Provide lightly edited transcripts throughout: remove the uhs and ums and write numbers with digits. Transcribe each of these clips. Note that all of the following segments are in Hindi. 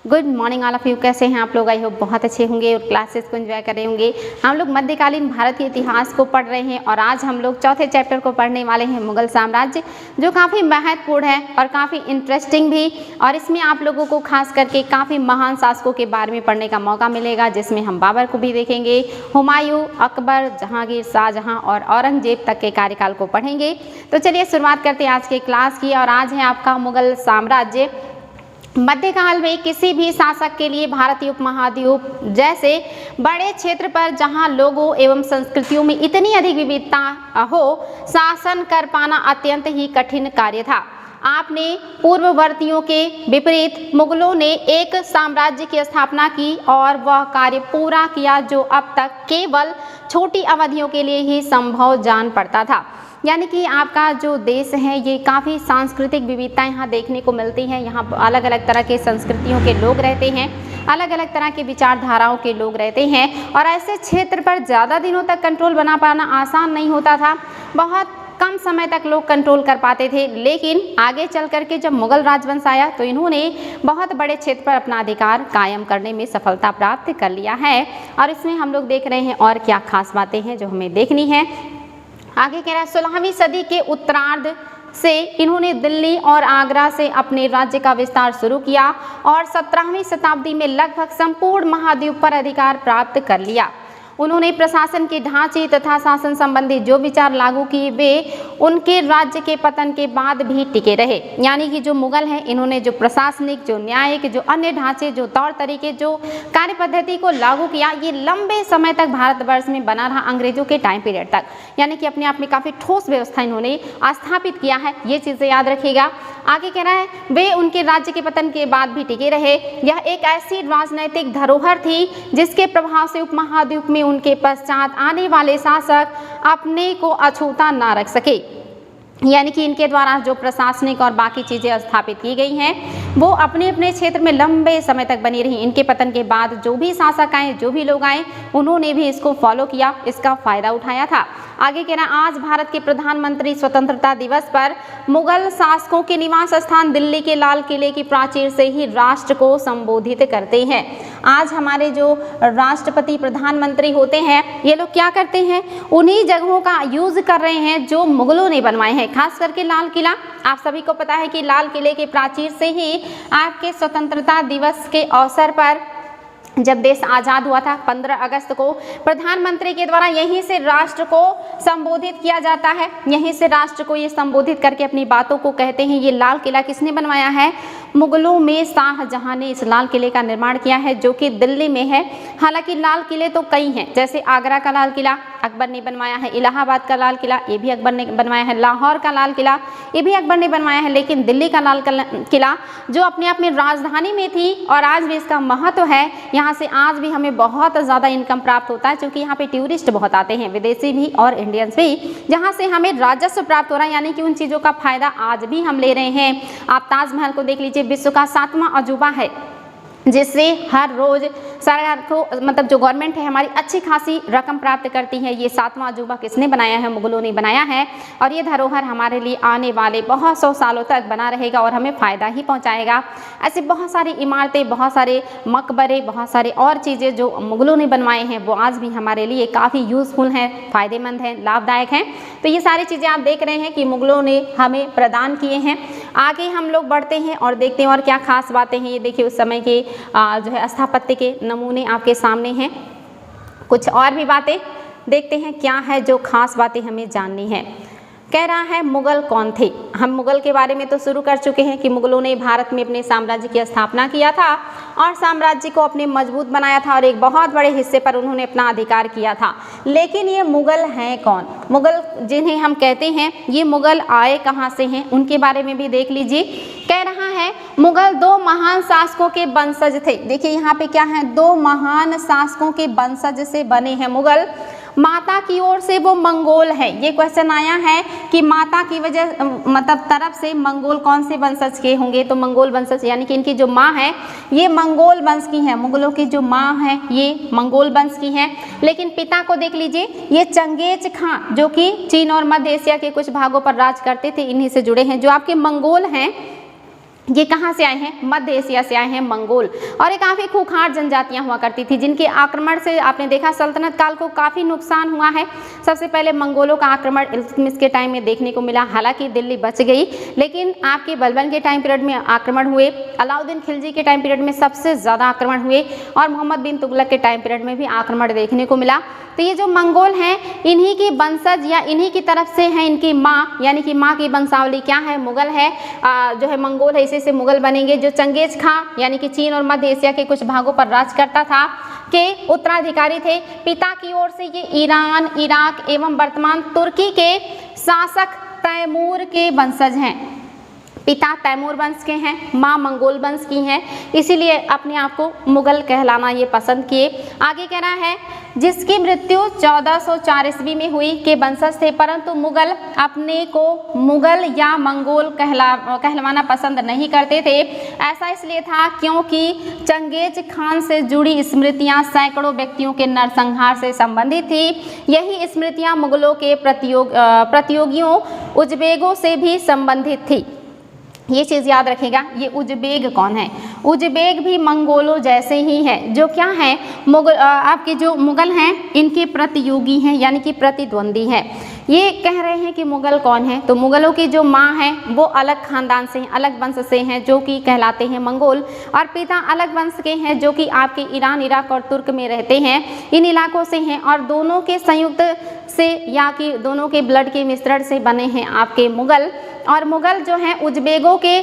Good morning all of you. कैसे हैं आप लोग? आई होप बहुत अच्छे होंगे और क्लासेस को एंजॉय कर रहे होंगे। हम लोग मध्यकालीन भारत के इतिहास को पढ़ रहे हैं और आज हम लोग चौथे चैप्टर को पढ़ने वाले हैं, मुगल साम्राज्य, जो काफ़ी महत्वपूर्ण है और काफ़ी इंटरेस्टिंग भी। और इसमें आप लोगों को खास करके काफ़ी महान शासकों के बारे में पढ़ने का मौका मिलेगा, जिसमें हम बाबर को भी देखेंगे, हुमायूं, अकबर, जहांगीर, शाहजहां और औरंगजेब तक के कार्यकाल को पढ़ेंगे। तो चलिए शुरुआत करते हैं आज के क्लास की। और आज है आपका मुगल साम्राज्य। मध्यकाल में किसी भी शासक के लिए भारतीय उपमहाद्वीप जैसे बड़े क्षेत्र पर जहां लोगों एवं संस्कृतियों में इतनी अधिक विविधता हो, शासन कर पाना अत्यंत ही कठिन कार्य था। आपने पूर्ववर्तियों के विपरीत मुगलों ने एक साम्राज्य की स्थापना की और वह कार्य पूरा किया जो अब तक केवल छोटी अवधियों के लिए ही संभव जान पड़ता था। यानी कि आपका जो देश है ये काफ़ी सांस्कृतिक विविधता यहाँ देखने को मिलती है। यहाँ अलग अलग तरह के संस्कृतियों के लोग रहते हैं, अलग अलग तरह के विचारधाराओं के लोग रहते हैं और ऐसे क्षेत्र पर ज़्यादा दिनों तक कंट्रोल बना पाना आसान नहीं होता था। बहुत कम समय तक लोग कंट्रोल कर पाते थे, लेकिन आगे चल करके जब मुगल राजवंश आया तो इन्होंने बहुत बड़े क्षेत्र पर अपना अधिकार कायम करने में सफलता प्राप्त कर लिया है। और इसमें हम लोग देख रहे हैं और क्या खास बातें हैं जो हमें देखनी है। आगे कह रहा है 16वीं सदी के उत्तरार्ध से इन्होंने दिल्ली और आगरा से अपने राज्य का विस्तार शुरू किया और 17वीं शताब्दी में लगभग संपूर्ण महाद्वीप पर अधिकार प्राप्त कर लिया। उन्होंने प्रशासन के ढांचे तथा शासन संबंधी जो विचार लागू किए वे उनके राज्य के पतन के बाद भी टिके रहे। यानी कि जो मुगल हैं इन्होंने जो प्रशासनिक, जो न्यायिक, जो अन्य ढांचे, जो तौर तरीके, जो कार्य पद्धति को लागू किया, ये लंबे समय तक भारतवर्ष में बना रहा, अंग्रेजों के टाइम पीरियड तक। यानी कि अपने आप में काफ़ी ठोस व्यवस्था इन्होंने स्थापित किया है, ये चीज़ें याद रखिएगा। आगे कह रहा है वे उनके राज्य के पतन के बाद भी टिके रहे। यह एक ऐसी राजनैतिक धरोहर थी जिसके प्रभाव से उपमहाद्वीप में उनके पश्चात आने वाले शासक अपने को अछूता ना रख सके। यानी कि इनके द्वारा जो प्रशासनिक और बाकी चीज़ें स्थापित की गई हैं वो अपने अपने क्षेत्र में लंबे समय तक बनी रही। इनके पतन के बाद जो भी शासक आए, जो भी लोग आए, उन्होंने भी इसको फॉलो किया, इसका फ़ायदा उठाया था। आगे कह रहा है आज भारत के प्रधानमंत्री स्वतंत्रता दिवस पर मुगल शासकों के निवास स्थान दिल्ली के लाल किले की प्राचीर से ही राष्ट्र को संबोधित करते हैं। आज हमारे जो राष्ट्रपति, प्रधानमंत्री होते हैं, ये लोग क्या करते हैं, उन्हीं जगहों का यूज़ कर रहे हैं जो मुगलों ने बनवाए हैं। खास करके लाल किला, आप सभी को पता है कि लाल किले के प्राचीर से ही आपके स्वतंत्रता दिवस के अवसर पर जब देश आज़ाद हुआ था 15 अगस्त को, प्रधानमंत्री के द्वारा यहीं से राष्ट्र को संबोधित किया जाता है। यहीं से राष्ट्र को ये संबोधित करके अपनी बातों को कहते हैं। ये लाल किला किसने बनवाया है? मुगलों में शाहजहां ने इस लाल किले का निर्माण किया है, जो कि दिल्ली में है। हालांकि लाल किले तो कई हैं, जैसे आगरा का लाल किला अकबर ने बनवाया है, इलाहाबाद का लाल किला ये भी अकबर ने बनवाया है, लाहौर का लाल किला ये भी अकबर ने बनवाया है। लेकिन दिल्ली का लाल किला जो अपने आप में राजधानी में थी और आज भी इसका महत्व है, यहाँ से आज भी हमें बहुत ज़्यादा इनकम प्राप्त होता है, क्योंकि यहाँ पे टूरिस्ट बहुत आते हैं, विदेशी भी और इंडियंस भी, जहाँ से हमें राजस्व प्राप्त हो रहा है। यानी कि उन चीज़ों का फायदा आज भी हम ले रहे हैं। आप ताजमहल को देख लीजिए, विश्व का 7वां अजूबा है, जिससे हर रोज़ सरकार को, मतलब जो गवर्नमेंट है हमारी, अच्छी खासी रकम प्राप्त करती है। ये 7वां अजूबा किसने बनाया है? मुगलों ने बनाया है। और ये धरोहर हमारे लिए आने वाले बहुत 100 सालों तक बना रहेगा और हमें फ़ायदा ही पहुंचाएगा। ऐसी बहुत सारी इमारतें, बहुत सारे मकबरे, बहुत सारे और चीज़ें जो मुगलों ने बनवाए हैं वो आज भी हमारे लिए काफ़ी यूज़फुल हैं, फ़ायदेमंद हैं, लाभदायक हैं। तो ये सारी चीज़ें आप देख रहे हैं कि मुगलों ने हमें प्रदान किए हैं। आगे हम लोग बढ़ते हैं और देखते हैं और क्या खास बातें हैं। ये देखिए उस समय के जो है स्थापत्य के नमूने आपके सामने हैं। कुछ और भी बातें देखते हैं क्या है जो खास बातें हमें जाननी है। कह रहा है मुगल कौन थे? हम मुगल के बारे में तो शुरू कर चुके हैं कि मुगलों ने भारत में अपने साम्राज्य की स्थापना किया था और साम्राज्य को अपने मजबूत बनाया था और एक बहुत बड़े हिस्से पर उन्होंने अपना अधिकार किया था। लेकिन ये मुगल हैं कौन? मुगल जिन्हें हम कहते हैं, ये मुगल आए कहाँ से हैं, उनके बारे में भी देख लीजिए। कह रहा है मुगल 2 महान शासकों के वंशज थे। देखिए यहाँ पे क्या है, 2 महान शासकों के वंशज से बने हैं मुगल। माता की ओर से वो मंगोल है। ये क्वेश्चन आया है कि माता की वजह, मतलब तरफ से मंगोल कौन से वंशज के होंगे? तो मंगोल वंशज, यानी कि इनकी जो माँ है ये मंगोल वंश की है। मुगलों की जो माँ है ये मंगोल वंश की है। लेकिन पिता को देख लीजिए, ये चंगेज खां, जो कि चीन और मध्य एशिया के कुछ भागों पर राज करते थे, इन्हीं से जुड़े हैं। जो आपके मंगोल हैं ये कहाँ से आए हैं? मध्य एशिया से आए हैं मंगोल। और ये काफ़ी खूंखार जनजातियाँ हुआ करती थी जिनके आक्रमण से आपने देखा सल्तनत काल को काफ़ी नुकसान हुआ है। सबसे पहले मंगोलों का आक्रमण इल्तुतमिश के टाइम में देखने को मिला, हालांकि दिल्ली बच गई, लेकिन आपके बलबन के टाइम पीरियड में आक्रमण हुए, अलाउद्दीन खिलजी के टाइम पीरियड में सबसे ज़्यादा आक्रमण हुए और मोहम्मद बिन तुगलक के टाइम पीरियड में भी आक्रमण देखने को मिला। तो ये जो मंगोल हैं इन्हीं की वंशज या इन्हीं की तरफ से हैं इनकी माँ, यानी कि माँ की वंशावली क्या है? मुगल है, जो है मंगोल है, इसी से मुगल बनेंगे। जो चंगेज खां यानी कि चीन और मध्य एशिया के कुछ भागों पर राज करता था के उत्तराधिकारी थे। पिता की ओर से ये ईरान, इराक एवं वर्तमान तुर्की के शासक तैमूर के वंशज हैं। पिता तैमूर वंश के हैं, माँ मंगोल वंश की हैं, इसीलिए अपने आप को मुगल कहलाना ये पसंद किए। आगे कह रहा है जिसकी मृत्यु 1404 ईस्वी में हुई के वंशज थे, परंतु मुगल अपने को मुगल या मंगोल कहलवाना पसंद नहीं करते थे। ऐसा इसलिए था क्योंकि चंगेज खान से जुड़ी स्मृतियां सैकड़ों व्यक्तियों के नरसंहार से संबंधित थी। यही स्मृतियां मुगलों के प्रतियोगियों उज्बेगों से भी संबंधित थी। ये चीज़ याद रखिएगा। ये उज्बेग कौन है? उज्बेग भी मंगोलों जैसे ही हैं, जो क्या हैं? आपके जो मुगल हैं इनके प्रतियोगी हैं, यानी कि प्रतिद्वंदी हैं। ये कह रहे हैं कि मुगल कौन है? तो मुगलों की जो माँ है वो अलग खानदान से हैं, अलग वंश से हैं, जो कि कहलाते हैं मंगोल, और पिता अलग वंश के हैं जो कि आपके ईरान, इराक और तुर्क में रहते हैं, इन इलाकों से हैं, और दोनों के संयुक्त से या कि दोनों के ब्लड के मिश्रण से बने हैं आपके मुगल। और मुगल जो हैं उज्बेगों के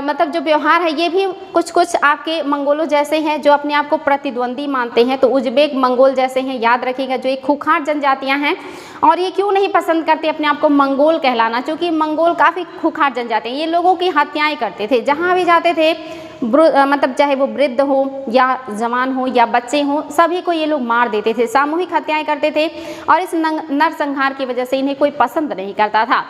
मतलब जो व्यवहार है ये भी कुछ कुछ आपके मंगोलों जैसे हैं, जो अपने आप को प्रतिद्वंदी मानते हैं। तो उज्बेक मंगोल जैसे हैं, याद रखिएगा। जो एक खूंखार जनजातियां हैं, और ये क्यों नहीं पसंद करते अपने आप को मंगोल कहलाना? क्योंकि मंगोल काफ़ी खूंखार जनजाति हैं, ये लोगों की हत्याएं करते थे, जहाँ भी जाते थे मतलब चाहे वो वृद्ध हो या जवान हो या बच्चे हों, सभी को ये लोग मार देते थे, सामूहिक हत्याएं करते थे, और इस नरसंहार की वजह से इन्हें कोई पसंद नहीं करता था।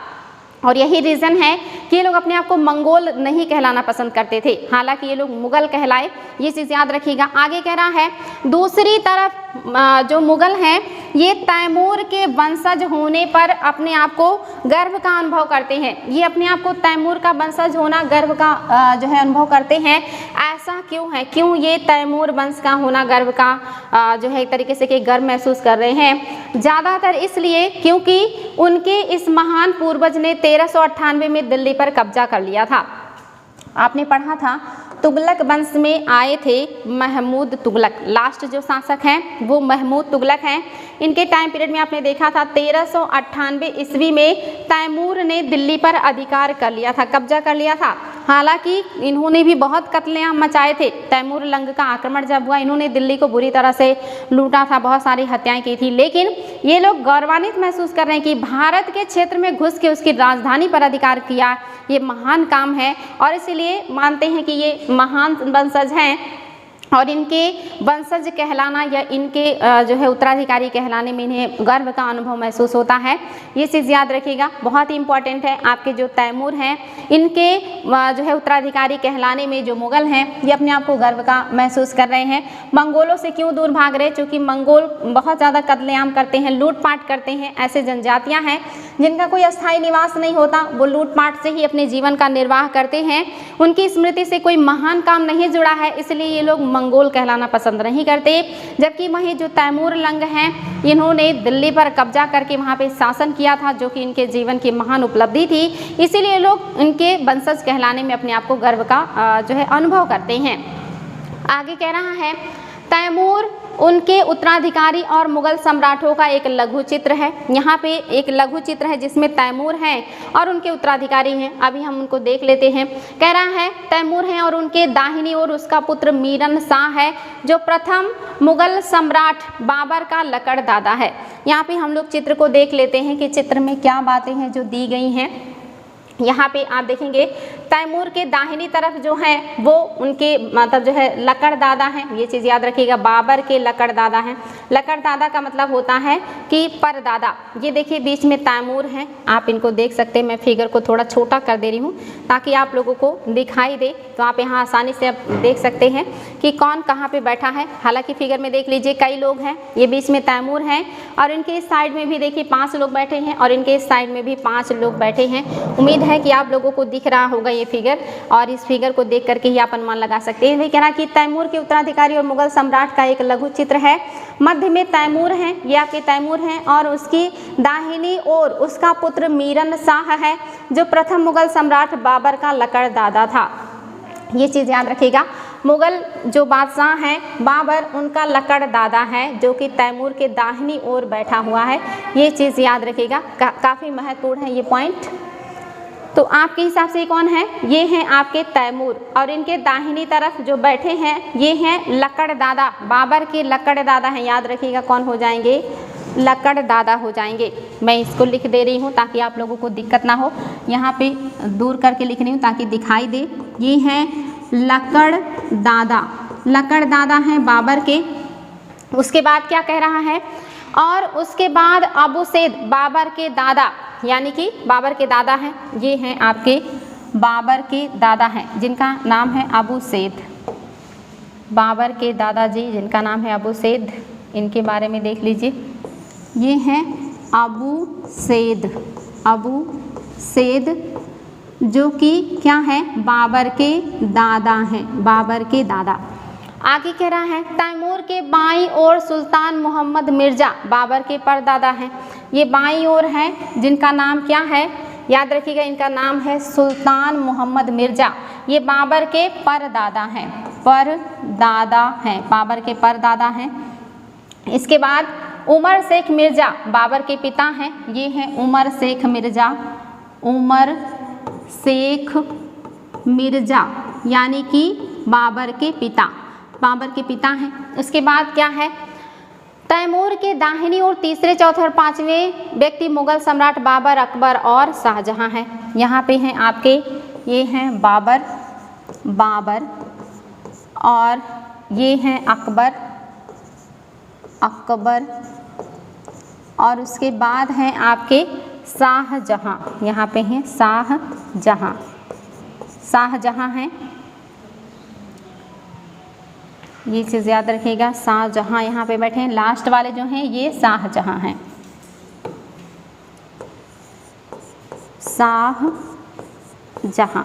और यही रीज़न है कि ये लोग अपने आप को मंगोल नहीं कहलाना पसंद करते थे, हालांकि ये लोग मुगल कहलाए। ये चीज़ याद रखिएगा। आगे कह रहा है दूसरी तरफ जो मुगल हैं ये तैमूर के वंशज होने पर अपने आप को गर्व का अनुभव करते हैं। ये अपने आप को तैमूर का वंशज होना गर्व का जो है अनुभव करते हैं। ऐसा क्यों है? क्यों ये तैमूर वंश का होना गर्व का जो है एक तरीके से कि गर्व महसूस कर रहे हैं? ज़्यादातर इसलिए क्योंकि उनके इस महान पूर्वज ने 1398 में दिल्ली पर कब्जा कर लिया था। आपने पढ़ा था तुगलक वंश में आए थे महमूद तुगलक, लास्ट जो शासक हैं वो महमूद तुगलक हैं। इनके टाइम पीरियड में आपने देखा था 1398 ईस्वी में तैमूर ने दिल्ली पर अधिकार कर लिया था, कब्जा कर लिया था। हालांकि इन्होंने भी बहुत कत्लेआम मचाए थे। तैमूर लंग का आक्रमण जब हुआ, इन्होंने दिल्ली को बुरी तरह से लूटा था, बहुत सारी हत्याएं की थी, लेकिन ये लोग गौरवान्वित महसूस कर रहे हैं कि भारत के क्षेत्र में घुस के उसकी राजधानी पर अधिकार किया, ये महान काम है, और इसीलिए मानते हैं कि ये महान वंशज हैं, और इनके वंशज कहलाना या इनके जो है उत्तराधिकारी कहलाने में इन्हें गर्व का अनुभव महसूस होता है। ये चीज़ याद रखिएगा, बहुत ही इंपॉर्टेंट है। आपके जो तैमूर हैं इनके जो है उत्तराधिकारी कहलाने में जो मुगल हैं ये अपने आप को गर्व का महसूस कर रहे हैं। मंगोलों से क्यों दूर भाग रहे? क्योंकि मंगोल बहुत ज़्यादा कत्लेआम करते हैं, लूटपाट करते हैं। ऐसे जनजातियाँ हैं जिनका कोई अस्थायी निवास नहीं होता, वो लूटपाट से ही अपने जीवन का निर्वाह करते हैं। उनकी स्मृति से कोई महान काम नहीं जुड़ा है, इसलिए ये लोग मंगोल कहलाना पसंद नहीं करते। जबकि वहीं जो तैमूर लंग हैं इन्होंने दिल्ली पर कब्जा करके वहाँ पे शासन किया था, जो कि इनके जीवन की महान उपलब्धि थी, इसीलिए लोग इनके वंशज कहलाने में अपने आप को गर्व का जो है अनुभव करते हैं। आगे कह रहा है तैमूर उनके उत्तराधिकारी और मुगल सम्राटों का एक लघु चित्र है। यहाँ पे एक लघु चित्र है जिसमें तैमूर हैं और उनके उत्तराधिकारी हैं। अभी हम उनको देख लेते हैं। कह रहा है तैमूर हैं और उनके दाहिनी ओर उसका पुत्र मीरन शाह है, जो प्रथम मुगल सम्राट बाबर का लकड़ दादा है। यहाँ पे हम लोग चित्र को देख लेते हैं कि चित्र में क्या बातें हैं जो दी गई हैं। यहाँ पे आप देखेंगे तैमूर के दाहिनी तरफ जो है वो उनके मतलब जो है लकड़ दादा हैं। ये चीज़ याद रखिएगा, बाबर के लकड़ दादा हैं। लकड़ दादा का मतलब होता है कि परदादा। ये देखिए बीच में तैमूर हैं, आप इनको देख सकते हैं। मैं फिगर को थोड़ा छोटा कर दे रही हूँ ताकि आप लोगों को दिखाई दे, तो आप यहाँ आसानी से आप देख सकते हैं कि कौन कहाँ पे बैठा है। हालांकि फिगर में देख लीजिए कई लोग हैं, ये बीच में तैमूर हैं और इनके इस साइड में भी देखिए 5 लोग बैठे हैं और इनके इस साइड में भी 5 लोग बैठे हैं। उम्मीद है कि आप लोगों को दिख रहा होगा ये फिगर, और इस फिगर को देख करके ही आप अनुमान लगा सकते हैं। वही कहना कि तैमूर के उत्तराधिकारी और मुगल सम्राट का एक लघु चित्र है। मध्य में तैमूर है, ये आपके तैमूर हैं, और उसकी दाहिनी ओर उसका पुत्र मीरन शाह है जो प्रथम मुगल सम्राट बाबर का लकड़ दादा था। ये चीज़ याद रखिएगा, मुगल जो बादशाह हैं बाबर उनका लकड़ दादा है जो कि तैमूर के दाहिनी ओर बैठा हुआ है। ये चीज़ याद रखिएगा, काफ़ी महत्वपूर्ण है ये पॉइंट। तो आपके हिसाब से कौन है? ये हैं आपके तैमूर, और इनके दाहिनी तरफ जो बैठे हैं ये हैं लकड़ दादा, बाबर के लकड़ दादा हैं। याद रखिएगा कौन हो जाएंगे? लकड़ दादा हो जाएंगे। मैं इसको लिख दे रही हूँ ताकि आप लोगों को दिक्कत ना हो, यहाँ पे दूर करके लिख रही हूँ ताकि दिखाई दे। ये हैं लकड़ दादा, लकड़ दादा हैं बाबर के। उसके बाद क्या कह रहा है? और उसके बाद अबू सैद बाबर के दादा, यानी कि बाबर के दादा हैं, ये हैं आपके बाबर के दादा हैं जिनका नाम है अबू सैद। बाबर के दादाजी जिनका नाम है अबू सैद, इनके बारे में देख लीजिए। ये हैं अबू सैद, अबू सैद जो कि क्या है? बाबर के दादा हैं, बाबर के दादा। आगे कह रहा है तैमूर के बाईं ओर सुल्तान मोहम्मद मिर्जा बाबर के परदादा हैं। ये बाईं ओर हैं जिनका नाम क्या है? याद रखिएगा, इनका नाम है सुल्तान मोहम्मद मिर्जा। ये बाबर के परदादा हैं, परदादा हैं, बाबर के परदादा हैं। इसके बाद उमर शेख मिर्जा बाबर के पिता हैं। ये हैं उमर शेख मिर्जा, उमर शेख मिर्जा यानी कि बाबर के पिता, बाबर के पिता हैं। उसके बाद क्या है? तैमूर के दाहिनी ओर तीसरे, चौथे और पांचवें व्यक्ति मुगल सम्राट बाबर, अकबर और शाहजहां हैं। यहाँ पे हैं आपके, ये हैं बाबर, बाबर, और ये हैं अकबर, अकबर, और उसके बाद हैं आपके शाहजहां। यहाँ पे हैं शाहजहां, शाहजहां हैं। ये चीज़ याद रखिएगा, शाहजहां यहाँ पे बैठे हैं। लास्ट वाले जो हैं ये शाहजहां हैं, शाहजहां।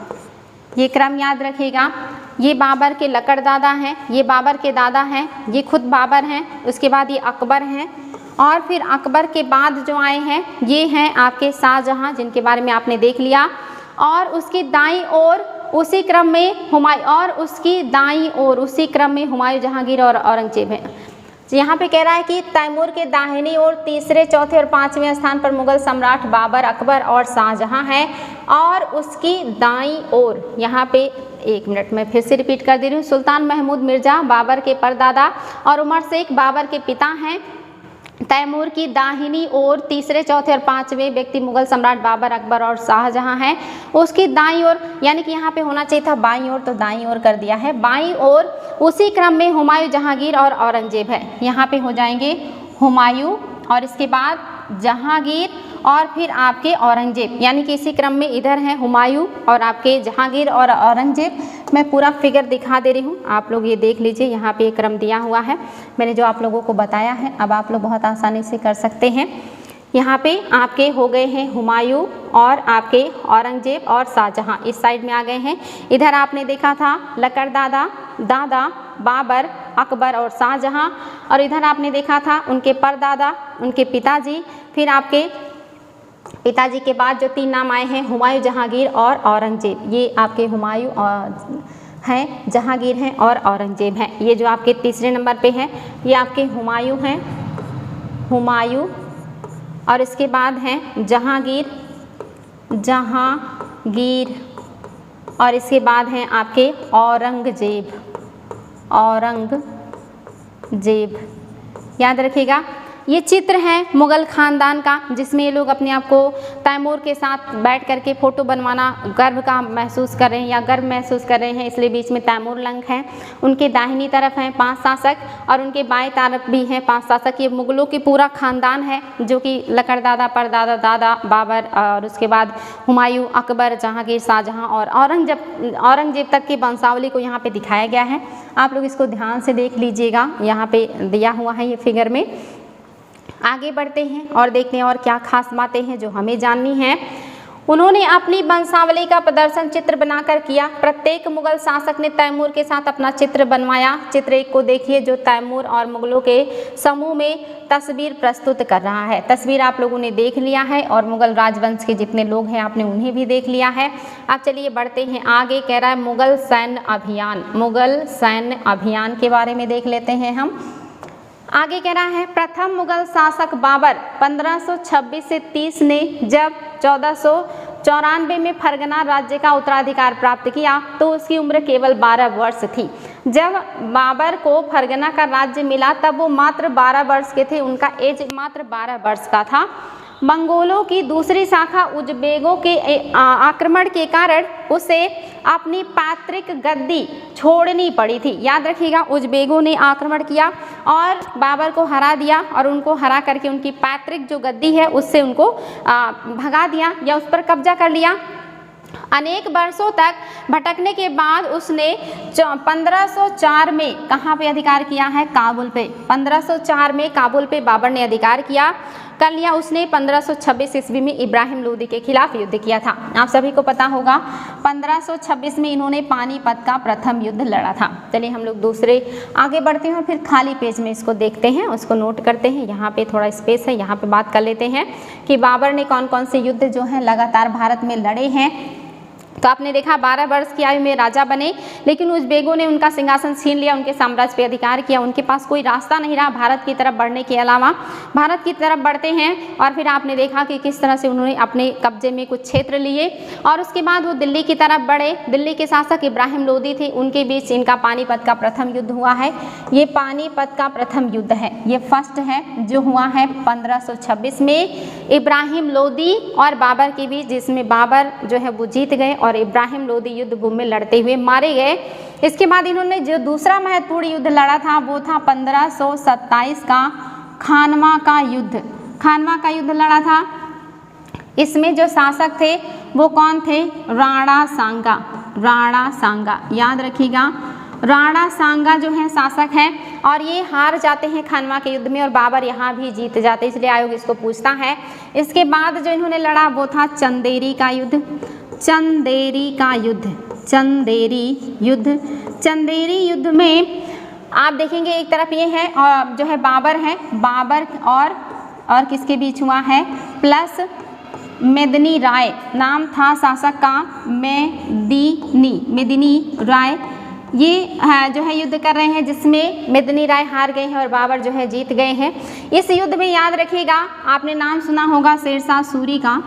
ये क्रम याद रखिएगा। ये बाबर के लकड़ दादा हैं, ये बाबर के दादा हैं, ये खुद बाबर हैं। उसके बाद ये अकबर हैं, और फिर अकबर के बाद जो आए हैं ये हैं आपके शाहजहां जिनके बारे में आपने देख लिया। और उसकी दाईं ओर उसी क्रम में हुमायूं, और उसकी दाईं ओर उसी क्रम में हुमायूं, जहांगीर और औरंगजेब हैं। यहाँ पे कह रहा है कि तैमूर के दाहिनी ओर तीसरे, चौथे और पांचवें स्थान पर मुगल सम्राट बाबर, अकबर और शाहजहां हैं, और उसकी दाईं ओर, यहाँ पे एक मिनट में फिर से रिपीट कर दे रही हूँ, सुल्तान महमूद मिर्जा बाबर के परदादा और उमर शेख बाबर के पिता हैं। तैमूर की दाहिनी ओर तीसरे, चौथे और पांचवें व्यक्ति मुगल सम्राट बाबर, अकबर और शाहजहां हैं। उसकी दाईं ओर, यानी कि यहाँ पे होना चाहिए था बाईं ओर, तो दाईं ओर कर दिया है। बाईं ओर उसी क्रम में हुमायूं, जहांगीर और औरंगजेब है। यहाँ पे हो जाएंगे हुमायूं, और इसके बाद जहांगीर, और फिर आपके औरंगजेब, यानी कि इसी क्रम में इधर हैं हुमायूं और आपके जहांगीर और औरंगजेब। मैं पूरा फिगर दिखा दे रही हूँ, आप लोग ये देख लीजिए। यहाँ पे एक क्रम दिया हुआ है, मैंने जो आप लोगों को बताया है, अब आप लोग बहुत आसानी से कर सकते हैं। यहाँ पे आपके हो गए हैं हुमायूं और आपके औरंगजेब और शाहजहां, इस साइड में आ गए हैं। इधर आपने देखा था लकड़ दादा, दादा, बाबर, अकबर और शाहजहां, और इधर आपने देखा था उनके परदादा, उनके पिताजी। फिर आपके पिताजी के बाद जो तीन नाम आए हैं हुमायूं, जहांगीर और औरंगजेब, ये आपके हुमायूं हैं, जहांगीर हैं और औरंगजेब हैं। ये जो आपके तीसरे नंबर पे हैं ये आपके हुमायूं हैं, हुमायूं, और इसके बाद हैं जहांगीर, जहांगीर, और इसके बाद हैं आपके औरंगजेब, औरंगजेब। याद रखिएगा, ये चित्र है मुग़ल ख़ानदान का जिसमें ये लोग अपने आप को तैमूर के साथ बैठ करके फ़ोटो बनवाना गर्व का महसूस कर रहे हैं या गर्व महसूस कर रहे हैं, इसलिए बीच में तैमूर लंक हैं। उनके दाहिनी तरफ हैं 5 शासक और उनके बाएं तरफ भी हैं 5 शासक। ये मुग़लों की पूरा ख़ानदान है जो कि लकड़ दादा, परदादा, दादा, बाबर और उसके बाद हुमायूं, अकबर, जहांगीर, शाहजहां और औरंगजेब तक की वंशावली को यहाँ पर दिखाया गया है। आप लोग इसको ध्यान से देख लीजिएगा, यहाँ पे दिया हुआ है ये फिगर में। आगे बढ़ते हैं और देखते हैं और क्या खास बातें हैं जो हमें जाननी हैं। उन्होंने अपनी वंशावली का प्रदर्शन चित्र बनाकर किया। प्रत्येक मुगल शासक ने तैमूर के साथ अपना चित्र बनवाया। चित्र 1 को देखिए जो तैमूर और मुगलों के समूह में तस्वीर प्रस्तुत कर रहा है। तस्वीर आप लोगों ने देख लिया है और मुगल राजवंश के जितने लोग हैं आपने उन्हें भी देख लिया है। अब चलिए बढ़ते हैं आगे। कह रहा है मुगल सैन्य अभियान। मुगल सैन्य अभियान के बारे में देख लेते हैं हम। आगे कह रहा है प्रथम मुगल शासक बाबर 1526 से 30 ने जब 1494 में फरगना राज्य का उत्तराधिकार प्राप्त किया तो उसकी उम्र केवल 12 वर्ष थी। जब बाबर को फरगना का राज्य मिला तब वो मात्र 12 वर्ष के थे। उनका एज मात्र 12 वर्ष का था। मंगोलों की दूसरी शाखा उज़्बेकों के आक्रमण के कारण उसे अपनी पैतृक गद्दी छोड़नी पड़ी थी। याद रखिएगा, उज़्बेकों ने आक्रमण किया और बाबर को हरा दिया और उनको हरा करके उनकी पैतृक जो गद्दी है उससे उनको भगा दिया या उस पर कब्जा कर लिया। अनेक वर्षों तक भटकने के बाद उसने 1504 में कहाँ पे अधिकार किया है? काबुल पे। 1504 में काबुल पे बाबर ने अधिकार कर लिया। उसने 1526 ईस्वी में इब्राहिम लोदी के खिलाफ युद्ध किया था। आप सभी को पता होगा 1526 में इन्होंने पानीपत का प्रथम युद्ध लड़ा था। चलिए हम लोग दूसरे आगे बढ़ते हैं और फिर खाली पेज में इसको देखते हैं, उसको नोट करते हैं। यहाँ पे थोड़ा स्पेस है, यहाँ पे बात कर लेते हैं कि बाबर ने कौन कौन से युद्ध जो हैं लगातार भारत में लड़े हैं। तो आपने देखा 12 वर्ष की आयु में राजा बने, लेकिन उज़्बेकों ने उनका सिंहासन छीन लिया, उनके साम्राज्य पे अधिकार किया। उनके पास कोई रास्ता नहीं रहा भारत की तरफ बढ़ने के अलावा। भारत की तरफ बढ़ते हैं और फिर आपने देखा कि किस तरह से उन्होंने अपने कब्जे में कुछ क्षेत्र लिए और उसके बाद वो दिल्ली की तरफ बढ़े। दिल्ली के शासक इब्राहिम लोदी थे, उनके बीच इनका पानीपत का प्रथम युद्ध हुआ है। ये पानीपत का प्रथम युद्ध है, ये फर्स्ट है जो हुआ है 1526 में इब्राहिम लोदी और बाबर के बीच, जिसमें बाबर जो है वो जीत गए और इब्राहिम लोदी युद्ध भूमि में लड़ते हुए मारे गए। इसके बाद इन्होंने जो दूसरा महत्वपूर्ण युद्ध लड़ा था वो था 1527 का खानवा का युद्ध। खानवा का युद्ध लड़ा था। इसमें जो शासक थे वो कौन थे? राणा सांगा। राणा सांगा याद रखिएगा, राणा सांगा जो है शासक हैं और ये हार जाते हैं खानवा के युद्ध में और बाबर यहाँ भी जीत जाते, इसलिए आयोग इसको पूछता है। इसके बाद जो इन्होंने लड़ा वो था चंदेरी का युद्ध। चंदेरी का युद्ध, चंदेरी युद्ध। चंदेरी युद्ध में आप देखेंगे एक तरफ ये है और जो है बाबर है, बाबर और किसके बीच हुआ है? प्लस मेदिनी राय नाम था शासक का, मेदिनी राय। ये जो है युद्ध कर रहे हैं जिसमें मेदिनी राय हार गए हैं और बाबर जो है जीत गए हैं। इस युद्ध में याद रखिएगा, आपने नाम सुना होगा शेरशाह सूरी का।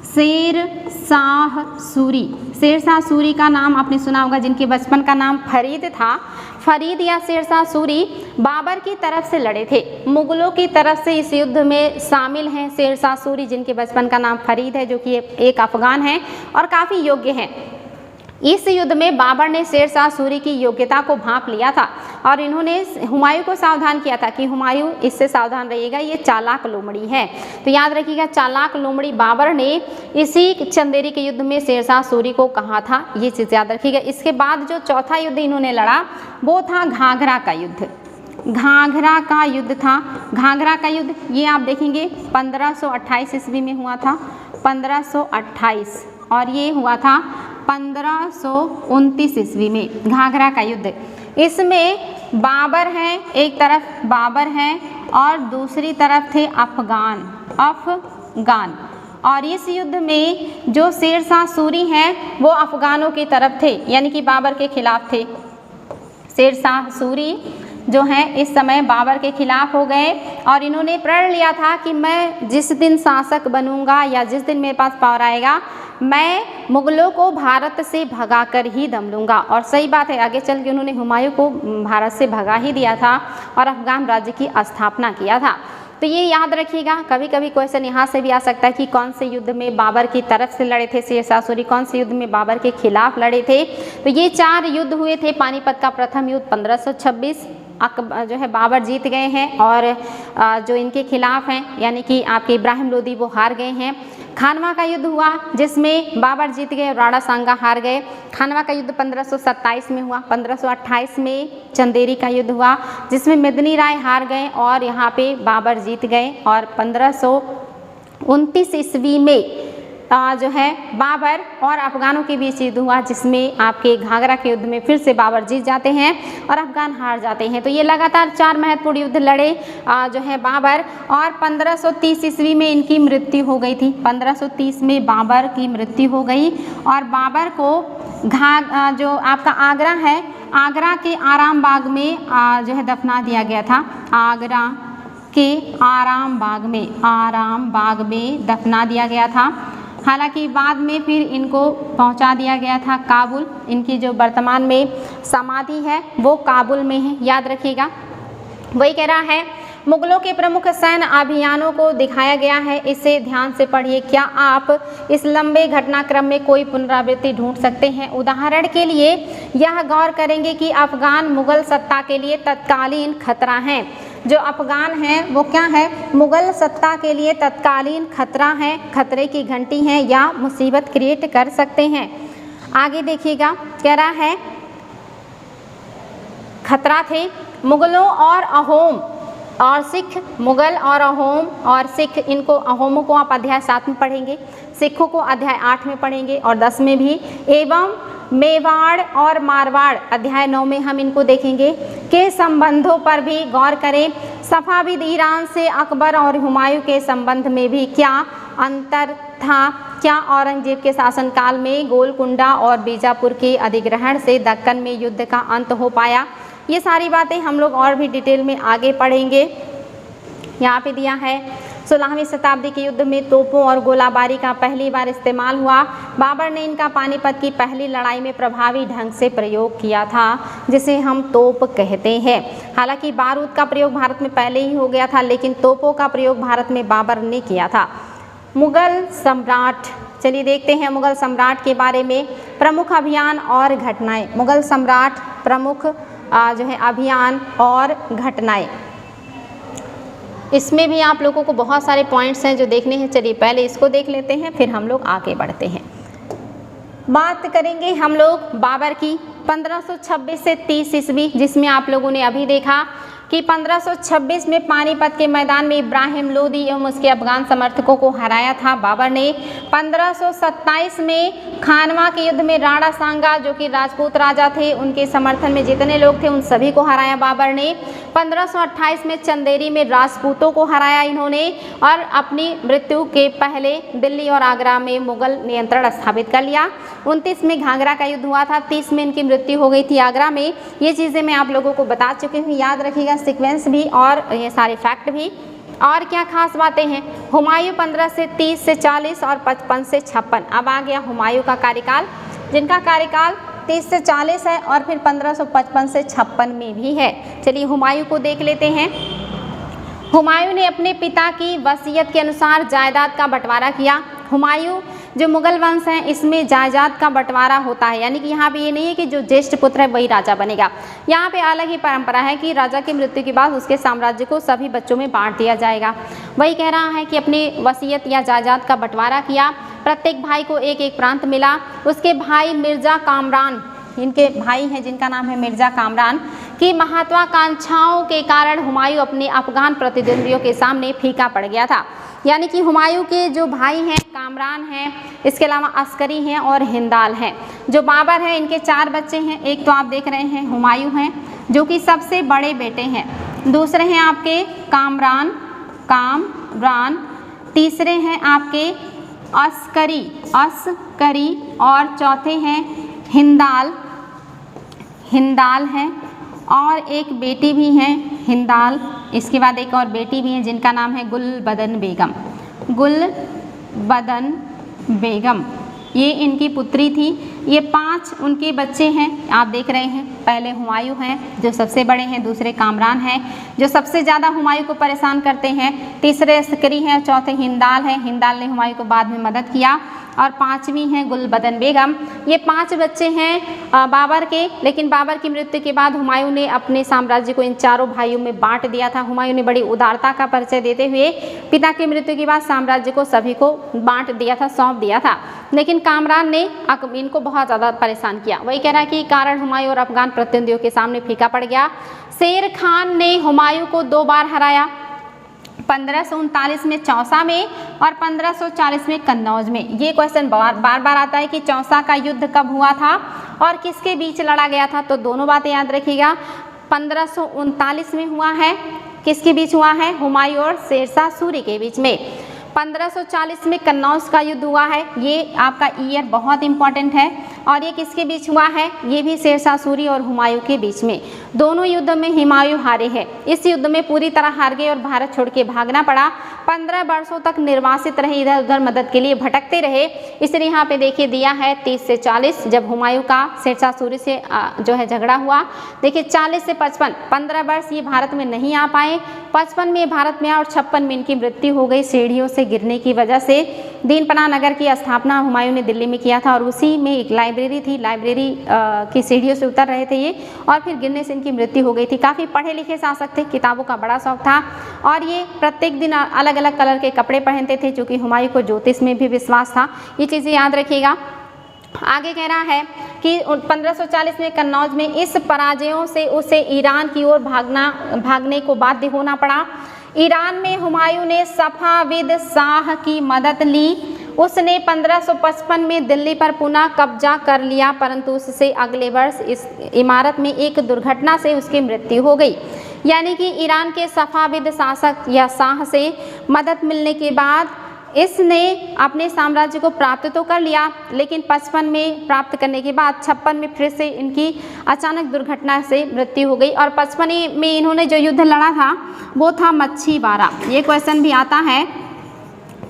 शेरशाह सूरी, शेरशाह सूरी का नाम आपने सुना होगा, जिनके बचपन का नाम फरीद था। फरीद या शेरशाह सूरी बाबर की तरफ से लड़े थे, मुगलों की तरफ से इस युद्ध में शामिल हैं शेरशाह सूरी, जिनके बचपन का नाम फरीद है, जो कि एक अफगान है और काफ़ी योग्य हैं। इस युद्ध में बाबर ने शेरशाह सूरी की योग्यता को भांप लिया था और इन्होंने हुमायूं को सावधान किया था कि हुमायूं इससे सावधान रहिएगा, ये चालाक लोमड़ी है। तो याद रखिएगा, चालाक लोमड़ी बाबर ने इसी चंदेरी के युद्ध में शेरशाह सूरी को कहा था, ये चीज़ याद रखिएगा। इसके बाद जो चौथा युद्ध इन्होंने लड़ा वो था घाघरा का युद्ध। घाघरा का युद्ध था। घाघरा का युद्ध ये आप देखेंगे 1528 ईस्वी में हुआ था, 1528, और ये हुआ था 1529 ईस्वी में घाघरा का युद्ध। इसमें बाबर हैं, एक तरफ बाबर हैं और दूसरी तरफ थे अफगान। और इस युद्ध में जो शेरशाह सूरी हैं वो अफगानों की तरफ थे, यानी कि बाबर के खिलाफ थे। शेरशाह सूरी जो हैं इस समय बाबर के खिलाफ हो गए और इन्होंने प्रण लिया था कि मैं जिस दिन शासक बनूंगा या जिस दिन मेरे पास पावर आएगा, मैं मुगलों को भारत से भगाकर ही दम लूँगा। और सही बात है, आगे चल के उन्होंने हुमायूं को भारत से भगा ही दिया था और अफगान राज्य की स्थापना किया था। तो ये याद रखिएगा, कभी कभी क्वेश्चन यहाँ से भी आ सकता है कि कौन से युद्ध में बाबर की तरफ से लड़े थे शेरशाह सूरी, कौन से युद्ध में बाबर के खिलाफ लड़े थे। तो ये 4 युद्ध हुए थे। पानीपत का प्रथम युद्ध 1526 जो है बाबर जीत गए हैं और जो इनके खिलाफ हैं यानी कि आपके इब्राहिम लोदी वो हार गए हैं। खानवा का युद्ध हुआ जिसमें बाबर जीत गए और राणा सांगा हार गए। खानवा का युद्ध 1527 में हुआ। 1528 में चंदेरी का युद्ध हुआ जिसमें मेदिनी राय हार गए और यहाँ पे बाबर जीत गए। और 1529 ईस्वी में जो है बाबर और अफगानों के बीच युद्ध हुआ, जिसमें आपके घाघरा के युद्ध में फिर से बाबर जीत जाते हैं और अफगान हार जाते हैं। तो ये लगातार 4 महत्वपूर्ण युद्ध लड़े जो है बाबर, और 1530 ईस्वी में इनकी मृत्यु हो गई थी। 1530 में बाबर की मृत्यु हो गई और बाबर को जो आपका आगरा है, आगरा के आराम बाग में जो है दफना दिया गया था। आगरा के आराम बाग में दफना दिया गया था। हालांकि बाद में फिर इनको पहुंचा दिया गया था काबुल। इनकी जो वर्तमान में समाधि है वो काबुल में है, याद रखिएगा। वही कह रहा है मुगलों के प्रमुख सैन्य अभियानों को दिखाया गया है, इसे ध्यान से पढ़िए। क्या आप इस लंबे घटनाक्रम में कोई पुनरावृत्ति ढूंढ सकते हैं? उदाहरण के लिए यह गौर करेंगे कि अफगान मुगल सत्ता के लिए तत्कालीन खतरा है। जो अफगान हैं वो क्या है? मुगल सत्ता के लिए तत्कालीन खतरा है, खतरे की घंटी है या मुसीबत क्रिएट कर सकते हैं। आगे देखिएगा, कह रहा है खतरा थे मुगलों और अहोम और सिख। मुगल और अहोम और सिख, इनको अहोमों को आप अध्याय 7 में पढ़ेंगे, सिखों को अध्याय 8 में पढ़ेंगे और 10 में भी, एवं मेवाड़ और मारवाड़ अध्याय 9 में हम इनको देखेंगे। के संबंधों पर भी गौर करें। सफाविद ईरान से अकबर और हुमायूं के संबंध में भी क्या अंतर था? क्या औरंगजेब के शासनकाल में गोलकुंडा और बीजापुर के अधिग्रहण से दक्कन में युद्ध का अंत हो पाया? ये सारी बातें हम लोग और भी डिटेल में आगे पढ़ेंगे। यहाँ पे दिया है 16वीं शताब्दी के युद्ध में तोपों और गोलाबारी का पहली बार इस्तेमाल हुआ। बाबर ने इनका पानीपत की पहली लड़ाई में प्रभावी ढंग से प्रयोग किया था, जिसे हम तोप कहते हैं। हालांकि बारूद का प्रयोग भारत में पहले ही हो गया था, लेकिन तोपों का प्रयोग भारत में बाबर ने किया था। मुगल सम्राट, चलिए देखते हैं मुगल सम्राट के बारे में। प्रमुख अभियान और घटनाएं। मुगल सम्राट प्रमुख जो है अभियान और घटनाएं, इसमें भी आप लोगों को बहुत सारे पॉइंट्स हैं जो देखने हैं। चलिए पहले इसको देख लेते हैं, फिर हम लोग आगे बढ़ते हैं। बात करेंगे हम लोग बाबर की 1526 से 30 ईस्वी, जिसमें आप लोगों ने अभी देखा कि 1526 में पानीपत के मैदान में इब्राहिम लोदी एवं उसके अफगान समर्थकों को हराया था बाबर ने। 1527 में खानवा के युद्ध में राणा सांगा, जो कि राजपूत राजा थे, उनके समर्थन में जितने लोग थे उन सभी को हराया बाबर ने। 1528 में चंदेरी में राजपूतों को हराया इन्होंने, और अपनी मृत्यु के पहले दिल्ली और आगरा में मुगल नियंत्रण स्थापित कर लिया। 29 में घाघरा का युद्ध हुआ था, 30 में इनकी मृत्यु हो गई थी आगरा में। ये चीज़ें मैं आप लोगों को बता चुकी हूँ, याद रखिएगा सीक्वेंस भी और ये सारे फैक्ट भी। और क्या खास बातें हैं? हुमायूं 15 से 30 से 40 और 55 से 56। अब आ गया हुमायूं का कार्यकाल, जिनका कार्यकाल 30 से 40 है और फिर 1555 से 56 में भी है। चलिए हुमायूं को देख लेते हैं। हुमायूं ने अपने पिता की वसीयत के अनुसार जायदाद का बंटवारा किया। हुमायूं जो मुगल वंश हैं, इसमें जायदाद का बंटवारा होता है, यानी कि यहाँ पे ये नहीं है कि जो ज्येष्ठ पुत्र है वही राजा बनेगा। यहाँ पे अलग ही परंपरा है कि राजा की मृत्यु के बाद उसके साम्राज्य को सभी बच्चों में बांट दिया जाएगा। वही कह रहा है कि अपनी वसीयत या जायदाद का बंटवारा किया। प्रत्येक भाई को एक एक प्रांत मिला। उसके भाई मिर्जा कामरान, इनके भाई हैं जिनका नाम है मिर्जा कामरान, की महत्वाकांक्षाओं के कारण हुमायूं अपने अफगान प्रतिद्वंदियों के सामने फीका पड़ गया था। यानी कि हुमायूं के जो भाई हैं कामरान हैं, इसके अलावा अस्करी हैं और हिंदाल हैं। जो बाबर हैं इनके 4 बच्चे हैं। एक तो आप देख रहे हैं हुमायूं हैं जो कि सबसे बड़े बेटे हैं, दूसरे हैं आपके कामरान, तीसरे हैं आपके अस्करी और चौथे हैं हिंदाल हैं, और एक बेटी भी हैं हिंदाल। इसके बाद एक और बेटी भी है जिनका नाम है गुलबदन बेगम, ये इनकी पुत्री थी। ये 5 उनके बच्चे हैं, आप देख रहे हैं। पहले हुमायूं हैं जो सबसे बड़े हैं, दूसरे कामरान हैं जो सबसे ज़्यादा हुमायूं को परेशान करते हैं, तीसरे अस्करी हैं, चौथे हिंदाल हैं। हिंदाल ने हुमायूं को बाद में मदद किया, और 5वीं हैं गुलबदन बेगम। ये 5 बच्चे हैं बाबर के। लेकिन बाबर की मृत्यु के बाद हुमायूं ने अपने साम्राज्य को इन चारों भाइयों में बांट दिया था। हुमायूं ने बड़ी उदारता का परिचय देते हुए पिता की मृत्यु के बाद साम्राज्य को सभी को बांट दिया था, सौंप दिया था। लेकिन कामरान ने इनको बहुत ज़्यादा परेशान किया। वही कह रहा है कि कारण हुमायूं और अफगान प्रतिद्वंदियों के सामने फीका पड़ गया। शेर खान ने हुमायूं को 2 बार हराया। 1539 में चौसा में और 1540 में कन्नौज में। ये क्वेश्चन बार बार आता है कि चौसा का युद्ध कब हुआ था और किसके बीच लड़ा गया था, तो दोनों बातें याद रखिएगा। 1539 में हुआ है, किसके बीच हुआ है, हुमायूं और शेरशाह सूरी के बीच में। 1540 में कन्नौज का युद्ध हुआ है, ये आपका ईयर बहुत इंपॉर्टेंट है, और ये किसके बीच हुआ है, ये भी शेरशाह सूरी और हुमायूं के बीच में। दोनों युद्ध में हुमायूं हारे हैं, इस युद्ध में पूरी तरह हार गए और भारत छोड़ के भागना पड़ा। 15 वर्षों तक निर्वासित रहे, इधर उधर मदद के लिए भटकते रहे। इसलिए यहाँ पे देखिए दिया है 30 से 40, जब हुमायूं का शेरशाह सूरी से जो है झगड़ा हुआ। देखिए 40 से 55, 15 वर्ष ये भारत में नहीं आ पाए, 55 में भारत में और 56 में इनकी मृत्यु हो गई सीढ़ियों से गिरने की वजह से। दीनपनाह नगर की स्थापना हुमायूं ने दिल्ली में किया था, और उसी में एक लाइब्रेरी थी, लाइब्रेरी की सीढ़ियों से उतर रहे थे ये, और फिर गिरने से इनकी मृत्यु हो गई थी। काफ़ी पढ़े लिखे शासक थे, किताबों का बड़ा शौक था, और ये प्रत्येक दिन अलग अलग कलर के कपड़े पहनते थे, क्योंकि हुमायूं को ज्योतिष में भी विश्वास था। ये चीज़ें याद रखिएगा। आगे कह रहा है कि 1540 में कन्नौज में इस पराजयों से उसे ईरान की ओर भागने को बाध्य होना पड़ा। ईरान में हुमायूं ने सफाविद शाह की मदद ली। उसने 1555 में दिल्ली पर पुनः कब्जा कर लिया, परंतु उससे अगले वर्ष इस इमारत में एक दुर्घटना से उसकी मृत्यु हो गई। यानी कि ईरान के सफाविद शासक या शाह से मदद मिलने के बाद इसने अपने साम्राज्य को प्राप्त तो कर लिया, लेकिन 55 में प्राप्त करने के बाद 56 में फिर से इनकी अचानक दुर्घटना से मृत्यु हो गई। और 55 में इन्होंने जो युद्ध लड़ा था वो था मच्छीबारा। ये क्वेश्चन भी आता है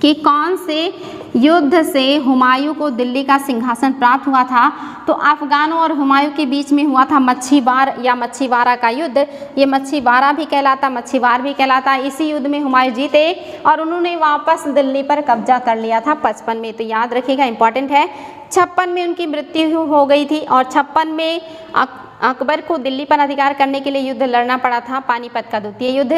कि कौन से युद्ध से हुमायूं को दिल्ली का सिंहासन प्राप्त हुआ था, तो अफगानों और हुमायूं के बीच में हुआ था मच्छीबार या मच्छीबारा का युद्ध। ये मच्छीबारा भी कहलाता, मच्छीबार भी कहलाता। इसी युद्ध में हुमायूं जीते और उन्होंने वापस दिल्ली पर कब्जा कर लिया था 55 में, तो याद रखिएगा, इंपॉर्टेंट है। 56 में उनकी मृत्यु हो गई थी, और 56 में अकबर को दिल्ली पर अधिकार करने के लिए युद्ध लड़ना पड़ा था, पानीपत का द्वितीय युद्ध।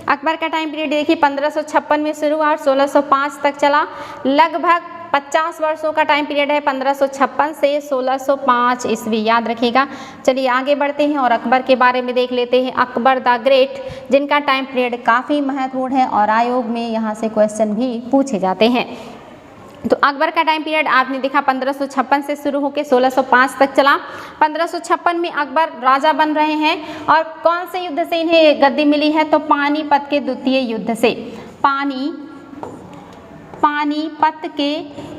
अकबर का टाइम पीरियड देखिए 1556 में शुरू हुआ और 1605 तक चला। लगभग 50 वर्षों का टाइम पीरियड है, 1556 से 1605 ईस्वी, याद रखिएगा। चलिए आगे बढ़ते हैं और अकबर के बारे में देख लेते हैं। अकबर द ग्रेट, जिनका टाइम पीरियड काफ़ी महत्वपूर्ण है और आयोग में यहाँ से क्वेश्चन भी पूछे जाते हैं। तो अकबर का टाइम पीरियड आपने देखा 1556 से शुरू होकर 1605 तक चला। 1556 में अकबर राजा बन रहे हैं, और कौन से युद्ध से इन्हें गद्दी मिली है, तो पानीपत के द्वितीय युद्ध से। पानीपत के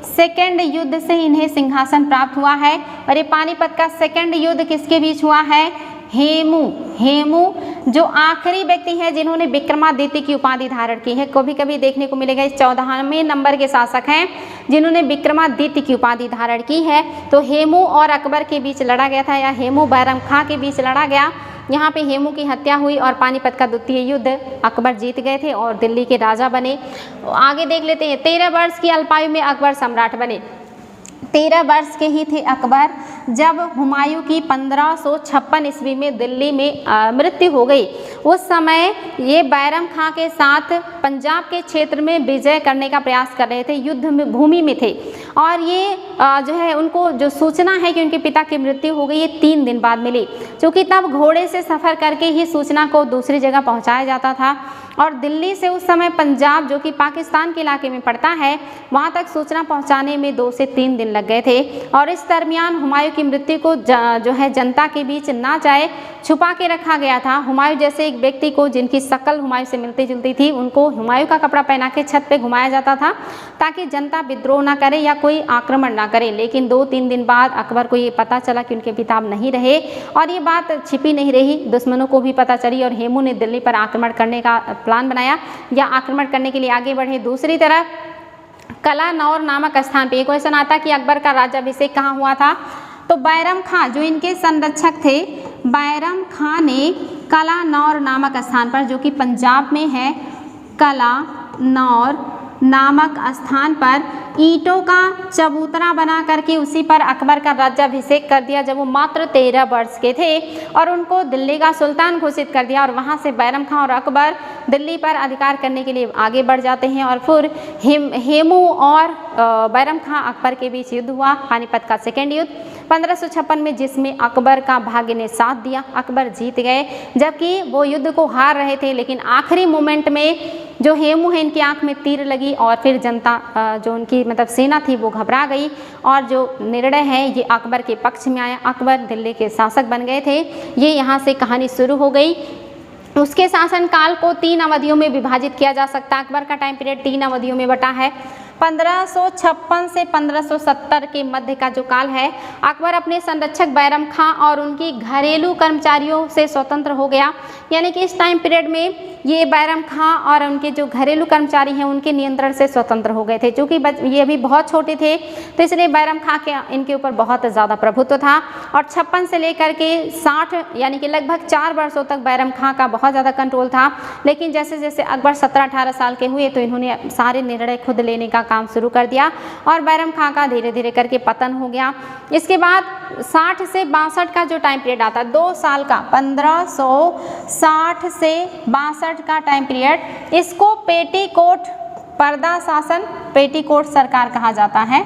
सेकेंड युद्ध से इन्हें सिंहासन प्राप्त हुआ है। और ये पानीपत का सेकेंड युद्ध किसके बीच हुआ है, हेमू जो आखिरी व्यक्ति है जिन्होंने विक्रमादित्य की उपाधि धारण की है। कभी कभी देखने को मिलेगा इस 14वें नंबर के शासक हैं जिन्होंने विक्रमादित्य की उपाधि धारण की है। तो हेमू और अकबर के बीच लड़ा गया था, या हेमू बैरम खां के बीच लड़ा गया। यहाँ पे हेमू की हत्या हुई और पानीपत का द्वितीय युद्ध अकबर जीत गए थे और दिल्ली के राजा बने। आगे देख लेते हैं। 13 वर्ष की अल्पायु में अकबर सम्राट बने। 13 वर्ष के ही थे अकबर जब हुमायूं की 1556 ईस्वी में दिल्ली में मृत्यु हो गई। उस समय ये बैरम खां के साथ पंजाब के क्षेत्र में विजय करने का प्रयास कर रहे थे, युद्ध में भूमि में थे। और ये जो है उनको जो सूचना है कि उनके पिता की मृत्यु हो गई, ये 3 दिन बाद मिली, क्योंकि तब घोड़े से सफ़र करके ही सूचना को दूसरी जगह पहुँचाया जाता था। और दिल्ली से उस समय पंजाब, जो कि पाकिस्तान के इलाके में पड़ता है, वहाँ तक सूचना पहुँचाने में 2 से 3 दिन लग गए थे। और इस दरमियान हुमायूं की मृत्यु को जो है जनता के बीच ना जाए छुपा के रखा गया था। हुमायूं जैसे एक व्यक्ति को, जिनकी शक्ल हुमायूं से मिलती जुलती थी, उनको हुमायूं का कपड़ा पहना के छत पे घुमाया जाता था ताकि जनता विद्रोह ना करे या कोई आक्रमण ना करे। लेकिन 2-3 दिन बाद अकबर को ये पता चला कि उनके पिता नहीं रहे, और ये बात छिपी नहीं रही, दुश्मनों को भी पता चली और हेमू ने दिल्ली पर आक्रमण करने का प्लान बनाया या आक्रमण करने के लिए आगे बढ़े। दूसरी तरफ कलानौर नामक स्थान पे, ये क्वेश्चन आता कि अकबर का राज्याभिषेक कहाँ हुआ था, तो बैरम खां जो इनके संरक्षक थे, बैरम खां ने कलानौर नामक स्थान पर, जो कि पंजाब में है, कलानौर नामक स्थान पर ईंटों का चबूतरा बना करके उसी पर अकबर का राज्याभिषेक कर दिया जब वो मात्र 13 वर्ष के थे, और उनको दिल्ली का सुल्तान घोषित कर दिया। और वहाँ से बैरम खां और अकबर दिल्ली पर अधिकार करने के लिए आगे बढ़ जाते हैं। और फिर हेमू और बैरम खां अकबर के बीच युद्ध हुआ, पानीपत का सेकेंड युद्ध 1556 में, जिसमें अकबर का भाग्य ने साथ दिया, अकबर जीत गए। जबकि वो युद्ध को हार रहे थे, लेकिन आखिरी मोमेंट में जो हेमू है इनकी आंख में तीर लगी और फिर जनता जो उनकी मतलब सेना थी वो घबरा गई और जो निर्णय है ये अकबर के पक्ष में आया। अकबर दिल्ली के शासक बन गए थे। ये यहाँ से कहानी शुरू हो गई। उसके शासनकाल को 3 अवधियों में विभाजित किया जा सकता है। अकबर का टाइम पीरियड 3 अवधियों में बटा है। 1556 से 1570 के मध्य का जो काल है, अकबर अपने संरक्षक बैरम खां और उनकी घरेलू कर्मचारियों से स्वतंत्र हो गया। यानी कि इस टाइम पीरियड में ये बैरम खां और उनके जो घरेलू कर्मचारी हैं उनके नियंत्रण से स्वतंत्र हो गए थे। चूँकि ये अभी बहुत छोटे थे तो इसलिए बैरम खां के इनके ऊपर बहुत ज़्यादा प्रभुत्व था। और 56 से लेकर के 60 यानी कि लगभग 4 वर्षों तक बैरम खां का बहुत ज़्यादा कंट्रोल था। लेकिन जैसे जैसे अकबर 17-18 साल के हुए तो इन्होंने सारे निर्णय खुद लेने का काम शुरू कर दिया और बैरम खां का धीरे धीरे करके पतन हो गया। इसके बाद 60 से 62 का जो टाइम पीरियड आता है, 2 साल का, 1560 से 62 का टाइम पीरियड, इसको पेटीकोट पर्दा शासन, पेटीकोट सरकार कहा जाता है।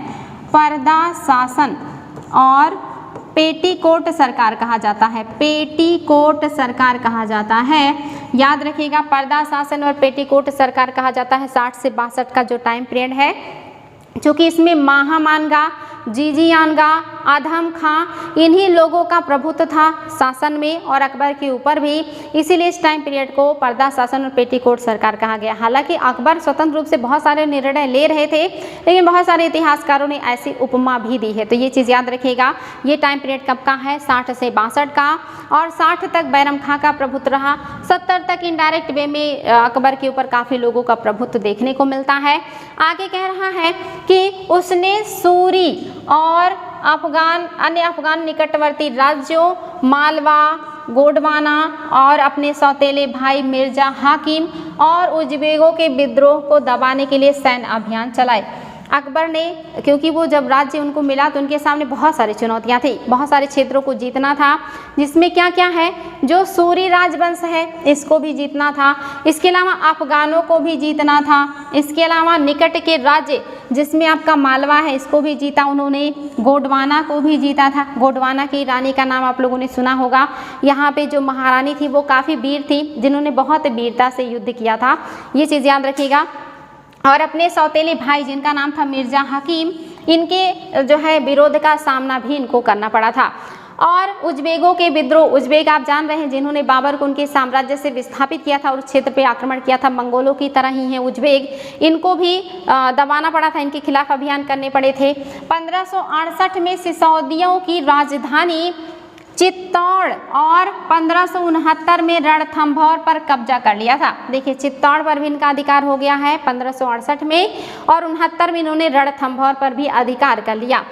पर्दा शासन और पेटीकोट सरकार कहा जाता है। पेटीकोट सरकार कहा जाता है। याद रखिएगा, पर्दा शासन और पेटीकोट सरकार कहा जाता है 60 से 62 का जो टाइम पीरियड है। क्योंकि इसमें महामानगा, जीजीयानगा, आदम खां इन्हीं लोगों का प्रभुत्व था शासन में और अकबर के ऊपर भी, इसीलिए इस टाइम पीरियड को पर्दा शासन और पेटीकोट सरकार कहा गया। हालांकि अकबर स्वतंत्र रूप से बहुत सारे निर्णय ले रहे थे, लेकिन बहुत सारे इतिहासकारों ने ऐसी उपमा भी दी है। तो ये चीज़ याद रखिएगा। ये टाइम पीरियड कब का है? 60 से 62 का। और 60 तक बैरम खां का प्रभुत्व रहा। 70 तक इनडायरेक्ट वे में अकबर के ऊपर काफ़ी लोगों का प्रभुत्व देखने को मिलता है। आगे कह रहा है कि उसने सूरी और अन्य अफगान निकटवर्ती राज्यों मालवा, गोंडवाना और अपने सौतेले भाई मिर्जा हाकिम और उज्बेकों के विद्रोह को दबाने के लिए सैन्य अभियान चलाए। अकबर ने, क्योंकि वो जब राज्य उनको मिला तो उनके सामने बहुत सारी चुनौतियां थी, बहुत सारे क्षेत्रों को जीतना था, जिसमें क्या क्या है, जो सूरी राजवंश है इसको भी जीतना था, इसके अलावा अफगानों को भी जीतना था, इसके अलावा निकट के राज्य जिसमें आपका मालवा है इसको भी जीता उन्होंने, गोंडवाना को भी जीता था। गोंडवाना की रानी का नाम आप लोगों ने सुना होगा। यहाँ पे जो महारानी थी वो काफ़ी वीर थी, जिन्होंने बहुत वीरता से युद्ध किया था, ये चीज़ याद रखिएगा। और अपने सौतेले भाई जिनका नाम था मिर्जा हकीम, इनके जो है विरोध का सामना भी इनको करना पड़ा था। और उज्बेकों के विद्रोह, उज्बेक आप जान रहे हैं जिन्होंने बाबर को उनके साम्राज्य से विस्थापित किया था और उस क्षेत्र पे आक्रमण किया था, मंगोलों की तरह ही हैं उज्बेक, इनको भी दबाना पड़ा था, इनके खिलाफ अभियान करने पड़े थे। 1568 में सिसोदियों की राजधानी चित्तौड़ और 1569 में रणथंभौर पर कब्जा कर लिया था। देखिए, चित्तौड़ पर भी इनका अधिकार हो गया है 1568 में, और 69 में इन्होंने रणथंभौर पर भी अधिकार कर लिया।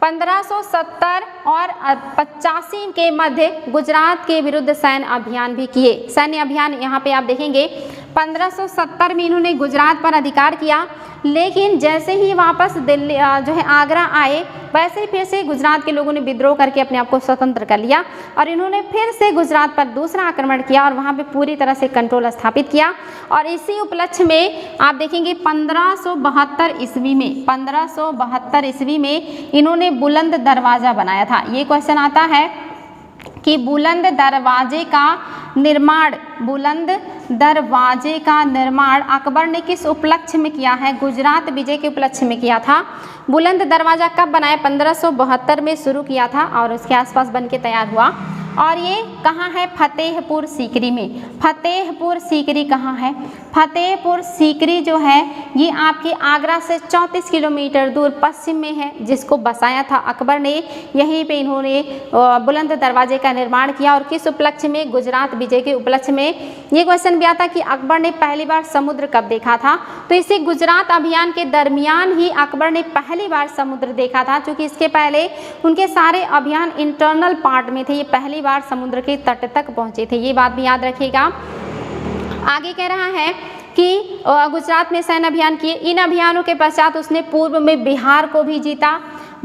1570 और 85 के मध्य गुजरात के विरुद्ध सैन्य अभियान भी किए। सैन्य अभियान यहाँ पे आप देखेंगे 1570 में इन्होंने गुजरात पर अधिकार किया, लेकिन जैसे ही वापस दिल्ली जो है आगरा आए, वैसे ही फिर से गुजरात के लोगों ने विद्रोह करके अपने आप को स्वतंत्र कर लिया और इन्होंने फिर से गुजरात पर दूसरा आक्रमण किया और वहाँ पे पूरी तरह से कंट्रोल स्थापित किया। और इसी उपलक्ष्य में आप देखेंगे 1572 ईस्वी में, 1572 ईस्वी में इन्होंने बुलंद दरवाज़ा बनाया था। ये क्वेश्चन आता है कि बुलंद दरवाजे का निर्माण, बुलंद दरवाजे का निर्माण अकबर ने किस उपलक्ष्य में किया है? गुजरात विजय के उपलक्ष्य में किया था। बुलंद दरवाजा कब बनाया? 1572 में शुरू किया था और उसके आसपास बन के तैयार हुआ। और ये कहाँ है? फतेहपुर सीकरी में। फतेहपुर सीकरी कहाँ है? फतेहपुर सीकरी जो है ये आपके आगरा से 34 किलोमीटर दूर पश्चिम में है, जिसको बसाया था अकबर ने। यहीं पे इन्होंने बुलंद दरवाजे का निर्माण किया। और किस उपलक्ष्य में? गुजरात विजय के उपलक्ष्य में। ये क्वेश्चन भी आता कि अकबर ने पहली बार समुद्र कब देखा था? तो इसी गुजरात अभियान के दरमियान ही अकबर ने पहली बार समुद्र देखा था, क्योंकि इसके पहले उनके सारे अभियान इंटरनल पार्ट में थे, ये पहली बार समुद्र के तट तक पहुंचे थे। ये बात भी याद रखिएगा। आगे कह रहा है कि गुजरात में सैन्य अभियान किए। इन अभियानों के पश्चात उसने पूर्व में बिहार को भी जीता,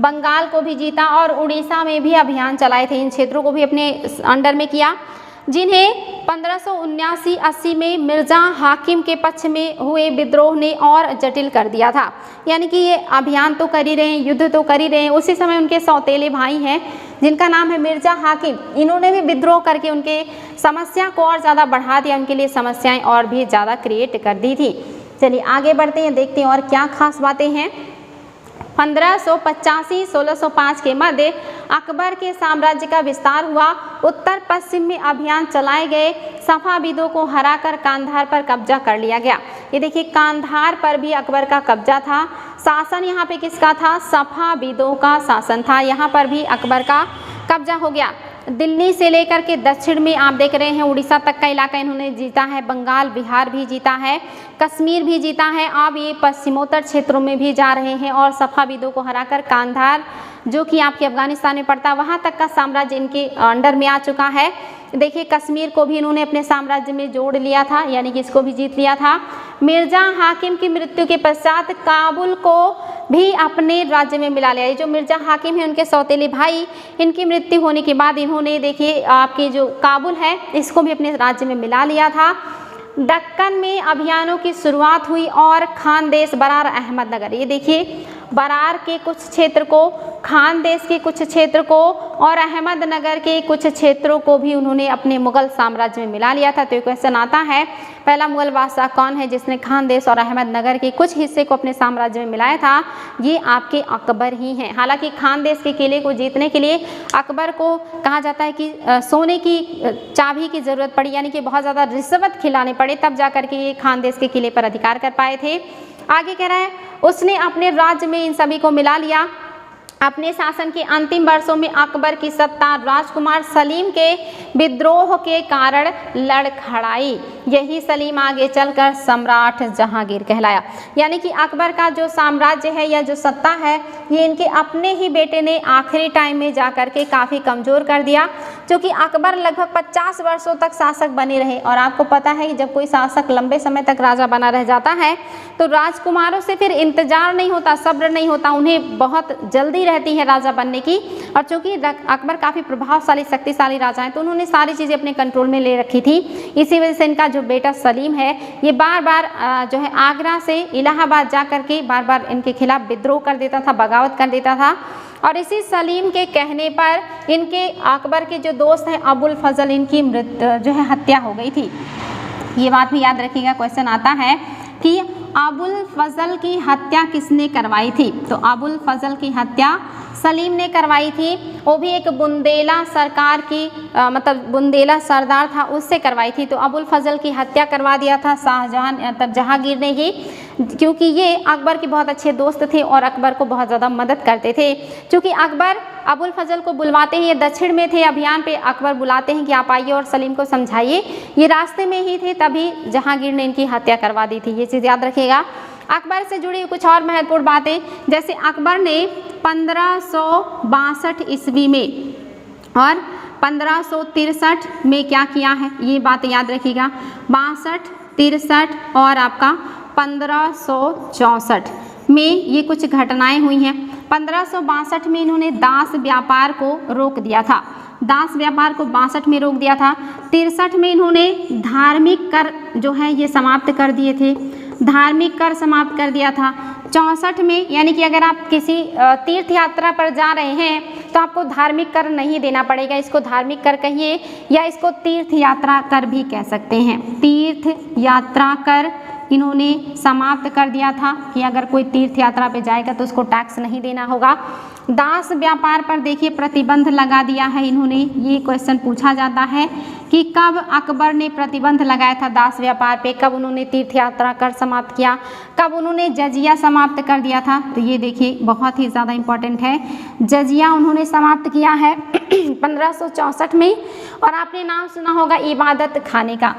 बंगाल को भी जीता और उड़ीसा में भी अभियान चलाए थे। इन क्षेत्रों को भी अपने अंडर में किया। जिन्हें 1579-80 में मिर्जा हाकिम के पक्ष में हुए विद्रोह ने और जटिल कर दिया था। यानी कि ये अभियान तो कर ही रहे हैं, युद्ध तो कर ही रहे हैं, उसी समय उनके सौतेले भाई हैं जिनका नाम है मिर्जा हाकिम, इन्होंने भी विद्रोह करके उनके समस्या को और ज़्यादा बढ़ा दिया, उनके लिए समस्याएं और भी ज़्यादा क्रिएट कर दी थी। चलिए आगे बढ़ते हैं, देखते हैं और क्या खास बातें हैं। 1585-1605 के मध्य अकबर के साम्राज्य का विस्तार हुआ। उत्तर पश्चिम में अभियान चलाए गए, सफाविदों को हराकर कांधार पर कब्जा कर लिया गया। ये देखिए कांधार पर भी अकबर का कब्जा था। शासन यहाँ पे किसका था? सफाविदों का शासन था। यहाँ पर भी अकबर का कब्जा हो गया। दिल्ली से लेकर के दक्षिण में आप देख रहे हैं उड़ीसा तक का इलाका इन्होंने जीता है, बंगाल बिहार भी जीता है, कश्मीर भी जीता है। अब ये पश्चिमोत्तर क्षेत्रों में भी जा रहे हैं और सफाविदों को हराकर कांधार जो कि आपके अफगानिस्तान में पड़ता है वहाँ तक का साम्राज्य इनके अंडर में आ चुका है। देखिए कश्मीर को भी इन्होंने अपने साम्राज्य में जोड़ लिया था, यानी कि इसको भी जीत लिया था। मिर्जा हाकिम की मृत्यु के पश्चात काबुल को भी अपने राज्य में मिला लिया। ये जो मिर्जा हाकिम है उनके सौतेले भाई, इनकी मृत्यु होने के बाद इन्होंने देखिए आपकी जो काबुल है इसको भी अपने राज्य में मिला लिया था। दक्कन में अभियानों की शुरुआत हुई और खानदेश, बरार, अहमदनगर, ये देखिए बरार के कुछ क्षेत्र को, खानदेश के कुछ क्षेत्र को और अहमदनगर के कुछ क्षेत्रों को भी उन्होंने अपने मुगल साम्राज्य में मिला लिया था। तो एक क्वेश्चन आता है, पहला मुगल बादशाह कौन है जिसने खानदेश और अहमदनगर के कुछ हिस्से को अपने साम्राज्य में मिलाया था? ये आपके अकबर ही हैं। हालांकि खानदेश के किले को जीतने के लिए अकबर को कहा जाता है कि सोने की चाबी की ज़रूरत पड़ी, यानी कि बहुत ज़्यादा रिश्वत खिलाने पड़े, तब जा कर के ये खानदेश के किले पर अधिकार कर पाए थे। आगे कह रहा है उसने अपने राज्य में इन सभी को मिला लिया। अपने शासन के अंतिम वर्षों में अकबर की सत्ता राजकुमार सलीम के विद्रोह के कारण लड़खड़ाई। यही सलीम आगे चलकर सम्राट जहांगीर कहलाया। यानी कि अकबर का जो साम्राज्य है या जो सत्ता है ये इनके अपने ही बेटे ने आखिरी टाइम में जाकर के काफ़ी कमज़ोर कर दिया, क्योंकि अकबर लगभग 50 वर्षों तक शासक बने रहे। और आपको पता है कि जब कोई शासक लंबे समय तक राजा बना रह जाता है तो राजकुमारों से फिर इंतजार नहीं होता, सब्र नहीं होता, उन्हें बहुत जल्दी रहती है राजा बनने की। और चूंकि अकबर काफ़ी प्रभावशाली शक्तिशाली राजा हैं तो उन्होंने सारी चीज़ें अपने कंट्रोल में ले रखी थी। इसी वजह से इनका जो बेटा सलीम है ये बार बार जो है आगरा से इलाहाबाद जा कर के बार बार इनके खिलाफ विद्रोह कर देता था, बगावत कर देता था। और इसी सलीम के कहने पर इनके अकबर के जो दोस्त हैं अबुल फजल, इनकी जो है हत्या हो गई थी। ये बात भी याद रखिएगा, क्वेश्चन आता है कि अबुल फजल की हत्या किसने करवाई थी? तो अबुल फजल की हत्या सलीम ने करवाई थी। वो भी एक बुंदेला सरकार की मतलब बुंदेला सरदार था, उससे करवाई थी। तो अबुल फजल की हत्या करवा दिया था शाहजहां तब जहांगीर ने ही, क्योंकि ये अकबर के बहुत अच्छे दोस्त थे और अकबर को बहुत ज़्यादा मदद करते थे। क्योंकि अकबर अबुल फजल को बुलवाते हैं, ये दक्षिण में थे अभियान पे, अकबर बुलाते हैं कि आप आइए और सलीम को समझाइए। ये रास्ते में ही थे, तभी जहांगीर ने इनकी हत्या करवा दी थी। ये चीज़ याद रखिएगा। अकबर से जुड़ी कुछ और महत्वपूर्ण बातें, जैसे अकबर ने 1562 ईस्वी में और 1563 में क्या किया है, ये बात याद रखिएगा। 62, 63 और आपका 1564 में ये कुछ घटनाएं हुई हैं। 1562 में इन्होंने दास व्यापार को रोक दिया था, दास व्यापार को 62 में रोक दिया था। 63 में इन्होंने धार्मिक कर जो है ये समाप्त कर दिए थे, धार्मिक कर समाप्त कर दिया था। 64 में यानी कि अगर आप किसी तीर्थ यात्रा पर जा रहे हैं तो आपको धार्मिक कर नहीं देना पड़ेगा, इसको धार्मिक कर कहिए या इसको तीर्थ यात्रा कर भी कह सकते हैं। तीर्थ यात्रा कर इन्होंने समाप्त कर दिया था कि अगर कोई तीर्थ यात्रा पे जाएगा तो उसको टैक्स नहीं देना होगा। दास व्यापार पर देखिए प्रतिबंध लगा दिया है इन्होंने। ये क्वेश्चन पूछा जाता है कि कब अकबर ने प्रतिबंध लगाया था दास व्यापार पे, कब उन्होंने तीर्थ यात्रा कर समाप्त किया, कब उन्होंने जजिया समाप्त कर दिया था? तो ये देखिए बहुत ही ज़्यादा इम्पोर्टेंट है, जजिया उन्होंने समाप्त किया है 1564 में। और आपने नाम सुना होगा इबादत खाने का,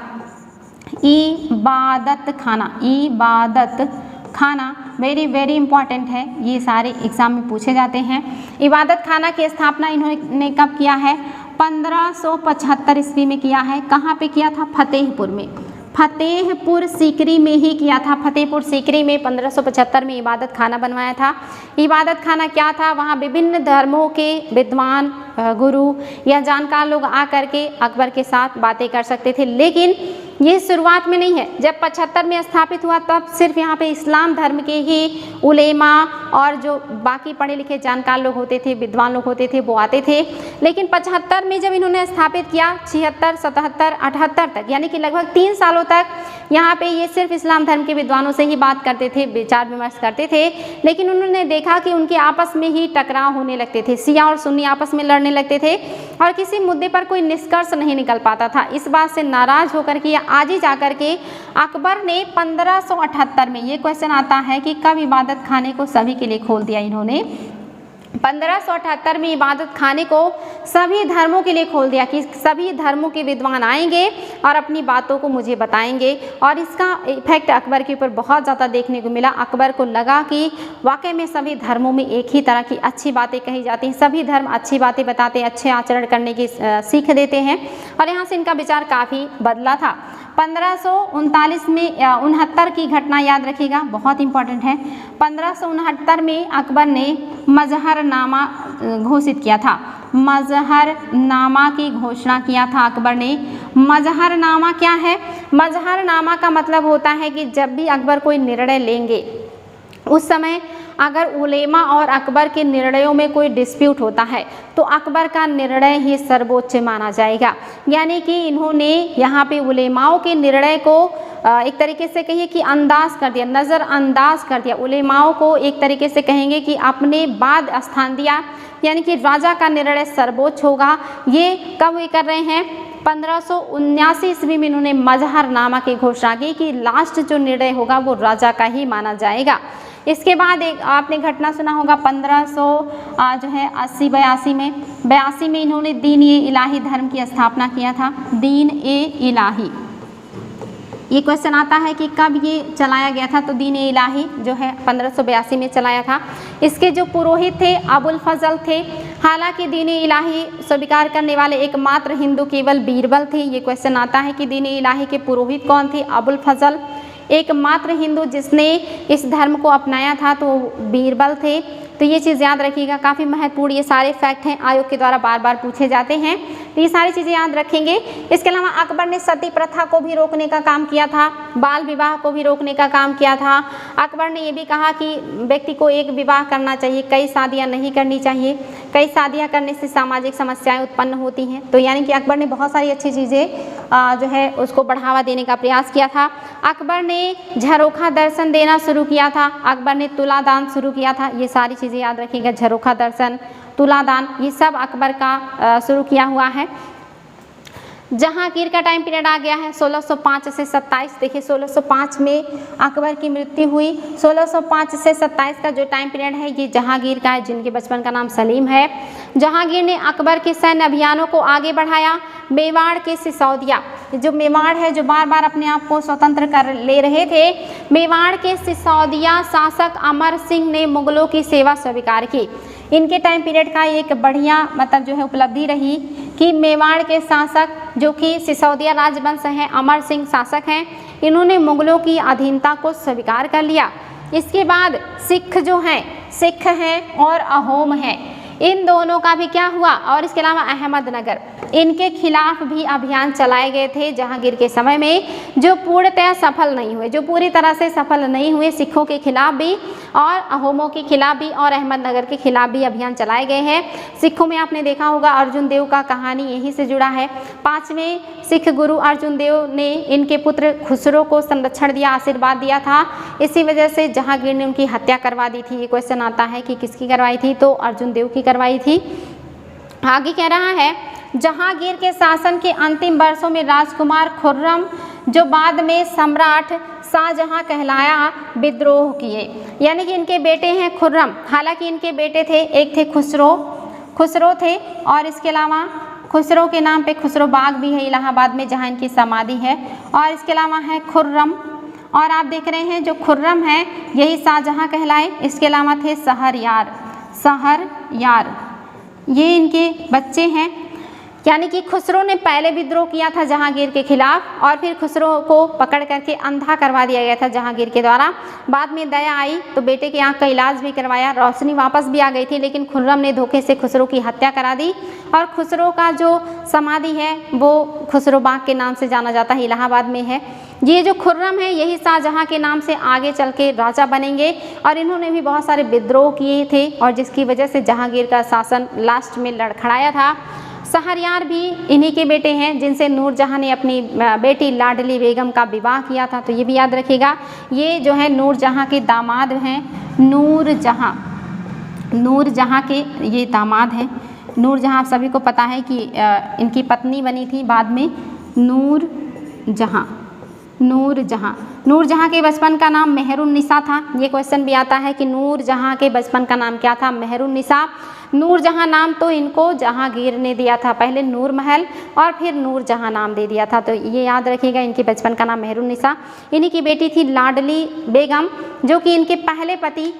इबादत खाना, इबादत खाना वेरी वेरी इंपॉर्टेंट है, ये सारे एग्जाम में पूछे जाते हैं। इबादत खाना की स्थापना इन्होंने कब किया है? 1575 ईस्वी में किया है। कहाँ पे किया था? फतेहपुर में। फतेहपुर सीकरी में ही किया था। फतेहपुर सीकरी में 1575 में इबादत खाना बनवाया था। इबादत खाना क्या था? वहाँ विभिन्न धर्मों के विद्वान, गुरु या जानकार लोग आकर के अकबर के साथ बातें कर सकते थे। लेकिन ये शुरुआत में नहीं है, जब 75 में स्थापित हुआ तब सिर्फ यहाँ पे इस्लाम धर्म के ही उलेमा और जो बाकी पढ़े लिखे जानकार लोग होते थे, विद्वान लोग होते थे, वो आते थे। लेकिन 75 में जब इन्होंने स्थापित किया, 76, 77, 78 तक, यानी कि लगभग 3 सालों तक यहाँ पे ये सिर्फ इस्लाम धर्म के विद्वानों से ही बात करते थे, विचार विमर्श करते थे। लेकिन उन्होंने देखा कि उनके आपस में ही टकराव होने लगते थे, शिया और सुन्नी आपस में लड़ने लगते थे और किसी मुद्दे पर कोई निष्कर्ष नहीं निकल पाता था। इस बात से नाराज होकर के आज ही जाकर के अकबर ने 1578 में, ये क्वेश्चन आता है कि कब इबादत खाने को सभी के लिए खोल दिया इन्होंने? 1578 में इबादत खाने को सभी धर्मों के लिए खोल दिया कि सभी धर्मों के विद्वान आएंगे और अपनी बातों को मुझे बताएंगे। और इसका इफेक्ट अकबर के ऊपर बहुत ज़्यादा देखने को मिला। अकबर को लगा कि वाकई में सभी धर्मों में एक ही तरह की अच्छी बातें कही जाती हैं, सभी धर्म अच्छी बातें बताते हैं, अच्छे आचरण करने की सीख देते हैं, और यहाँ से इनका विचार काफ़ी बदला था। 1539 में 69 की घटना याद रखिएगा, बहुत इंपॉर्टेंट है। 1569 में अकबर ने मजहरनामा घोषित किया था। मजहरनामा की घोषणा किया था अकबर ने। मजहरनामा क्या है? मजहरनामा का मतलब होता है कि जब भी अकबर कोई निर्णय लेंगे उस समय अगर उलेमा और अकबर के निर्णयों में कोई डिस्प्यूट होता है तो अकबर का निर्णय ही सर्वोच्च माना जाएगा। यानी कि इन्होंने यहाँ पे उलेमाओं के निर्णय को एक तरीके से कहिए कि अंदाज कर दिया, नज़रअंदाज कर दिया। उलेमाओं को एक तरीके से कहेंगे कि अपने बाद स्थान दिया, यानी कि राजा का निर्णय सर्वोच्च होगा। ये कब ये कर रहे हैं? 1579 ईस्वी में इन्होंने मजहरनामा की घोषणा की कि लास्ट जो निर्णय होगा वो राजा का ही माना जाएगा। इसके बाद एक आपने घटना सुना होगा 1582 में इन्होंने दीन-ए-इलाही धर्म की स्थापना किया था। दीन-ए-इलाही, ये क्वेश्चन आता है कि कब ये चलाया गया था? तो दीन-ए-इलाही जो है 1582 में चलाया था। इसके जो पुरोहित थे अबुल फजल थे। हालांकि दीन-ए-इलाही स्वीकार करने वाले एकमात्र हिंदू केवल बीरबल थे। ये क्वेश्चन आता है कि दीन-ए-इलाही के पुरोहित कौन थे? अबुल फजल। एकमात्र हिंदू जिसने इस धर्म को अपनाया था तो बीरबल थे। तो ये चीज़ याद रखिएगा, काफ़ी महत्वपूर्ण ये सारे फैक्ट हैं, आयोग के द्वारा बार बार पूछे जाते हैं, तो ये सारी चीज़ें याद रखेंगे। इसके अलावा अकबर ने सती प्रथा को भी रोकने का काम किया था, बाल विवाह को भी रोकने का काम किया था। अकबर ने ये भी कहा कि व्यक्ति को एक विवाह करना चाहिए, कई शादियाँ नहीं करनी चाहिए, कई शादियाँ करने से सामाजिक समस्याएँ उत्पन्न होती हैं। तो यानी कि अकबर ने बहुत सारी अच्छी चीज़ें जो है उसको बढ़ावा देने का प्रयास किया था। अकबर ने झरोखा दर्शन देना शुरू किया था, अकबर ने तुलादान शुरू किया था। ये सारी चीज़ें याद रखिएगा, झरोखा दर्शन, तुलादान, ये सब अकबर का शुरू किया हुआ है। जहांगीर का टाइम पीरियड आ गया है 1605 से 27। देखिए 1605 में अकबर की मृत्यु हुई। 1605 से 27 का जो टाइम पीरियड है ये जहांगीर का है, जिनके बचपन का नाम सलीम है। जहांगीर ने अकबर के सैन्य अभियानों को आगे बढ़ाया। मेवाड़ के सिसोदिया, जो मेवाड़ है जो बार बार अपने आप को स्वतंत्र कर ले रहे थे, मेवाड़ के सिसोदिया शासक अमर सिंह ने मुगलों की सेवा स्वीकार की। इनके टाइम पीरियड का एक बढ़िया मतलब जो है उपलब्धि रही कि मेवाड़ के शासक जो कि सिसोदिया राजवंश हैं, अमर सिंह शासक हैं, इन्होंने मुगलों की अधीनता को स्वीकार कर लिया। इसके बाद सिख जो हैं, सिख हैं और अहोम हैं, इन दोनों का भी क्या हुआ? और इसके अलावा अहमदनगर, इनके खिलाफ भी अभियान चलाए गए थे जहांगीर के समय में, जो पूर्णतः सफल नहीं हुए, जो पूरी तरह से सफल नहीं हुए। सिखों के खिलाफ भी और अहोमों के खिलाफ भी और अहमदनगर के खिलाफ भी अभियान चलाए गए हैं। सिखों में आपने देखा होगा अर्जुन देव का कहानी यहीं से जुड़ा है। 5वें सिख गुरु अर्जुन देव ने इनके पुत्र खुसरो को संरक्षण दिया, आशीर्वाद दिया था। इसी वजह से जहांगीर ने उनकी हत्या करवा दी थी। ये क्वेश्चन आता है कि किसकी करवाई थी? तो अर्जुन देव की करवाई थी। आगे कह रहा है जहांगीर के शासन के अंतिम वर्षों में राजकुमार खुर्रम, जो बाद में सम्राट शाहजहां कहलाया, विद्रोह किए। यानी कि इनके बेटे हैं खुर्रम। हालांकि इनके बेटे थे, एक थे खुसरो थे, और इसके अलावा खुसरो के नाम पे खुसरो बाग भी है इलाहाबाद में जहां इनकी समाधि है, और इसके अलावा है खुर्रम। और आप देख रहे हैं जो खुर्रम है यही शाहजहां कहलाए। इसके अलावा थे शहरयार, ये इनके बच्चे हैं। यानी कि खुसरो ने पहले विद्रोह किया था जहांगीर के खिलाफ और फिर खुसरो को पकड़ करके अंधा करवा दिया गया था जहांगीर के द्वारा। बाद में दया आई तो बेटे की आंख का इलाज भी करवाया, रोशनी वापस भी आ गई थी, लेकिन खुर्रम ने धोखे से खुसरो की हत्या करा दी और खुसरो का जो समाधि है वो खुसरो बाग के नाम से जाना जाता है, इलाहाबाद में है। ये जो खुर्रम है यही शाहजहां के नाम से आगे चल के राजा बनेंगे और इन्होंने भी बहुत सारे विद्रोह किए थे और जिसकी वजह से जहांगीर का शासन लास्ट में लड़खड़ाया था। शहरयार भी इन्हीं के बेटे हैं जिनसे नूरजहां ने अपनी बेटी लाडली बेगम का विवाह किया था, तो ये भी याद रखिएगा। ये जो है नूरजहां के दामाद हैं, नूरजहां के ये दामाद हैं। नूरजहां आप सभी को पता है कि इनकी पत्नी बनी थी बाद में नूरजहां के बचपन का नाम मेहरुन्निसा था। ये क्वेश्चन भी आता है कि नूरजहां के बचपन का नाम क्या था, मेहरुन्निसा। नूरजहां नाम तो इनको जहांगीर ने दिया था, पहले नूर महल और फिर नूरजहां नाम दे दिया था, तो ये याद रखिएगा। इनके बचपन का नाम मेहरुन्निसा। इन्हीं की बेटी थी लाडली बेगम जो कि इनके पहले पति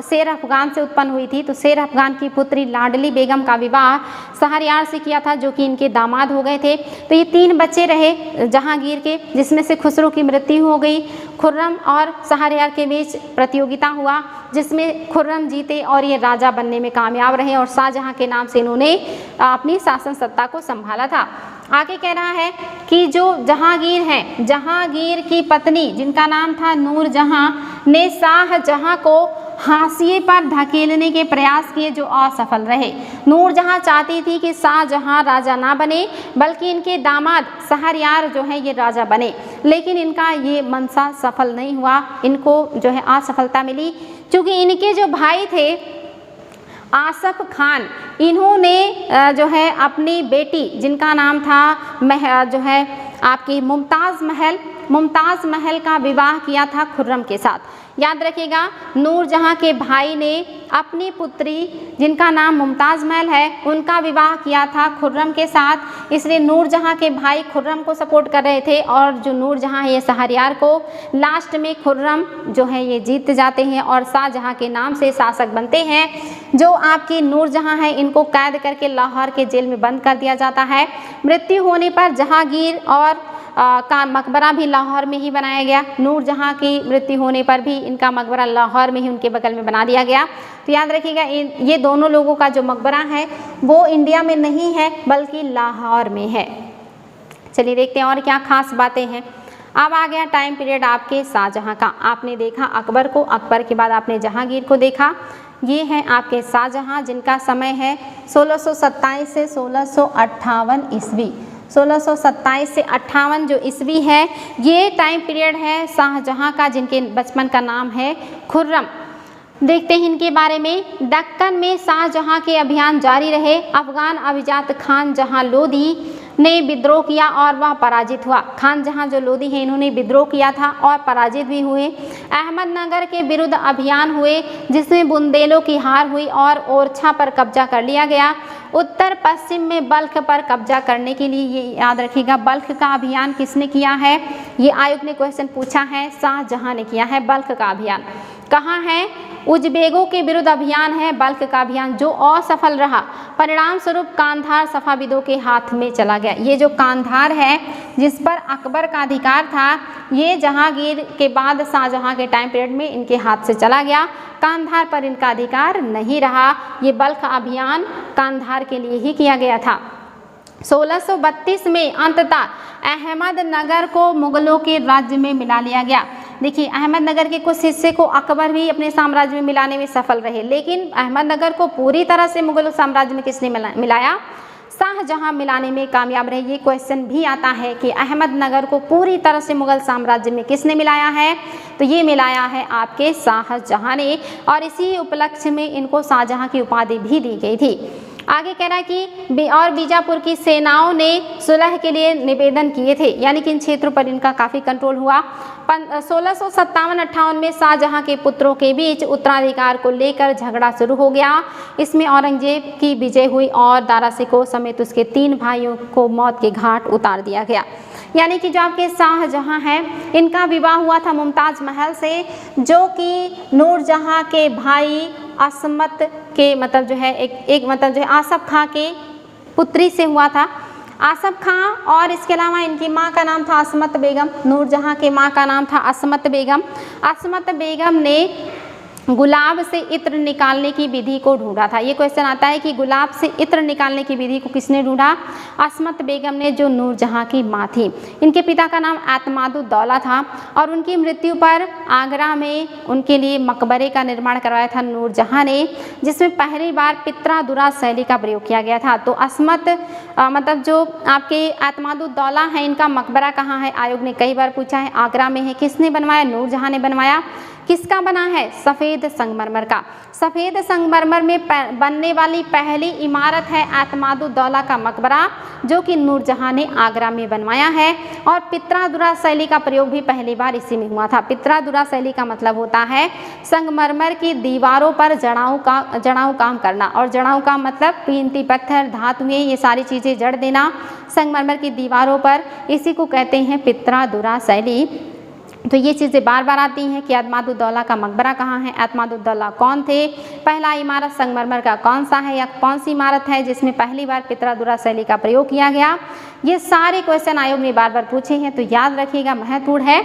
शेर अफगान से उत्पन्न हुई थी, तो शेर अफगान की पुत्री लाडली बेगम का विवाह शहरयार से किया था जो कि इनके दामाद हो गए थे। तो ये 3 बच्चे रहे जहांगीर के, जिसमें से खुसरो की मृत्यु हो गई। खुर्रम और शहरयार के बीच प्रतियोगिता हुआ जिसमें खुर्रम जीते और ये राजा बनने में कामयाब रहे और शाहजहां के नाम से इन्होंने अपनी शासन सत्ता को संभाला था। आगे कह रहा है कि जो जहांगीर हैं, जहांगीर की पत्नी जिनका नाम था नूरजहां ने शाहजहां को हाशिए पर धकेलने के प्रयास किए जो असफल रहे। नूरजहां चाहती थी कि शाहजहां राजा ना बने बल्कि इनके दामाद शहरयार जो है ये राजा बने, लेकिन इनका ये मंशा सफल नहीं हुआ, इनको जो है असफलता मिली। क्योंकि इनके जो भाई थे आसफ खान, इन्होंने जो है अपनी बेटी जिनका नाम था जो है आपकी मुमताज़ महल का विवाह किया था खुर्रम के साथ। याद रखिएगा, नूरजहां के भाई ने अपनी पुत्री जिनका नाम मुमताज़ महल है उनका विवाह किया था खुर्रम के साथ, इसलिए नूरजहां के भाई खुर्रम को सपोर्ट कर रहे थे और जो नूरजहां है ये शहरयार को। लास्ट में खुर्रम जो है ये जीत जाते हैं और शाहजहां के नाम से शासक बनते हैं। जो आपकी नूरजहां है इनको कैद करके लाहौर के जेल में बंद कर दिया जाता है। मृत्यु होने पर जहांगीर और का मकबरा भी लाहौर में ही बनाया गया। नूरजहां की मृत्यु होने पर भी इनका मकबरा लाहौर में ही उनके बगल में बना दिया गया। तो याद रखिएगा ये दोनों लोगों का जो मकबरा है वो इंडिया में नहीं है बल्कि लाहौर में है। चलिए देखते हैं और क्या खास बातें हैं। अब आ गया टाइम पीरियड आपके शाहजहां का। आपने देखा अकबर को, अकबर के बाद आपने जहांगीर को देखा। ये हैं आपके शाहजहां जिनका समय है 1627 से 1658 ईस्वी। 1627 से 58 जो ईस्वी है ये टाइम पीरियड है शाहजहां का, जिनके बचपन का नाम है खुर्रम। देखते हैं इनके बारे में। दक्कन में शाहजहां के अभियान जारी रहे। अफगान अभिजात खान जहां लोदी ने विद्रोह किया और वह पराजित हुआ। खान जहां जो लोदी हैं इन्होंने विद्रोह किया था और पराजित भी हुए। अहमदनगर के विरुद्ध अभियान हुए जिसमें बुंदेलों की हार हुई और ओरछा पर कब्जा कर लिया गया। उत्तर पश्चिम में बल्ख पर कब्जा करने के लिए, ये याद रखिएगा, बल्ख का अभियान किसने किया है, ये आयोग ने क्वेश्चन पूछा है, शाहजहां ने किया है बल्ख का अभियान। कहाँ है, उजबेगों के विरुद्ध अभियान है बल्ख का अभियान जो असफल रहा। परिणाम स्वरूप कांधार सफाविदों के हाथ में चला गया। ये जो कांधार है जिस पर अकबर का अधिकार था ये जहांगीर के बाद शाहजहां के टाइम पीरियड में इनके हाथ से चला गया। कांधार पर इनका अधिकार नहीं रहा। ये बल्ख अभियान कांधार के लिए ही किया गया था। 1632 में अंततः अहमदनगर को मुगलों के राज्य में मिला लिया गया। देखिए अहमदनगर के कुछ हिस्से को अकबर भी अपने साम्राज्य में मिलाने में सफल रहे, लेकिन अहमदनगर को पूरी तरह से मुगल साम्राज्य में किसने मिलाया, शाहजहां मिलाने में कामयाब रहे। ये क्वेश्चन भी आता है कि अहमदनगर को पूरी तरह से मुगल साम्राज्य में किसने मिलाया है, तो ये मिलाया है आपके शाहजहां ने और इसी उपलक्ष्य में इनको शाहजहां की उपाधि भी दी गई थी। आगे कह रहा है कि और बीजापुर की सेनाओं ने सुलह के लिए निवेदन किए थे, यानी कि इन क्षेत्रों पर इनका काफ़ी कंट्रोल हुआ। 1657-58 में शाहजहां के पुत्रों के बीच उत्तराधिकार को लेकर झगड़ा शुरू हो गया। इसमें औरंगजेब की विजय हुई और दारा शिकोह समेत उसके 3 भाइयों को मौत के घाट उतार दिया गया। यानी कि जो आपके शाहजहां हैं इनका विवाह हुआ था मुमताज़ महल से, जो कि नूरजहां के भाई असमत के मतलब जो है एक मतलब जो है आसफ खां के पुत्री से हुआ था। आसफ खां और इसके अलावा इनकी माँ का नाम था असमत बेगम। नूरजहां की माँ का नाम था असमत बेगम। असमत बेगम ने गुलाब से इत्र निकालने की विधि को ढूंढा था। ये क्वेश्चन आता है कि गुलाब से इत्र निकालने की विधि को किसने ढूंढा? असमत बेगम ने, जो नूरजहां की माँ थी। इनके पिता का नाम एतमादुद्दौला था और उनकी मृत्यु पर आगरा में उनके लिए मकबरे का निर्माण करवाया था नूरजहां ने, जिसमें पहली बार पित्रा-दुरा शैली का प्रयोग किया गया था। तो असमत मतलब जो आपके एतमादुद्दौला है, इनका मकबरा कहाँ है? आयोग ने कई बार पूछा है। आगरा में है। किसने बनवाया? नूरजहां ने बनवाया। किसका बना है? सफ़ेद संगमरमर का। सफ़ेद संगमरमर में बनने वाली पहली इमारत है एतमादुद्दौला का मकबरा, जो कि नूरजहां ने आगरा में बनवाया है। और पित्रा-दुरा शैली का प्रयोग भी पहली बार इसी में हुआ था। पित्रा-दुरा शैली का मतलब होता है संगमरमर की दीवारों पर जड़ाऊ काम करना, और जड़ाऊ काम मतलब कीमती पत्थर, धातुएं, ये सारी चीज़ें जड़ देना संगमरमर की दीवारों पर, इसी को कहते हैं पित्रा-दुरा शैली। तो ये चीज़ें बार बार आती हैं कि एतमादुद्दौला का मकबरा कहाँ है, एतमादुद्दौला कौन थे, पहला इमारत संगमरमर का कौन सा है, या कौन सी इमारत है जिसमें पहली बार पित्रा-दुरा शैली का प्रयोग किया गया। ये सारे क्वेश्चन आयोग ने बार बार पूछे हैं, तो याद रखिएगा, महत्वपूर्ण है।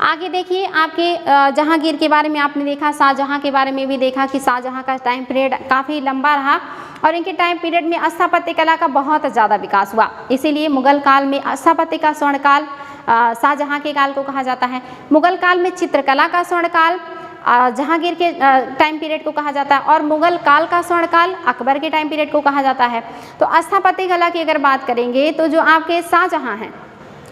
आगे देखिए, आपके जहांगीर के बारे में आपने देखा, शाहजहां के बारे में भी देखा कि शाहजहां का टाइम पीरियड काफ़ी लंबा रहा और इनके टाइम पीरियड में स्थापत्य कला का बहुत ज़्यादा विकास हुआ। इसीलिए मुगल काल में स्थापत्य का स्वर्णकाल शाहजहां के काल को कहा जाता है। मुगल काल में चित्रकला का स्वर्णकाल जहांगीर के टाइम पीरियड को कहा जाता है, और मुगल काल का स्वर्णकाल अकबर के टाइम पीरियड को कहा जाता है। तो स्थापत्य कला की अगर बात करेंगे तो जो आपके शाहजहां हैं,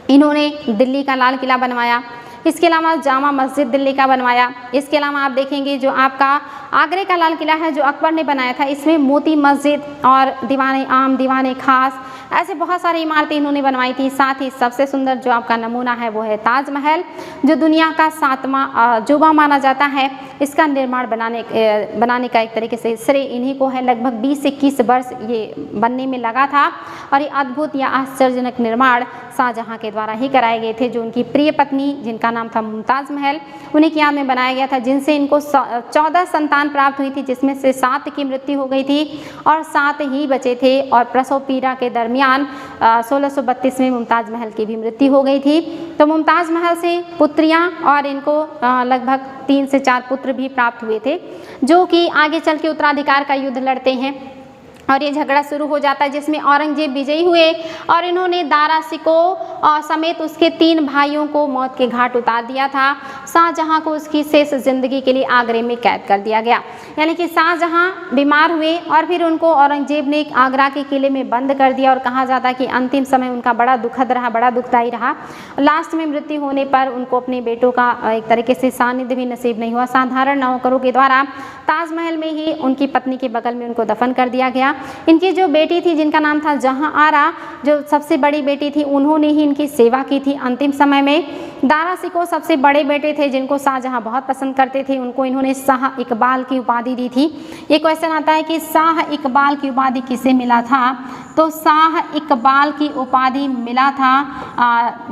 इन्होंने दिल्ली का लाल किला बनवाया। इसके अलावा जामा मस्जिद दिल्ली का बनवाया। इसके अलावा आप देखेंगे जो आपका आगरे का लाल किला है जो अकबर ने बनाया था, इसमें मोती मस्जिद और दीवाने आम, दीवाने खास, ऐसे बहुत सारी इमारतें इन्होंने बनवाई थी। साथ ही सबसे सुंदर जो आपका नमूना है वो है ताजमहल, जो दुनिया का 7वां अजूबा माना जाता है। इसका निर्माण बनाने का एक तरीके से श्रेय इन्हीं को है। लगभग 20 से 21 वर्ष ये बनने में लगा था और ये अद्भुत या आश्चर्यजनक निर्माण शाहजहां के द्वारा ही कराए गए थे। जो उनकी प्रिय पत्नी, जिनका नाम था मुमताज़ महल, उन्हीं की याद में बनाया गया था, जिनसे इनको 14 संतान प्राप्त हुई थी, जिसमें से 7 की मृत्यु हो गई थी और 7 ही बचे थे। और प्रसव पीड़ा के दरमियान 1632 में मुमताज़ महल की भी मृत्यु हो गई थी। तो मुमताज़ महल से पुत्रियां और इनको लगभग 3 से 4 पुत्र भी प्राप्त हुए थे, जो कि आगे चल के उत्तराधिकार का युद्ध लड़ते हैं और ये झगड़ा शुरू हो जाता है, जिसमें औरंगजेब विजयी हुए और इन्होंने दारा शिकोह समेत उसके 3 भाइयों को मौत के घाट उतार दिया था। शाहजहां को उसकी शेष जिंदगी के लिए आगरे में कैद कर दिया गया। यानी कि शाहजहां बीमार हुए और फिर उनको औरंगजेब ने आगरा के किले में बंद कर दिया और कहा जाता है कि अंतिम समय उनका बड़ा दुखद रहा, बड़ा दुखदायी रहा। लास्ट में मृत्यु होने पर उनको अपने बेटों का एक तरीके से सानिध्य भी नसीब नहीं हुआ। साधारण नौकरों के द्वारा ताजमहल में ही उनकी पत्नी के बगल में उनको दफन कर दिया गया। इनकी जो बेटी थी, जिनका नाम था जहां आरा, जो सबसे बड़ी बेटी थी, उन्होंने ही इनकी सेवा की थी अंतिम समय में। दारा शिकोह सबसे बड़े बेटे थे, जिनको शाहजहां बहुत पसंद करते थे। उनको इन्होंने शाह इकबाल की उपाधि दी थी। ये क्वेश्चन आता है कि शाह इकबाल की उपाधि किसे मिला था? तो शाह इकबाल की उपाधि मिला था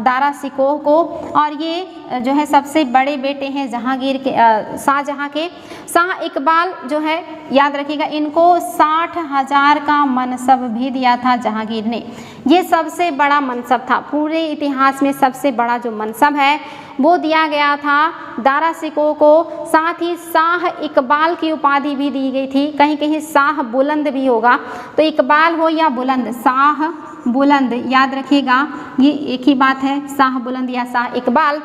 दारा शिकोह को। और ये जो है सबसे बड़े बेटे हैं जहांगीर के, शाहजहां के। शाह इकबाल जो है, याद रखिएगा, इनको 60,000 का मनसब भी दिया था जहांगीर ने। ये सबसे बड़ा मनसब था, पूरे इतिहास में सबसे बड़ा जो मनसब है वो दिया गया था दारा शिकोह को। साथ ही शाह इकबाल की उपाधि भी दी गई थी। कहीं कहीं शाह बुलंद भी होगा, तो इकबाल हो या बुलंद, शाह बुलंद, याद रखिएगा, ये एक ही बात है, शाह बुलंद या शाह इकबाल,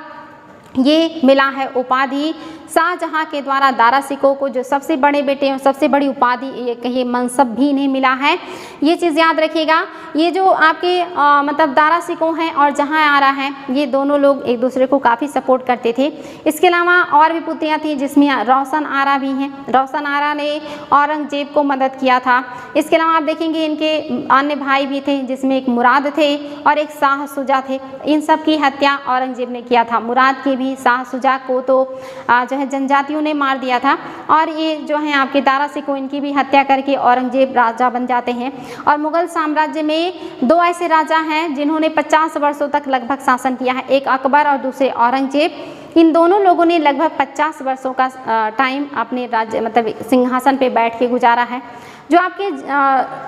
ये मिला है उपाधि शाहजहां के द्वारा दारा शिकोह को, जो सबसे बड़े बेटे हैं, सबसे बड़ी उपाधि, ये कहिए मनसब भी इन्हें मिला है। ये चीज़ याद रखिएगा। ये जो आपके मतलब दारा शिकोह हैं और जहां आरा हैं, ये दोनों लोग एक दूसरे को काफ़ी सपोर्ट करते थे। इसके अलावा और भी पुत्रियां थी, जिसमें रोशन आरा भी हैं। रोशन आरा ने औरंगजेब को मदद किया था। इसके अलावा आप देखेंगे इनके अन्य भाई भी थे, जिसमें एक मुराद थे और एक शाह शुजा थे। इन सब की हत्या औरंगजेब ने किया था। मुराद की भी, शाह शुजा को तो जो है जनजातियों ने मार दिया था। और ये जो है आपके दारा शिकोह, इनकी भी हत्या करके औरंगजेब राजा बन जाते हैं। और मुगल साम्राज्य में 2 ऐसे राजा हैं जिन्होंने 50 वर्षों तक लगभग शासन किया है, एक अकबर और दूसरे औरंगजेब। इन दोनों लोगों ने लगभग 50 वर्षों का टाइम अपने राज्य मतलब सिंहासन पे बैठ के गुजारा है। जो आपके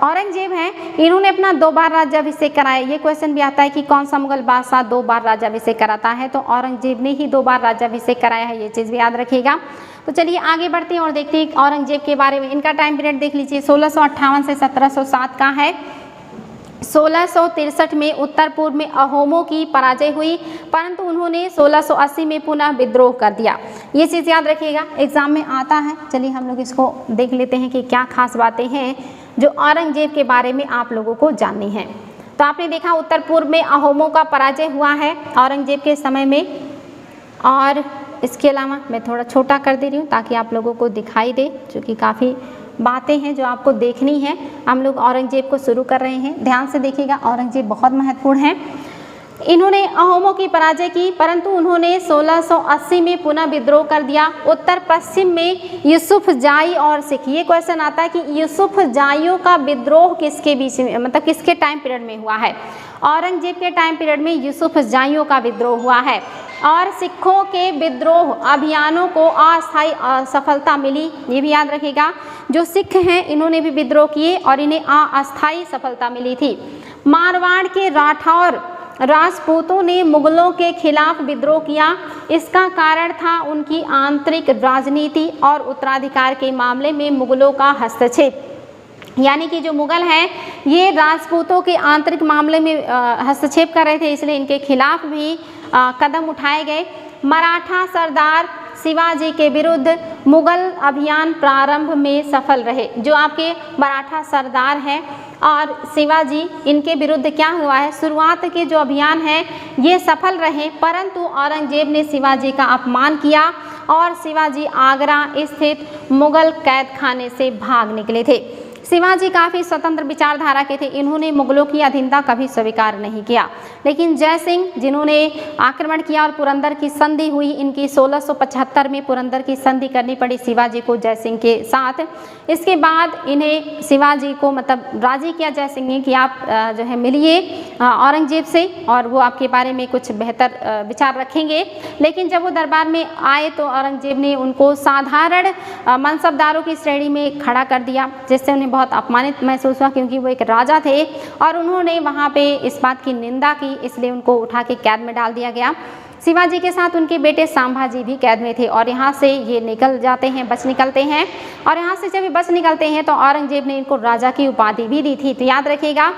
औरंगजेब हैं इन्होंने अपना 2 बार राज्याभिषेक कराया। ये क्वेश्चन भी आता है कि कौन सा मुगल बादशाह 2 बार राज्याभिषेक कराता है, तो औरंगजेब ने ही 2 बार राज्याभिषेक कराया है, ये चीज़ भी याद रखिएगा। तो चलिए आगे बढ़ते हैं और देखते हैं औरंगजेब के बारे में। इनका टाइम पीरियड देख लीजिए, 1658 से 1707 का है। 1663 में उत्तर पूर्व में अहोमों की पराजय हुई, परंतु उन्होंने 1680 में पुनः विद्रोह कर दिया। ये चीज़ याद रखिएगा, एग्जाम में आता है। चलिए हम लोग इसको देख लेते हैं कि क्या खास बातें हैं जो औरंगजेब के बारे में आप लोगों को जाननी है। तो आपने देखा उत्तर पूर्व में अहोमों का पराजय हुआ है औरंगजेब के समय में, और इसके अलावा मैं थोड़ा छोटा कर दे रही हूँ ताकि आप लोगों को दिखाई दे, क्योंकि काफ़ी बातें हैं जो आपको देखनी है। हम लोग औरंगजेब को शुरू कर रहे हैं, ध्यान से देखिएगा, औरंगजेब बहुत महत्वपूर्ण है। इन्होंने अहोमों की पराजय की, परंतु उन्होंने 1680 में पुनः विद्रोह कर दिया। उत्तर पश्चिम में यूसुफ जाई और सिख। ये क्वेश्चन आता है कि यूसुफ जाइयों का विद्रोह किसके बीच में, मतलब किसके टाइम पीरियड में हुआ है। औरंगजेब के टाइम पीरियड में यूसुफ जाइयों का विद्रोह हुआ है, और सिखों के विद्रोह अभियानों को अस्थायी सफलता मिली। ये भी याद रखिएगा, जो सिख हैं इन्होंने भी विद्रोह किए और इन्हें अस्थायी सफलता मिली थी। मारवाड़ के राठौर राजपूतों ने मुगलों के खिलाफ विद्रोह किया। इसका कारण था उनकी आंतरिक राजनीति और उत्तराधिकार के मामले में मुगलों का हस्तक्षेप। यानी कि जो मुगल हैं ये राजपूतों के आंतरिक मामले में हस्तक्षेप कर रहे थे, इसलिए इनके खिलाफ भी कदम उठाए गए। मराठा सरदार शिवाजी के विरुद्ध मुगल अभियान प्रारंभ में सफल रहे। जो आपके मराठा सरदार हैं और शिवाजी, इनके विरुद्ध क्या हुआ है, शुरुआत के जो अभियान है ये सफल रहे, परंतु औरंगजेब ने शिवाजी का अपमान किया और शिवाजी आगरा स्थित मुगल कैद खाने से भाग निकले थे। शिवाजी काफ़ी स्वतंत्र विचारधारा के थे, इन्होंने मुगलों की अधीनता कभी स्वीकार नहीं किया। लेकिन जय सिंह जिन्होंने आक्रमण किया और पुरंदर की संधि हुई, इनकी 1675 में पुरंदर की संधि करनी पड़ी शिवाजी को जय सिंह के साथ। इसके बाद इन्हें शिवाजी को मतलब राजी किया जय सिंह ने कि आप जो है मिलिए औरंगजेब से और वो आपके बारे में कुछ बेहतर विचार रखेंगे। लेकिन जब वो दरबार में आए तो औरंगजेब ने उनको साधारण मनसबदारों की श्रेणी में खड़ा कर दिया, जिससे उन्हें बहुत अपमानित महसूस हुआ, क्योंकि वो एक राजा थे और उन्होंने वहाँ पे इस बात की निंदा की, इसलिए उनको उठा के कैद में डाल दिया गया। शिवाजी के साथ उनके बेटे संभाजी भी कैद में थे और यहाँ से ये निकल जाते हैं, बच निकलते हैं। और यहाँ से जब ये बच निकलते हैं तो औरंगजेब ने इनको राजा की उपाधि भी दी थी। तो याद रखिएगा,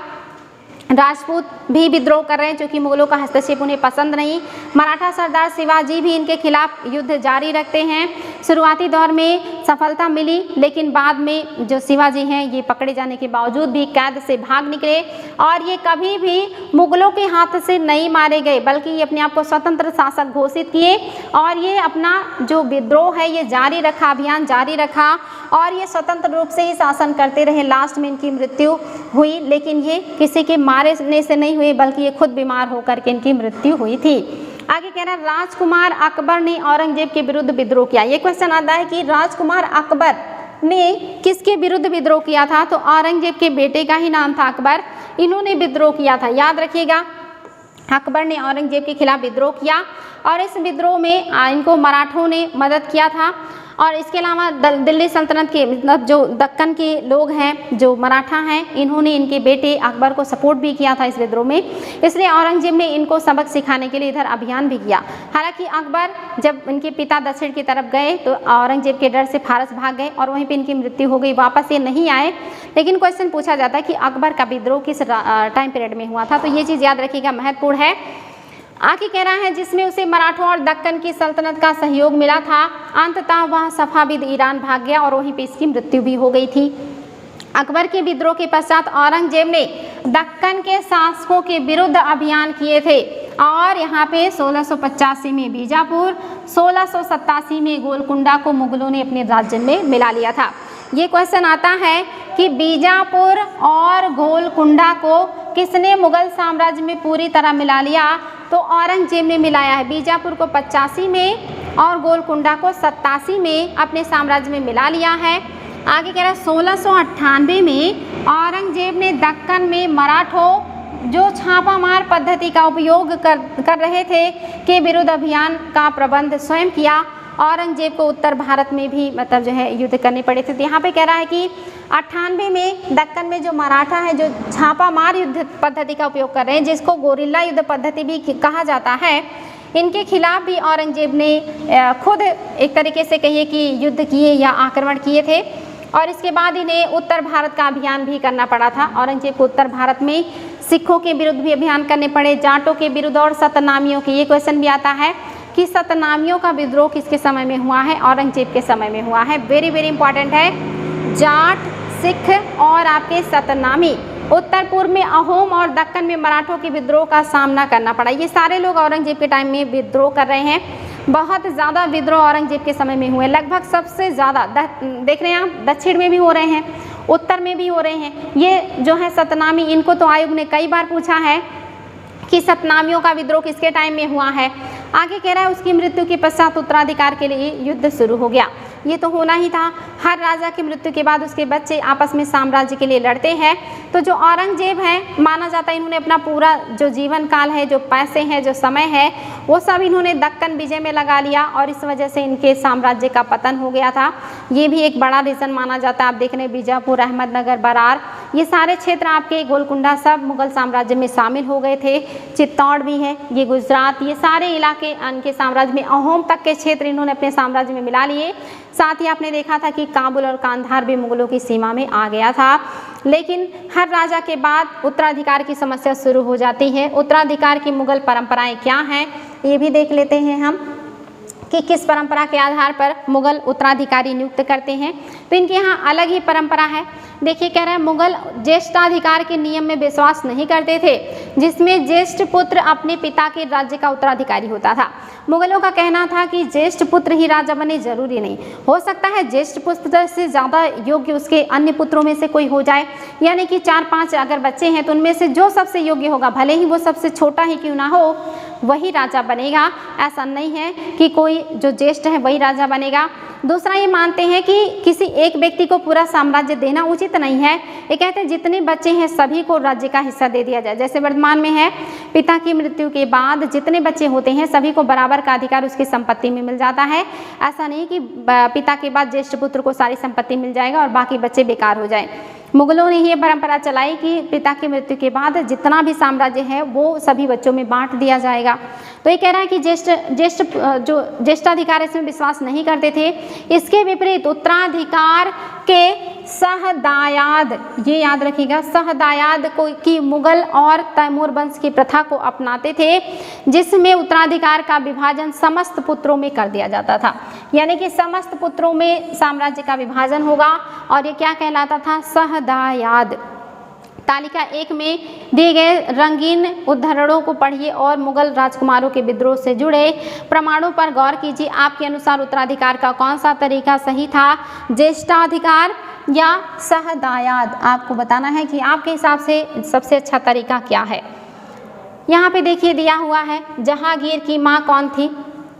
राजपूत भी विद्रोह कर रहे हैं क्योंकि मुगलों का हस्तक्षेप उन्हें पसंद नहीं। मराठा सरदार शिवाजी भी इनके खिलाफ युद्ध जारी रखते हैं। शुरुआती दौर में सफलता मिली, लेकिन बाद में जो शिवाजी हैं ये पकड़े जाने के बावजूद भी कैद से भाग निकले और ये कभी भी मुगलों के हाथ से नहीं मारे गए, बल्कि ये अपने आप को स्वतंत्र शासक घोषित किए और ये अपना जो विद्रोह है ये जारी रखा, अभियान जारी रखा और ये स्वतंत्र रूप से ही शासन करते रहे। लास्ट में इनकी मृत्यु हुई, लेकिन ये किसी के मारने से नहीं हुई, बल्कि ये खुद बीमार होकर के इनकी मृत्यु हुई थी। आगे कह रहा है राजकुमार अकबर ने औरंगजेब के विरुद्ध विद्रोह किया। ये क्वेश्चन आता है कि राजकुमार अकबर ने किसके विरुद्ध विद्रोह किया था, तो औरंगजेब के बेटे का ही नाम था अकबर, इन्होंने विद्रोह किया था। याद रखिएगा, अकबर ने औरंगजेब के खिलाफ विद्रोह किया और इस विद्रोह में इनको मराठों ने मदद किया था। और इसके अलावा दिल्ली सल्तनत के मतलब जो दक्कन के लोग हैं, जो मराठा हैं, इन्होंने इनके बेटे अकबर को सपोर्ट भी किया था इस विद्रोह में, इसलिए औरंगजेब ने इनको सबक सिखाने के लिए इधर अभियान भी किया। हालांकि अकबर जब इनके पिता दक्षिण की तरफ गए तो औरंगजेब के डर से फारस भाग गए और वहीं पर इनकी मृत्यु हो गई, वापस ये नहीं आए। लेकिन क्वेश्चन पूछा जाता है कि अकबर का विद्रोह किस टाइम पीरियड में हुआ था, तो ये चीज़ याद रखिएगा, महत्वपूर्ण है। आगे कह रहा है जिसमें उसे मराठों और दक्कन की सल्तनत का सहयोग मिला था। अंततः वह सफाविद ईरान भाग गया और वहीं पे इसकी मृत्यु भी हो गई थी। अकबर के विद्रोह के पश्चात औरंगजेब ने दक्कन के शासकों के विरुद्ध अभियान किए थे और यहाँ पे 1685 में बीजापुर, 1687 में गोलकुंडा को मुगलों ने अपने राज्य में मिला लिया था। ये क्वेश्चन आता है कि बीजापुर और गोलकुंडा को किसने मुगल साम्राज्य में पूरी तरह मिला लिया, तो औरंगजेब ने मिलाया है। बीजापुर को 85 में और गोलकुंडा को 87 में अपने साम्राज्य में मिला लिया है। आगे कह रहा है 1698 में औरंगजेब ने दक्कन में मराठों जो छापामार पद्धति का उपयोग कर रहे थे के विरुद्ध अभियान का प्रबंध स्वयं किया औरंगजेब को उत्तर भारत में भी मतलब जो है युद्ध करने पड़े थे। तो यहाँ पे कह रहा है कि 98 में दक्कन में जो मराठा है जो छापामार युद्ध पद्धति का उपयोग कर रहे हैं, जिसको गोरिल्ला युद्ध पद्धति भी कहा जाता है, इनके खिलाफ भी औरंगजेब ने खुद एक तरीके से कहिए कि युद्ध किए या आक्रमण किए थे। और इसके बाद इन्हें उत्तर भारत का अभियान भी करना पड़ा था। औरंगजेब को उत्तर भारत में सिखों के विरुद्ध भी अभियान करने पड़े, जाटों के विरुद्ध और सतनामियों के। ये क्वेश्चन भी आता है कि सतनामियों का विद्रोह किसके समय में हुआ है? औरंगजेब के समय में हुआ है। वेरी वेरी इंपॉर्टेंट है। जाट, सिख और आपके सतनामी उत्तर पूर्व में अहोम और दक्कन में मराठों के विद्रोह का सामना करना पड़ा। ये सारे लोग औरंगजेब के टाइम में विद्रोह कर रहे हैं। बहुत ज़्यादा विद्रोह औरंगजेब के समय में हुए, लगभग सबसे ज़्यादा देख रहे हैं आप, दक्षिण में भी हो रहे हैं, उत्तर में भी हो रहे हैं। ये जो है सतनामी, इनको तो आयोग ने कई बार पूछा है कि सतनामियों का विद्रोह किसके टाइम में हुआ है। आगे कह रहा है उसकी मृत्यु के पश्चात उत्तराधिकार के लिए युद्ध शुरू हो गया। ये तो होना ही था। हर राजा की मृत्यु के बाद उसके बच्चे आपस में साम्राज्य के लिए लड़ते हैं। तो जो औरंगजेब है, माना जाता है इन्होंने अपना पूरा जो जीवन काल है, जो पैसे हैं, जो समय है, वो सब इन्होंने दक्कन विजय में लगा लिया और इस वजह से इनके साम्राज्य का पतन हो गया था। ये भी एक बड़ा रीज़न माना जाता है। आप देख रहे हैं बीजापुर, अहमदनगर, बरार, ये सारे क्षेत्र आपके गोलकुंडा सब मुगल साम्राज्य में शामिल हो गए थे। चित्तौड़ भी है, ये गुजरात, ये सारे इलाके इनके साम्राज्य में, अहोम तक के क्षेत्र इन्होंने अपने साम्राज्य में मिला लिए। साथ ही आपने देखा था कि काबुल और कांधार भी मुगलों की सीमा में आ गया था। लेकिन हर राजा के बाद उत्तराधिकार की समस्या शुरू हो जाती है। उत्तराधिकार की मुगल परंपराएं क्या हैं, ये भी देख लेते हैं हम कि किस परंपरा के आधार पर मुगल उत्तराधिकारी नियुक्त करते हैं। तो इनके यहाँ अलग ही परंपरा है। देखिए कह रहे हैं मुगल ज्येष्ठाधिकार के नियम में विश्वास नहीं करते थे, जिसमें ज्येष्ठ पुत्र अपने पिता के राज्य का उत्तराधिकारी होता था। मुगलों का कहना था कि ज्येष्ठ पुत्र ही राजा बने, जरूरी नहीं, हो सकता है ज्येष्ठ पुत्र से ज़्यादा योग्य उसके अन्य पुत्रों में से कोई हो जाए, यानी कि 4-5 अगर बच्चे हैं तो उनमें से जो सबसे योग्य होगा, भले ही वो सबसे छोटा ही क्यों ना हो, वही राजा बनेगा। ऐसा नहीं है कि कोई जो ज्येष्ठ है वही राजा बनेगा। दूसरा ये मानते हैं कि किसी एक व्यक्ति को पूरा साम्राज्य देना उचित नहीं है। ये कहते हैं जितने बच्चे हैं सभी को राज्य का हिस्सा दे दिया जाए। जैसे वर्तमान में है, पिता की मृत्यु के बाद जितने बच्चे होते हैं सभी को बराबर का अधिकार उसकी संपत्ति में मिल जाता है। ऐसा नहीं कि पिता के बाद ज्येष्ठ पुत्र को सारी संपत्ति मिल जाएगा और बाकी बच्चे बेकार हो जाए। मुगलों ने ये परंपरा चलाई कि पिता की मृत्यु के बाद जितना भी साम्राज्य है वो सभी बच्चों में बांट दिया जाएगा। तो ये कह रहा है कि ज्येष्ठाधिकार इसमें विश्वास नहीं करते थे। इसके विपरीत उत्तराधिकार के सहदायाद, ये याद रखिएगा, सहदायाद को की मुगल और तैमूर वंश की प्रथा को अपनाते थे, जिसमें उत्तराधिकार का विभाजन समस्त पुत्रों में कर दिया जाता था। यानी कि समस्त पुत्रों में साम्राज्य का विभाजन होगा और ये क्या कहलाता था? सहदायाद। तालिका 1 में दिए गए रंगीन उद्धरणों को पढ़िए और मुगल राजकुमारों के विद्रोह से जुड़े प्रमाणों पर गौर कीजिए। आपके अनुसार उत्तराधिकार का कौन सा तरीका सही था, ज्येष्ठाधिकार या सहदायाद? आपको बताना है कि आपके हिसाब से सबसे अच्छा तरीका क्या है। यहाँ पे देखिए दिया हुआ है, जहांगीर की माँ कौन थी,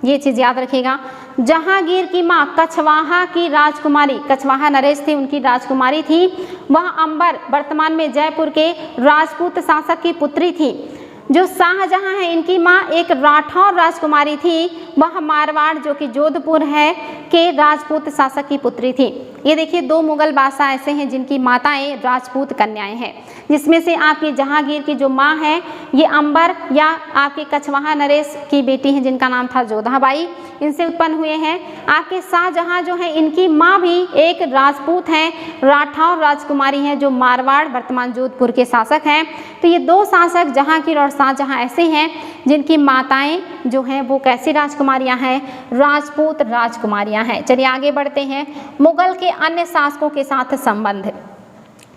ये चीज़ याद रखिएगा। जहांगीर की माँ कछवाहा की राजकुमारी, कछवाहा नरेश थी, उनकी राजकुमारी थी। वह अंबर वर्तमान में जयपुर के राजपूत शासक की पुत्री थी। जो शाहजहां है, इनकी माँ एक राठौर राजकुमारी थी। वह मारवाड़ जो कि जोधपुर है के राजपूत शासक की पुत्री थी। ये देखिए 2 मुगल बादशाह ऐसे हैं जिनकी माताएं राजपूत कन्याएं हैं, जिसमें से आपकी जहांगीर की जो माँ है ये अंबर या आपके कछवाहा नरेश की बेटी है जिनका नाम था जोधाबाई, इनसे उत्पन्न हुए हैं। आपके शाहजहां जो है इनकी माँ भी एक राजपूत हैं, राठौर राजकुमारी हैं जो मारवाड़ वर्तमान जोधपुर के शासक हैं। तो ये 2 शासक जहांगीर और शाहजहां ऐसे हैं जिनकी माताएं जो हैं वो कैसी राजकुमारियां हैं? राजपूत राजकुमारियां हैं। चलिए आगे बढ़ते हैं। मुगल के अन्य शासकों के साथ संबंध।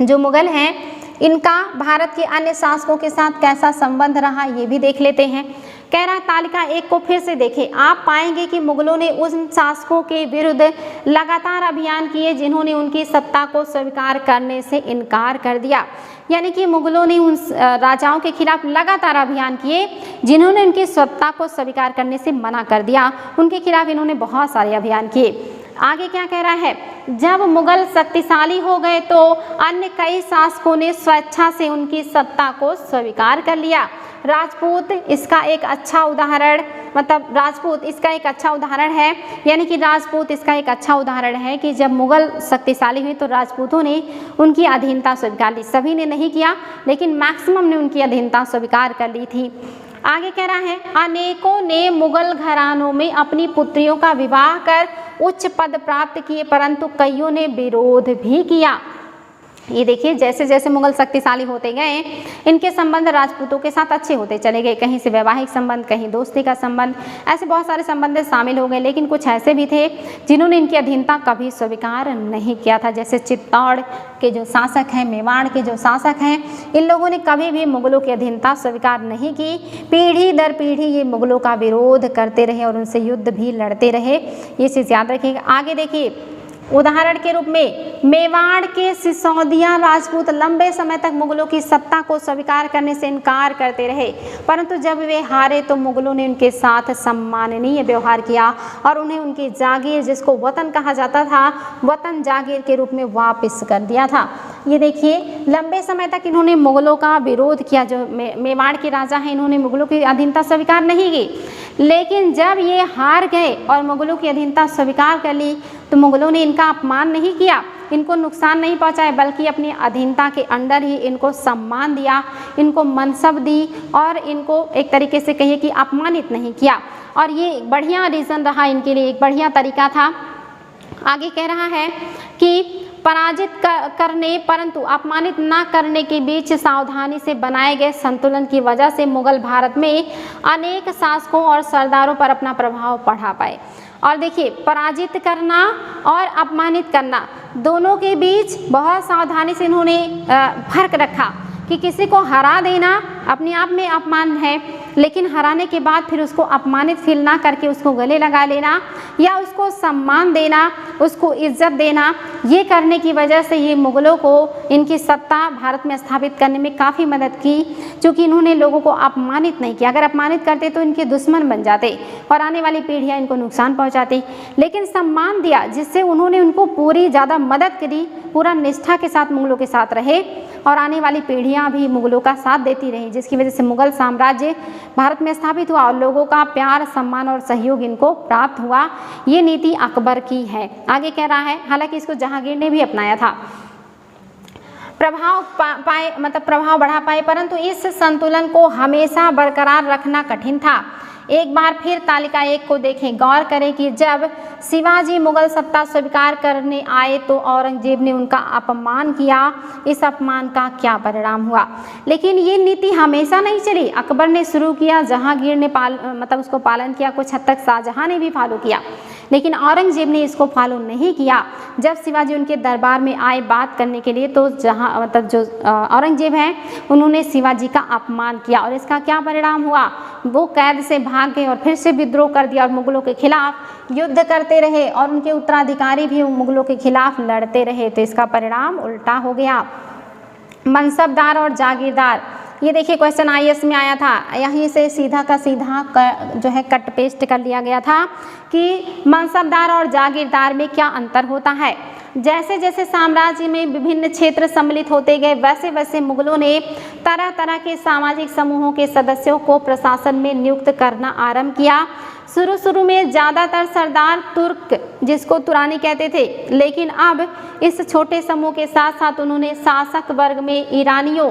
जो मुगल हैं इनका भारत के अन्य शासकों के साथ कैसा संबंध रहा, ये भी देख लेते हैं। कह रहा है तालिका 1 को फिर से देखें, आप पाएंगे कि मुगलों ने उन शासकों के विरुद्ध लगातार अभियान किए जिन्होंने उनकी सत्ता को स्वीकार करने से इनकार कर दिया। यानी कि मुगलों ने उन राजाओं के खिलाफ लगातार अभियान किए जिन्होंने उनकी सत्ता को स्वीकार करने से मना कर दिया। उनके खिलाफ इन्होंने बहुत सारे अभियान किए। आगे क्या कह रहा है, जब मुगल शक्तिशाली हो गए तो अन्य कई शासकों ने स्वेच्छा से उनकी सत्ता को स्वीकार कर लिया। राजपूत इसका एक अच्छा उदाहरण, मतलब राजपूत इसका एक अच्छा उदाहरण है, यानी कि राजपूत इसका एक अच्छा उदाहरण है कि जब मुगल शक्तिशाली हुए तो राजपूतों ने उनकी अधीनता स्वीकार ली। सभी ने नहीं किया, लेकिन मैक्सिमम ने उनकी अधीनता स्वीकार कर ली थी। आगे कह रहा है, अनेकों ने मुगल घरानों में अपनी पुत्रियों का विवाह कर उच्च पद प्राप्त किए, परंतु कईयों ने विरोध भी किया। ये देखिए, जैसे जैसे मुगल शक्तिशाली होते गए, इनके संबंध राजपूतों के साथ अच्छे होते चले गए। कहीं से वैवाहिक संबंध, कहीं दोस्ती का संबंध, ऐसे बहुत सारे संबंध शामिल हो गए। लेकिन कुछ ऐसे भी थे जिन्होंने इनकी अधीनता कभी स्वीकार नहीं किया था, जैसे चित्तौड़ के जो शासक हैं, मेवाड़ के जो शासक हैं, इन लोगों ने कभी भी मुगलों की अधीनता स्वीकार नहीं की। पीढ़ी दर पीढ़ी ये मुगलों का विरोध करते रहे और उनसे युद्ध भी लड़ते रहे। ये चीज़ याद रखिएगा। आगे देखिए, उदाहरण के रूप में मेवाड़ के सिसोदिया राजपूत लंबे समय तक मुगलों की सत्ता को स्वीकार करने से इनकार करते रहे, परंतु जब वे हारे तो मुगलों ने उनके साथ सम्माननीय व्यवहार किया और उन्हें उनकी जागीर, जिसको वतन कहा जाता था, वतन जागीर के रूप में वापस कर दिया था। ये देखिए, लंबे समय तक इन्होंने मुगलों का विरोध किया। जो मेवाड़ के राजा हैं, इन्होंने मुगलों की अधीनता स्वीकार नहीं की, लेकिन जब ये हार गए और मुगलों की अधीनता स्वीकार कर ली तो मुगलों ने इनका अपमान नहीं किया, इनको नुकसान नहीं पहुंचाया, बल्कि अपनी अधीनता के अंडर ही इनको सम्मान दिया, इनको मनसब दी और इनको एक तरीके से कहिए कि अपमानित नहीं किया। और ये एक बढ़िया रीज़न रहा इनके लिए, एक बढ़िया तरीका था। आगे कह रहा है कि पराजित करने परंतु अपमानित न करने के बीच सावधानी से बनाए गए संतुलन की वजह से मुगल भारत में अनेक शासकों और सरदारों पर अपना प्रभाव बढ़ा पाए। और देखिए, पराजित करना और अपमानित करना दोनों के बीच बहुत सावधानी से इन्होंने फर्क रखा कि किसी को हरा देना अपने आप में अपमान है, लेकिन हराने के बाद फिर उसको अपमानित फील ना करके उसको गले लगा लेना या उसको सम्मान देना, उसको इज्जत देना, ये करने की वजह से ये मुगलों को इनकी सत्ता भारत में स्थापित करने में काफ़ी मदद की, क्योंकि इन्होंने लोगों को अपमानित नहीं किया। अगर अपमानित करते तो इनके दुश्मन बन जाते और आने वाली पीढ़ियाँ इनको नुकसान पहुँचाती, लेकिन सम्मान दिया जिससे उन्होंने उनको पूरी ज़्यादा मदद करी, पूरा निष्ठा के साथ मुगलों के साथ रहे और आने वाली पीढ़ियाँ भी मुगलों का साथ देती रही, जिसकी वजह से मुगल साम्राज्य भारत में स्थापित हुआ और लोगों का प्यार, सम्मान और सहयोग इनको प्राप्त हुआ। ये नीति अकबर की है। आगे कह रहा है, हालांकि इसको जहांगीर ने भी अपनाया था। प्रभाव बढ़ा पाए, परंतु इस संतुलन को हमेशा बरकरार रखना कठिन था। एक बार फिर तालिका 1 को देखें, गौर करें कि जब शिवाजी मुगल सत्ता स्वीकार करने आए तो औरंगजेब ने उनका अपमान किया। इस अपमान का क्या परिणाम हुआ? लेकिन ये नीति हमेशा नहीं चली। अकबर ने शुरू किया, जहांगीर ने उसको पालन किया, कुछ हद तक शाहजहां ने भी फॉलो किया, लेकिन औरंगजेब ने इसको फॉलो नहीं किया। जब शिवाजी उनके दरबार में आए बात करने के लिए तो जो औरंगजेब हैं उन्होंने शिवाजी का अपमान किया और इसका क्या परिणाम हुआ? वो कैद से भाग गए और फिर से विद्रोह कर दिया और मुगलों के खिलाफ युद्ध करते रहे और उनके उत्तराधिकारी भी मुगलों के खिलाफ लड़ते रहे। तो इसका परिणाम उल्टा हो गया। मनसबदार और जागीरदार, ये देखिए क्वेश्चन IAS में आया था, यहीं से सीधा का सीधा जो है कट पेस्ट कर लिया गया था कि मनसबदार और जागीरदार में क्या अंतर होता है। जैसे जैसे साम्राज्य में विभिन्न क्षेत्र सम्मिलित होते गए, वैसे वैसे मुगलों ने तरह तरह के सामाजिक समूहों के सदस्यों को प्रशासन में नियुक्त करना आरंभ किया। शुरू में ज़्यादातर सरदार तुर्क, जिसको तुरानी कहते थे, लेकिन अब इस छोटे समूह के साथ साथ उन्होंने शासक वर्ग में ईरानियों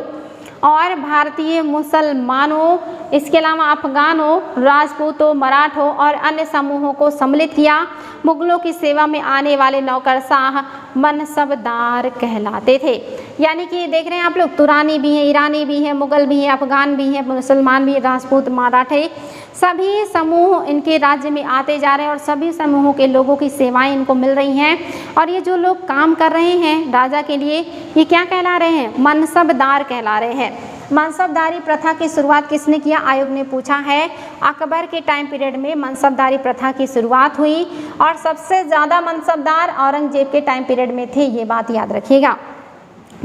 और भारतीय मुसलमानों, इसके अलावा अफगानों, राजपूतों, मराठों और अन्य समूहों को सम्मिलित किया। मुगलों की सेवा में आने वाले नौकरशाह मनसबदार कहलाते थे। यानी कि देख रहे हैं आप लोग, तुरानी भी हैं, ईरानी भी हैं, मुगल भी हैं, अफगान भी हैं, मुसलमान भी हैं, राजपूत, मराठे, सभी समूह इनके राज्य में आते जा रहे हैं और सभी समूहों के लोगों की सेवाएं इनको मिल रही हैं। और ये जो लोग काम कर रहे हैं राजा के लिए, ये क्या कहला रहे हैं? मनसबदार कहला रहे हैं। मनसबदारी प्रथा की शुरुआत किसने किया? आयोग ने पूछा है। अकबर के टाइम पीरियड में मनसबदारी प्रथा की शुरुआत हुई और सबसे ज़्यादा मनसबदार औरंगजेब के टाइम पीरियड में थे, ये बात याद रखिएगा।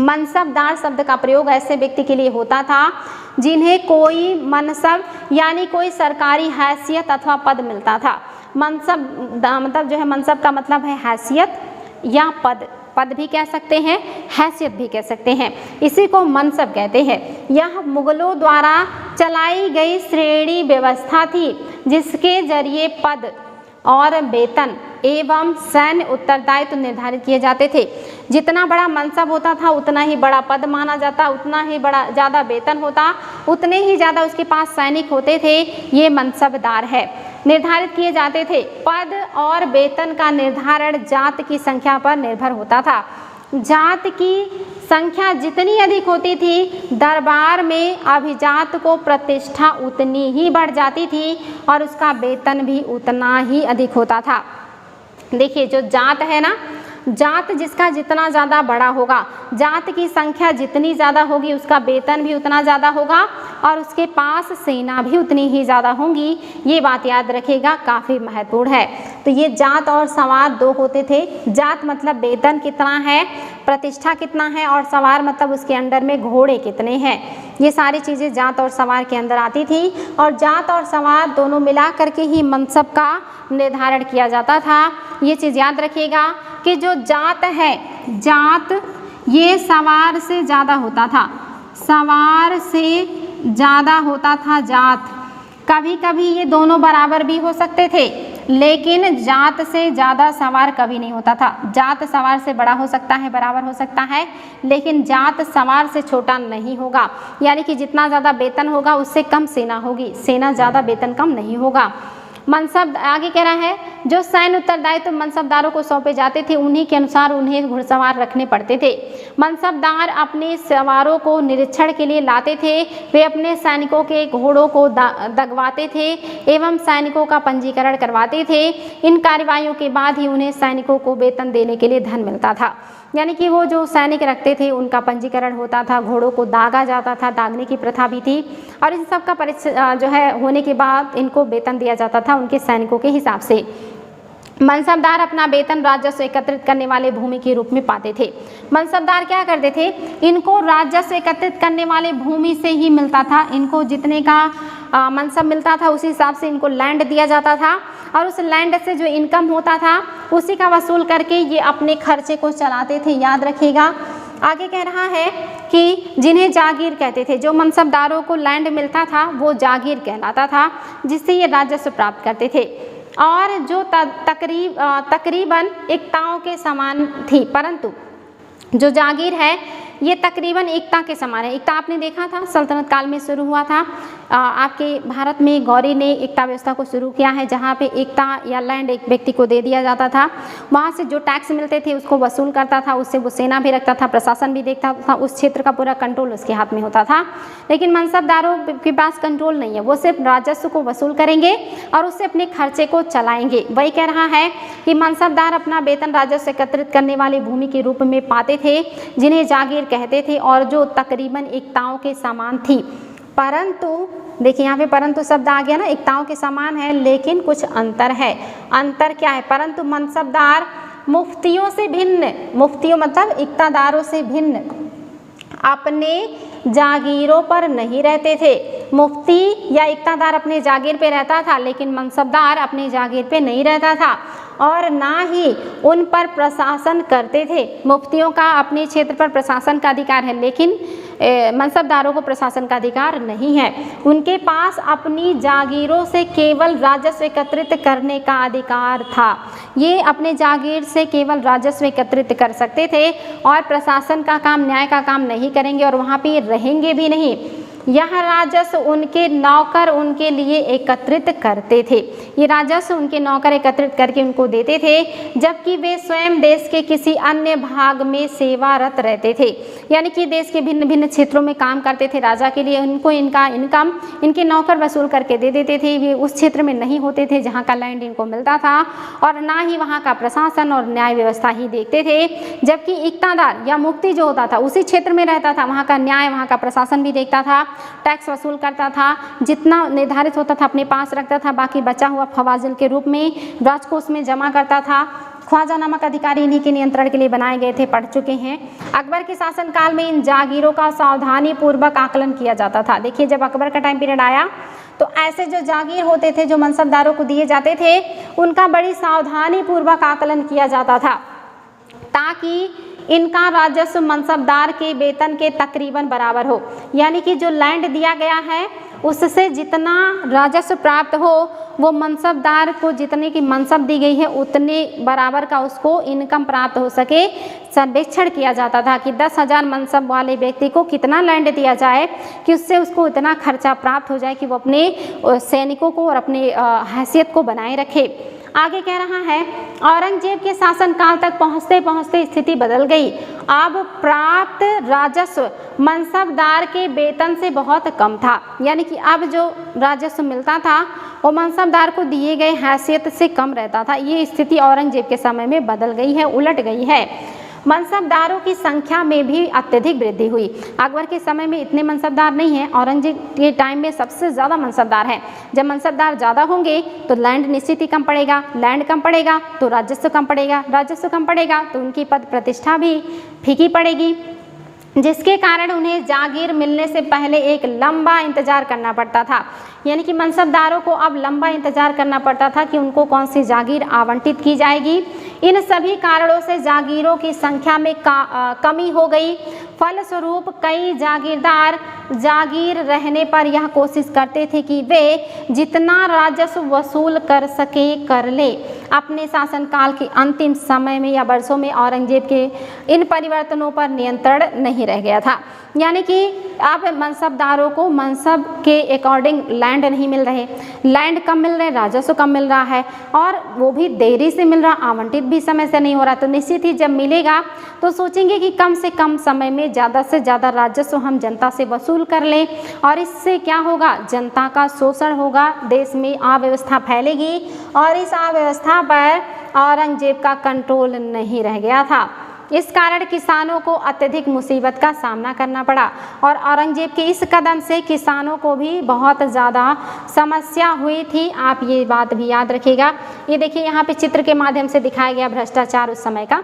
मनसबदार शब्द का प्रयोग ऐसे व्यक्ति के लिए होता था जिन्हें कोई मनसब यानी कोई सरकारी हैसियत अथवा पद मिलता था। मनसब मतलब जो है, मनसब का मतलब है हैसियत या पद, पद भी कह सकते हैं, हैसियत भी कह सकते हैं, इसी को मनसब कहते हैं। यह मुगलों द्वारा चलाई गई श्रेणी व्यवस्था थी जिसके जरिए पद और वेतन एवं सैन्य उत्तरदायित्व निर्धारित किए जाते थे। जितना बड़ा मनसब होता था उतना ही बड़ा पद माना जाता, उतना ही बड़ा ज़्यादा वेतन होता, उतने ही ज़्यादा उसके पास सैनिक होते थे। ये मनसबदार है, निर्धारित किए जाते थे। पद और वेतन का निर्धारण जात की संख्या पर निर्भर होता था। जात की संख्या जितनी अधिक होती थी, दरबार में अभिजात को प्रतिष्ठा उतनी ही बढ़ जाती थी और उसका वेतन भी उतना ही अधिक होता था। देखिए, जो जात है ना, जात जिसका जितना ज़्यादा बड़ा होगा, जात की संख्या जितनी ज़्यादा होगी, उसका वेतन भी उतना ज़्यादा होगा और उसके पास सेना भी उतनी ही ज़्यादा होंगी। ये बात याद रखिएगा, काफ़ी महत्वपूर्ण है। तो ये जात और सवार दो होते थे। जात मतलब वेतन कितना है, प्रतिष्ठा कितना है, और सवार मतलब उसके अंडर में घोड़े कितने हैं। ये सारी चीज़ें जात और सवार के अंदर आती थी और जात और सवार दोनों मिला करके ही मनसब का निर्धारण किया जाता था। ये चीज़ याद रखिएगा कि जो जात है, जात ये सवार से ज़्यादा होता था, सवार से ज़्यादा होता था जात। कभी कभी ये दोनों बराबर भी हो सकते थे, लेकिन जात से ज़्यादा सवार कभी नहीं होता था। जात सवार से बड़ा हो सकता है, बराबर हो सकता है, लेकिन जात सवार से छोटा नहीं होगा। यानी कि जितना ज़्यादा वेतन होगा उससे कम सेना होगी, सेना ज़्यादा वेतन कम नहीं होगा। मनसब आगे कह रहा है, जो सैन्य उत्तरदायित्व मनसबदारों को सौंपे जाते थे उन्हीं के अनुसार उन्हें घुड़सवार रखने पड़ते थे। मनसबदार अपने सवारों को निरीक्षण के लिए लाते थे, वे अपने सैनिकों के घोड़ों को दगवाते थे एवं सैनिकों का पंजीकरण करवाते थे। इन कार्यवाहियों के बाद ही उन्हें सैनिकों को वेतन देने के लिए धन मिलता था। यानी कि वो जो सैनिक रखते थे उनका पंजीकरण होता था, घोड़ों को दागा जाता था, दागने की प्रथा भी थी, और इन सब का जो है होने के बाद इनको वेतन दिया जाता था उनके सैनिकों के हिसाब से। मनसबदार अपना वेतन राजस्व एकत्रित करने वाले भूमि के रूप में पाते थे। मनसबदार क्या करते थे, इनको राजस्व एकत्रित करने वाले भूमि से ही मिलता था। इनको जितने का मनसब मिलता था उसी हिसाब से इनको लैंड दिया जाता था और उस लैंड से जो इनकम होता था उसी का वसूल करके ये अपने खर्चे को चलाते थे। याद रखिएगा। आगे कह रहा है कि जिन्हें जागीर कहते थे, जो मनसबदारों को लैंड मिलता था वो जागीर कहलाता था, जिससे ये राजस्व प्राप्त करते थे और जो तकरीबन एकताओं के समान थी। परंतु जो जागीर है ये तकरीबन एकता के समान है। एकता आपने देखा था सल्तनत काल में शुरू हुआ था। आपके भारत में गौरी ने एकता व्यवस्था को शुरू किया है, जहाँ पे एकता या लैंड एक व्यक्ति को दे दिया जाता था। वहाँ से जो टैक्स मिलते थे उसको वसूल करता था, उससे वो सेना भी रखता था, प्रशासन भी देखता था, उस क्षेत्र का पूरा कंट्रोल उसके हाथ में होता था। लेकिन मनसबदारों के पास कंट्रोल नहीं है, वो सिर्फ राजस्व को वसूल करेंगे और उससे अपने खर्चे को चलाएंगे। वही कह रहा है कि मनसबदार अपना वेतन राजस्व एकत्रित करने वाली भूमि के रूप में पाते थे, जिन्हें जागीर कहते थे और जो तकरीबन एकताओं के समान थी। परंतु देखिए यहाँ पे परंतु शब्द आ गया ना, एकताओं के समान है लेकिन कुछ अंतर है। अंतर क्या है? परंतु मनसबदार मुफ्तियों से भिन्न, मुफ्तियों मतलब इक्तादारों से भिन्न अपने जागीरों पर नहीं रहते थे। मुफ्ती या इक्तादार अपने जागीर पे रहता था, लेकिन मनसबदार अपने जागीर पे नहीं रहता था और ना ही उन पर प्रशासन करते थे। मुफ्तियों का अपने क्षेत्र पर प्रशासन का अधिकार है, लेकिन मनसबदारों को प्रशासन का अधिकार नहीं है। उनके पास अपनी जागीरों से केवल राजस्व एकत्रित करने का अधिकार था। ये अपने जागीर से केवल राजस्व एकत्रित कर सकते थे और प्रशासन का काम, न्याय का काम नहीं करेंगे और वहाँ पे रहेंगे भी नहीं। यह राजस्व उनके नौकर उनके लिए एकत्रित करते थे। ये राजस्व उनके नौकर एकत्रित करके उनको देते थे, जबकि वे स्वयं देश के किसी अन्य भाग में सेवारत रहते थे। यानी कि देश के भिन्न भिन्न क्षेत्रों में काम करते थे राजा के लिए। उनको इनका इनकम इनके नौकर वसूल करके दे देते थे। वे उस क्षेत्र में नहीं होते थे जहाँ का लैंड इनको मिलता था और ना ही वहाँ का प्रशासन और न्याय व्यवस्था ही देखते थे। जबकि इक्तादार या मुफ्ती जो होता था उसी क्षेत्र में रहता था, वहाँ का न्याय, वहाँ का प्रशासन भी देखता था, टैक्स वसूल करता था, जितना निर्धारित होता था अपने पास रखता था, बाकी बचा हुआ फवाजिल के रूप में राजकोष में जमा करता था। ख्वाजा नामक अधिकारी इन्हीं के नियंत्रण के लिए बनाए गए थे, पढ़ चुके हैं। अकबर के शासनकाल में इन जागीरों का सावधानी पूर्वक आकलन किया जाता था। देखिए जब अकबर का टाइम पीरियड आया तो ऐसे जो जागीर होते थे, जो मनसबदारों को दिए जाते थे, उनका बड़ी सावधानी पूर्वक आकलन किया जाता था ताकि इनका राजस्व मनसबदार के वेतन के तकरीबन बराबर हो। यानी कि जो लैंड दिया गया है उससे जितना राजस्व प्राप्त हो वो मनसबदार को जितने की मनसब दी गई है उतने बराबर का उसको इनकम प्राप्त हो सके, सर्वेक्षण किया जाता था कि 10,000 मनसब वाले व्यक्ति को कितना लैंड दिया जाए कि उससे उसको इतना खर्चा प्राप्त हो जाए कि वो अपने सैनिकों को और अपने हैसियत को बनाए रखे। आगे कह रहा है औरंगजेब के शासनकाल तक पहुँचते पहुँचते स्थिति बदल गई। अब प्राप्त राजस्व मनसबदार के वेतन से बहुत कम था। यानी कि अब जो राजस्व मिलता था वो मनसबदार को दिए गए हैसियत से कम रहता था। ये स्थिति औरंगजेब के समय में बदल गई है, उलट गई है। मनसबदारों की संख्या में भी अत्यधिक वृद्धि हुई। अकबर के समय में इतने मनसबदार नहीं हैं, औरंगजेब के टाइम में सबसे ज़्यादा मनसबदार हैं। जब मनसबदार ज़्यादा होंगे तो लैंड निश्चित ही कम पड़ेगा, लैंड कम पड़ेगा तो राजस्व कम पड़ेगा, राजस्व कम पड़ेगा तो उनकी पद प्रतिष्ठा भी फीकी पड़ेगी, जिसके कारण उन्हें जागीर मिलने से पहले एक लंबा इंतजार करना पड़ता था। यानी कि मनसबदारों को अब लंबा इंतजार करना पड़ता था कि उनको कौन सी जागीर आवंटित की जाएगी। इन सभी कारणों से जागीरों की संख्या में कमी हो गई। फलस्वरूप कई जागीरदार जागीर रहने पर यह कोशिश करते थे कि वे जितना राजस्व वसूल कर सके कर ले। अपने शासनकाल के अंतिम समय में या वर्षों में औरंगजेब के इन परिवर्तनों पर नियंत्रण नहीं रह गया था। यानी कि अब मनसबदारों को मनसब के अकॉर्डिंग लैंड नहीं मिल रहे, लैंड कम मिल रहे, राजस्व कम मिल रहा है और वो भी देरी से मिल रहा, आवंटित भी समय से नहीं हो रहा। तो निश्चित ही जब मिलेगा तो सोचेंगे कि कम से कम समय में ज़्यादा से ज़्यादा राजस्व हम जनता से वसूल कर लें और इससे क्या होगा, जनता का शोषण होगा, देश में अव्यवस्था फैलेगी और इस अव्यवस्था पर औरंगजेब का कंट्रोल नहीं रह गया था। इस कारण किसानों को अत्यधिक मुसीबत का सामना करना पड़ा और औरंगजेब के इस कदम से किसानों को भी बहुत ज़्यादा समस्या हुई थी। आप ये बात भी याद रखिएगा। ये देखिए यहाँ पे चित्र के माध्यम से दिखाया गया भ्रष्टाचार उस समय का।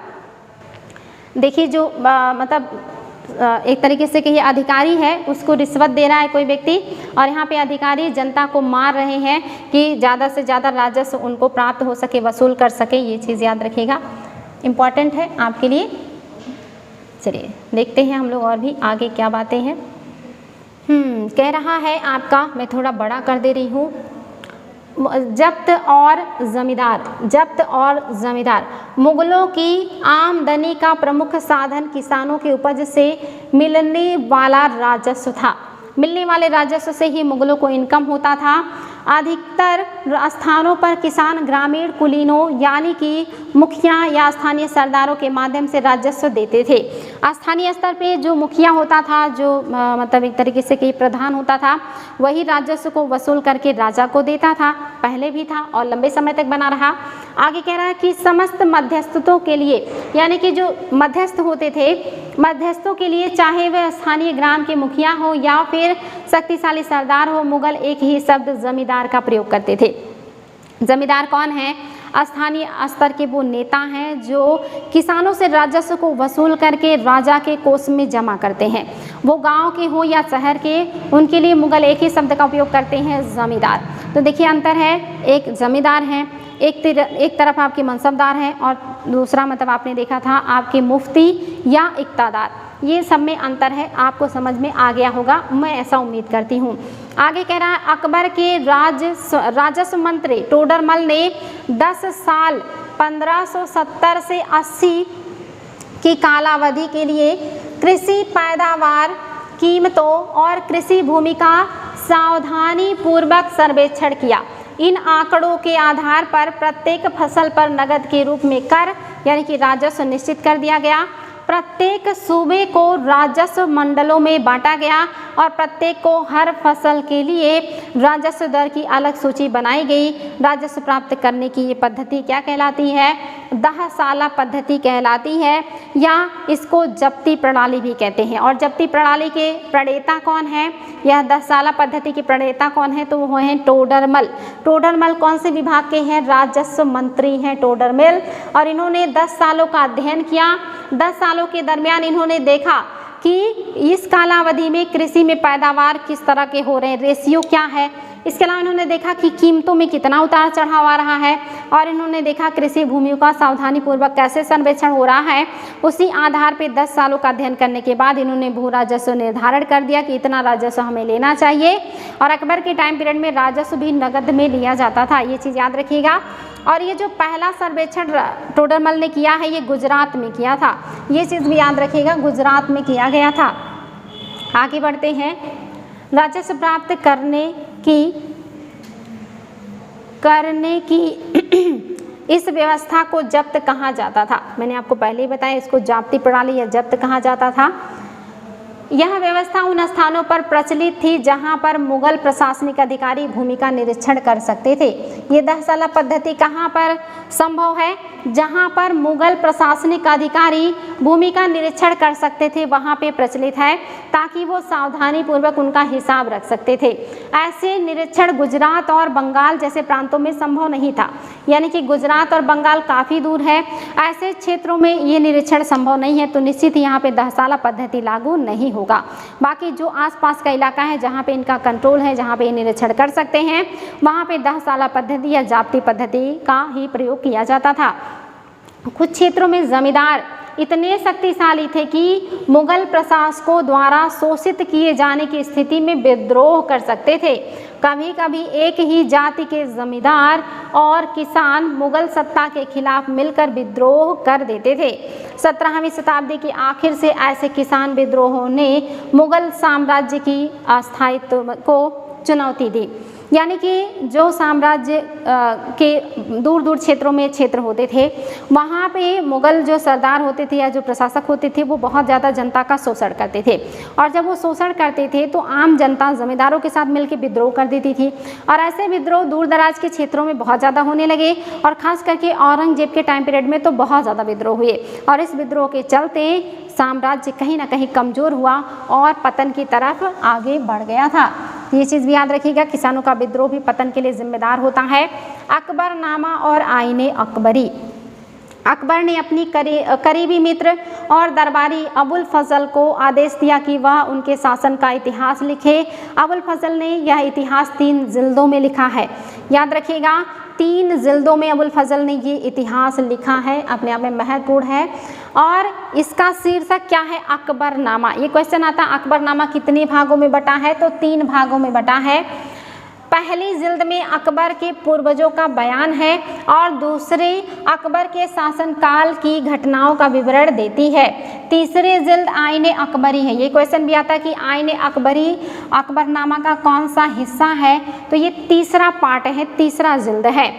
देखिए जो एक तरीके से कहिए अधिकारी है, उसको रिश्वत दे रहा है कोई व्यक्ति और यहाँ पे अधिकारी जनता को मार रहे हैं कि ज़्यादा से ज़्यादा राजस्व उनको प्राप्त हो सके, वसूल कर सके। ये चीज़ याद रखिएगा, इम्पॉर्टेंट है आपके लिए। चलिए देखते हैं हम लोग और भी आगे क्या बातें हैं। कह रहा है आपका, मैं थोड़ा बड़ा कर दे रही हूँ, जब्त और जमींदार मुगलों की आमदनी का प्रमुख साधन किसानों की उपज से मिलने वाला राजस्व था। मिलने वाले राजस्व से ही मुगलों को इनकम होता था। अधिकतर स्थानों पर किसान ग्रामीण कुलीनों यानी कि मुखिया या स्थानीय सरदारों के माध्यम से राजस्व देते थे। स्थानीय स्तर पे जो मुखिया होता था, जो मतलब एक तरीके से कि प्रधान होता था, वही राजस्व को वसूल करके राजा को देता था। पहले भी था और लंबे समय तक बना रहा। आगे कह रहा है कि समस्त मध्यस्थों के लिए, यानी कि जो मध्यस्थ होते थे, मध्यस्थों के लिए चाहे वह स्थानीय ग्राम के मुखिया हो या फिर शक्तिशाली सरदार हो, मुगल एक ही शब्द जमींदार का प्रयोग करते थे। जमींदार कौन है? स्थानीय स्तर के वो नेता हैं जो किसानों से राजस्व को वसूल करके राजा के कोष में जमा करते हैं। वो गांव के हो या शहर के, उनके लिए मुगल एक ही शब्द का उपयोग करते हैं, जमींदार। तो देखिए अंतर है, एक जमींदार हैं, एक तरफ आपके मनसबदार हैं और दूसरा मतलब आपने देखा था आपके मुफ्ती या इक्तादार। ये सब में अंतर है, आपको समझ में आ गया होगा, मैं ऐसा उम्मीद करती हूँ। आगे कह रहा है अकबर के राजस्व मंत्री टोडरमल ने 10 साल 1570 से 80 की कालावधि के लिए कृषि पैदावार, कीमतों और कृषि भूमि का सावधानी पूर्वक सर्वेक्षण किया। इन आंकड़ों के आधार पर प्रत्येक फसल पर नगद के रूप में कर यानी कि राजस्व निश्चित कर दिया गया। प्रत्येक सूबे को राजस्व मंडलों में बांटा गया और प्रत्येक को हर फसल के लिए राजस्व दर की अलग सूची बनाई गई। राजस्व प्राप्त करने की ये पद्धति क्या कहलाती है? दहसाला पद्धति कहलाती है, या इसको जब्ती प्रणाली भी कहते हैं। और जब्ती प्रणाली के प्रणेता कौन है? यह दहसाला पद्धति के प्रणेता कौन है? तो वो हैं टोडरमल। टोडरमल कौन से विभाग के हैं? राजस्व मंत्री हैं टोडरमल। और इन्होंने 10 सालों का अध्ययन किया। 10 सालों के दरमियान इन्होंने देखा कि इस कालावधि में कृषि में पैदावार किस तरह के हो रहे हैं, रेशियो क्या है। इसके अलावा इन्होंने देखा कि कीमतों में कितना उतार चढ़ाव आ रहा है, और इन्होंने देखा कृषि भूमियों का सावधानीपूर्वक कैसे सर्वेक्षण हो रहा है। उसी आधार पर 10 सालों का अध्ययन करने के बाद इन्होंने भू राजस्व निर्धारण कर दिया कि इतना राजस्व हमें लेना चाहिए। और अकबर के टाइम पीरियड में राजस्व भी नगद में लिया जाता था, ये चीज़ याद रखिएगा। और ये जो पहला सर्वेक्षण टोडरमल ने किया है ये गुजरात में किया था, ये चीज़ भी याद रखिएगा, गुजरात में किया गया था। आगे बढ़ते हैं। राजस्व प्राप्त करने की इस व्यवस्था को जब्त कहा जाता था। मैंने आपको पहले ही बताया, इसको जाब्ती प्रणाली या जब्त कहा जाता था। यह व्यवस्था उन स्थानों पर प्रचलित थी जहां पर मुगल प्रशासनिक अधिकारी भूमि का निरीक्षण कर सकते थे। ये दहसाला पद्धति कहां पर संभव है? जहां पर मुगल प्रशासनिक अधिकारी भूमि का निरीक्षण कर सकते थे वहां पे प्रचलित है, ताकि वो सावधानी पूर्वक उनका हिसाब रख सकते थे। ऐसे निरीक्षण गुजरात और बंगाल जैसे प्रांतों में संभव नहीं था, यानी कि गुजरात और बंगाल काफ़ी दूर है, ऐसे क्षेत्रों में ये निरीक्षण संभव नहीं है, तो निश्चित यहाँ पे दहसाला पद्धति लागू नहीं होगा। बाकी जो आसपास का इलाका है जहाँ पे इनका कंट्रोल है, जहाँ पे ये निरीक्षण कर सकते हैं, वहाँ पे दहसाला पद्धति या जाब्ती पद्धति का ही प्रयोग किया जाता था। कुछ क्षेत्रों में जमींदार इतने शक्तिशाली थे कि मुगल प्रशासकों द्वारा शोषित किए जाने की स्थिति में विद्रोह कर सकते थे। कभी कभी एक ही जाति के जमींदार और किसान मुगल सत्ता के खिलाफ मिलकर विद्रोह कर देते थे। 17वीं शताब्दी के आखिर से ऐसे किसान विद्रोहों ने मुगल साम्राज्य की अस्थायित्व को चुनौती दी, यानी कि जो साम्राज्य के दूर दूर क्षेत्रों में क्षेत्र होते थे वहाँ पे मुगल जो सरदार होते थे या जो प्रशासक होते थे वो बहुत ज़्यादा जनता का शोषण करते थे, और जब वो शोषण करते थे तो आम जनता जमींदारों के साथ मिलकर विद्रोह कर देती थी, और ऐसे विद्रोह दूर दराज के क्षेत्रों में बहुत ज़्यादा होने लगे, और ख़ास करके औरंगजेब के टाइम पीरियड में तो बहुत ज़्यादा विद्रोह हुए, और इस विद्रोह के चलते साम्राज्य कहीं ना कहीं कमज़ोर हुआ और पतन की तरफ आगे बढ़ गया था। ये चीज़ भी याद रखिएगा, किसानों का विद्रोह भी पतन के लिए जिम्मेदार होता है। अकबरनामा और आईने अकबरी। अकबर ने अपनी करीबी मित्र और दरबारी अबुल फजल को आदेश दिया कि वह उनके शासन का इतिहास लिखे। अबुल फजल ने यह इतिहास 3 जिल्दों में लिखा है, याद रखिएगा 3 जिल्दों में अबुल फजल ने ये इतिहास लिखा है, अपने आप में महत्वपूर्ण है। और इसका शीर्षक क्या है? अकबरनामा। ये क्वेश्चन आता है अकबरनामा कितने भागों में बटा है? तो 3 भागों में बटा है। पहली जिल्द में अकबर के पूर्वजों का बयान है, और दूसरी अकबर के शासनकाल की घटनाओं का विवरण देती है। तीसरी जिल्द आईने अकबरी है। ये क्वेश्चन भी आता है कि आईने अकबरी अकबरनामा का कौन सा हिस्सा है? तो ये तीसरा पार्ट है, तीसरा जिल्द है।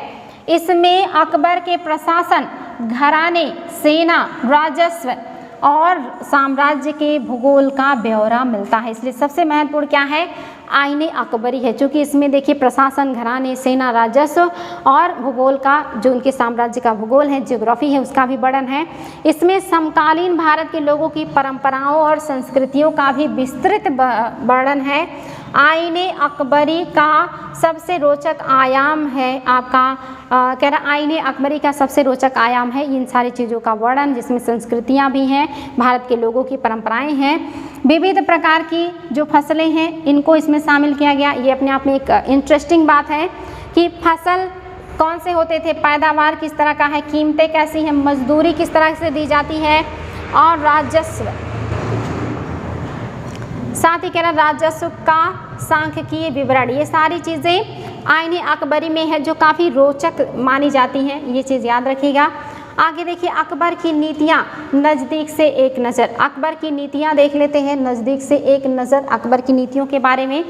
इसमें अकबर के प्रशासन, घराने, सेना, राजस्व और साम्राज्य के भूगोल का ब्यौरा मिलता है। इसलिए सबसे महत्वपूर्ण क्या है? आईने अकबरी है, क्योंकि इसमें देखिए प्रशासन, घराने, सेना, राजस्व और भूगोल का, जो उनके साम्राज्य का भूगोल है, ज्योग्राफी है, उसका भी वर्णन है। इसमें समकालीन भारत के लोगों की परंपराओं और संस्कृतियों का भी विस्तृत वर्णन है। आईने अकबरी का सबसे रोचक आयाम है आपका कह रहा आईने अकबरी का सबसे रोचक आयाम है इन सारी चीज़ों का वर्णन, जिसमें संस्कृतियाँ भी हैं, भारत के लोगों की परंपराएं हैं, विविध प्रकार की जो फसलें हैं इनको इसमें शामिल किया गया। ये अपने आप में एक इंटरेस्टिंग बात है कि फसल कौन से होते थे, पैदावार किस तरह का है, कीमतें कैसी हैं, मजदूरी किस तरह से दी जाती है, और राजस्व, साथ ही कह रहा राजस्व का सांख्यिकीय विवरण। ये सारी चीज़ें आईने अकबरी में है जो काफ़ी रोचक मानी जाती हैं, ये चीज़ याद रखिएगा। आगे देखिए अकबर की नीतियाँ, नज़दीक से एक नज़र। अकबर की नीतियाँ देख लेते हैं, नज़दीक से एक नज़र अकबर की नीतियों के बारे में।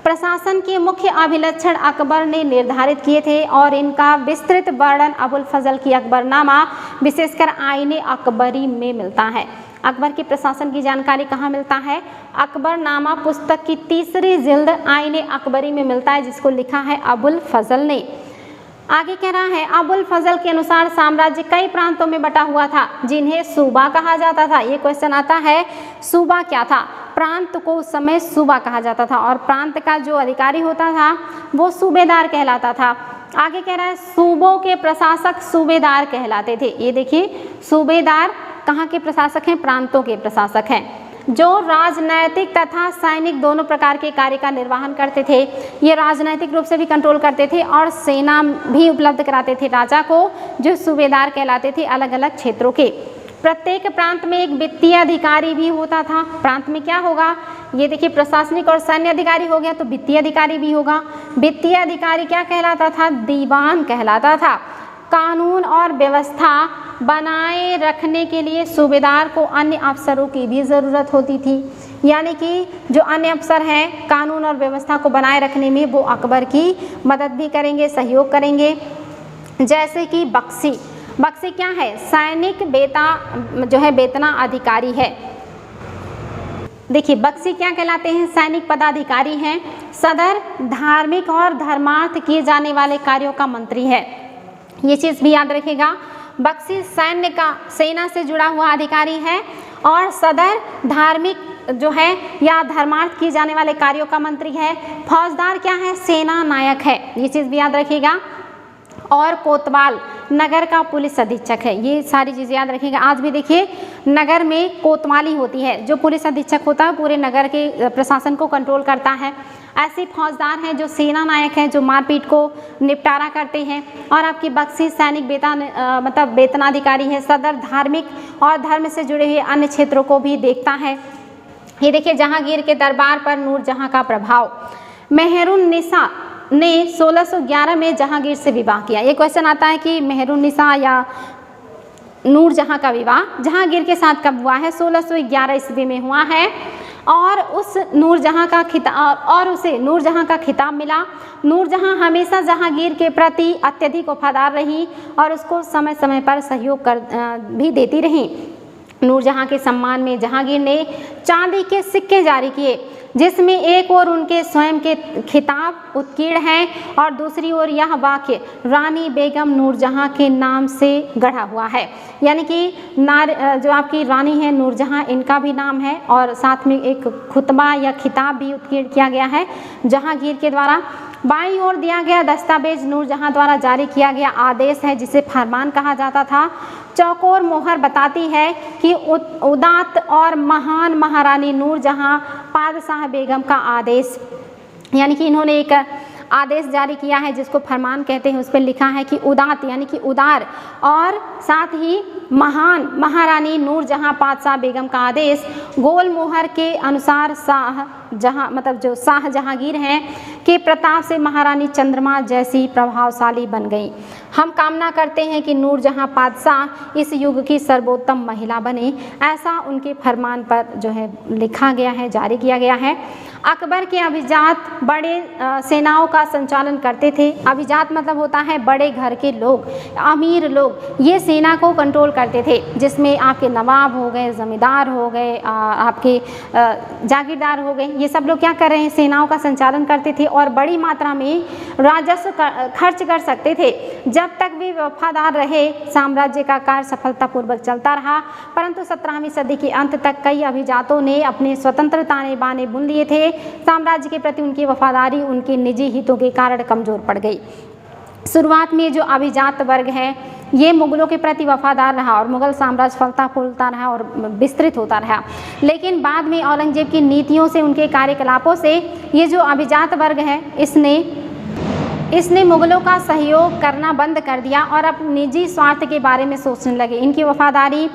प्रशासन के मुख्य अभिलक्षण अकबर ने निर्धारित किए थे और इनका विस्तृत वर्णन अबुल फजल की अकबरनामा विशेषकर आईने अकबरी में मिलता है। अकबर के प्रशासन की जानकारी कहाँ मिलता है? अकबरनामा पुस्तक की तीसरी जिल्द आईने अकबरी में मिलता है, जिसको लिखा है अबुल फजल ने। आगे कह रहा है अबुल फजल के अनुसार साम्राज्य कई प्रांतों में बटा हुआ था जिन्हें सूबा कहा जाता था। ये क्वेश्चन आता है, सूबा क्या था? प्रांत को उस समय सूबा कहा जाता था और प्रांत का जो अधिकारी होता था वो सूबेदार कहलाता था। आगे कह रहा है सूबों के प्रशासक सूबेदार कहलाते थे। ये देखिए, सूबेदार कहाँ के प्रशासक हैं? प्रांतों के प्रशासक हैं, जो राजनैतिक तथा सैनिक दोनों प्रकार के कार्य का निर्वहन करते थे। ये राजनैतिक रूप से भी कंट्रोल करते थे और सेना भी उपलब्ध कराते थे राजा को, जो सूबेदार कहलाते थे अलग अलग क्षेत्रों के। प्रत्येक प्रांत में एक वित्तीय अधिकारी भी होता था। प्रांत में क्या होगा? ये देखिए, प्रशासनिक और सैन्य अधिकारी हो गया तो वित्तीय अधिकारी भी होगा। वित्तीय अधिकारी क्या कहलाता था? दीवान कहलाता था। कानून और व्यवस्था बनाए रखने के लिए सूबेदार को अन्य अफसरों की भी ज़रूरत होती थी, यानी कि जो अन्य अफसर हैं कानून और व्यवस्था को बनाए रखने में वो अकबर की मदद भी करेंगे, सहयोग करेंगे। जैसे कि बख्शी, बख्शी क्या है? सैनिक वेतना अधिकारी है। देखिए, बख्शी क्या कहलाते हैं? सैनिक पदाधिकारी हैं। सदर धार्मिक और धर्मार्थ किए जाने वाले कार्यों का मंत्री है। ये चीज़ भी याद रखिएगा, बख्शी सेना से जुड़ा हुआ अधिकारी है और सदर धार्मिक या धर्मार्थ किए जाने वाले कार्यों का मंत्री है। फौजदार क्या है? सेना नायक है। ये चीज़ भी याद रखिएगा। और कोतवाल नगर का पुलिस अधीक्षक है। ये सारी चीज़ें याद रखिएगा। आज भी देखिए, नगर में कोतवाली होती है, जो पुलिस अधीक्षक होता है पूरे नगर के प्रशासन को कंट्रोल करता है। ऐसे फौजदार हैं जो सेना नायक हैं, जो मारपीट को निपटारा करते हैं। और आपकी बख्शी सैनिक वेतनाधिकारी है। सदर धार्मिक और धर्म से जुड़े हुए अन्य क्षेत्रों को भी देखता है। ये देखिए, जहांगीर के दरबार पर नूरजहां का प्रभाव। मेहरुन्निसा ने 1611 में जहांगीर से विवाह किया। ये क्वेश्चन आता है कि मेहरुन्निसा या नूरजहां का विवाह जहांगीर के साथ कब हुआ है? 1611 ईस्वी में हुआ है। और उसे नूरजहां का खिताब मिला। नूरजहां हमेशा जहांगीर के प्रति अत्यधिक वफादार रही और उसको समय समय पर सहयोग भी देती रही। नूरजहां के सम्मान में जहांगीर ने चांदी के सिक्के जारी किए, जिसमें एक ओर उनके स्वयं के खिताब उत्कीर्ण हैं और दूसरी ओर यह वाक्य रानी बेगम नूरजहां के नाम से गढ़ा हुआ है। यानी कि जो आपकी रानी है नूरजहां, इनका भी नाम है और साथ में एक खुतबा या खिताब भी उत्कीर्ण किया गया है जहांगीर के द्वारा। बाईं ओर दिया गया दस्तावेज नूरजहां द्वारा जारी किया गया आदेश है, जिसे फरमान कहा जाता था। चौकोर मोहर बताती है कि उदात और महान महारानी नूरजहां पादशाह बेगम का आदेश, यानी कि इन्होंने एक आदेश जारी किया है जिसको फरमान कहते हैं। उस पर लिखा है कि उदात यानी कि उदार, और साथ ही महान महारानी नूरजहां पादशाह बेगम का आदेश। गोल मोहर के अनुसार शाह जहांगीर हैं के प्रताप से महारानी चंद्रमा जैसी प्रभावशाली बन गई। हम कामना करते हैं कि नूरजहां पादशाह इस युग की सर्वोत्तम महिला बने, ऐसा उनके फरमान पर लिखा गया है, जारी किया गया है। अकबर के अभिजात बड़े सेनाओं का संचालन करते थे। अभिजात मतलब होता है बड़े घर के लोग, अमीर लोग, ये सेना को कंट्रोल करते थे, जिसमें आपके नवाब हो गए, जमींदार हो गए, आपके जागीरदार हो गए। ये सब लोग क्या कर रहे हैं? सेनाओं का संचालन करते थे और बड़ी मात्रा में राजस्व खर्च कर सकते थे। जब तक भी वफादार रहे, साम्राज्य का कार्य सफलतापूर्वक चलता रहा। परंतु 17वीं सदी के अंत तक कई अभिजातों ने अपने स्वतंत्र ताने बाने बुन लिए थे। साम्राज्य के प्रति उनकी वफादारी उनके निजी हितों के कारण कमजोर पड़ गई। शुरुआत में जो अभिजात वर्ग है ये मुगलों के प्रति वफादार रहा और मुगल साम्राज्य फलता फूलता रहा और विस्तृत होता रहा। लेकिन बाद में औरंगजेब की नीतियों से, उनके कार्यकलापों से ये जो अभिजात वर्ग है इसने मुगलों का सहयोग करना बंद कर दिया और अपने निजी स्वार्थ के बारे में सोचने लगे। इनकी वफादारी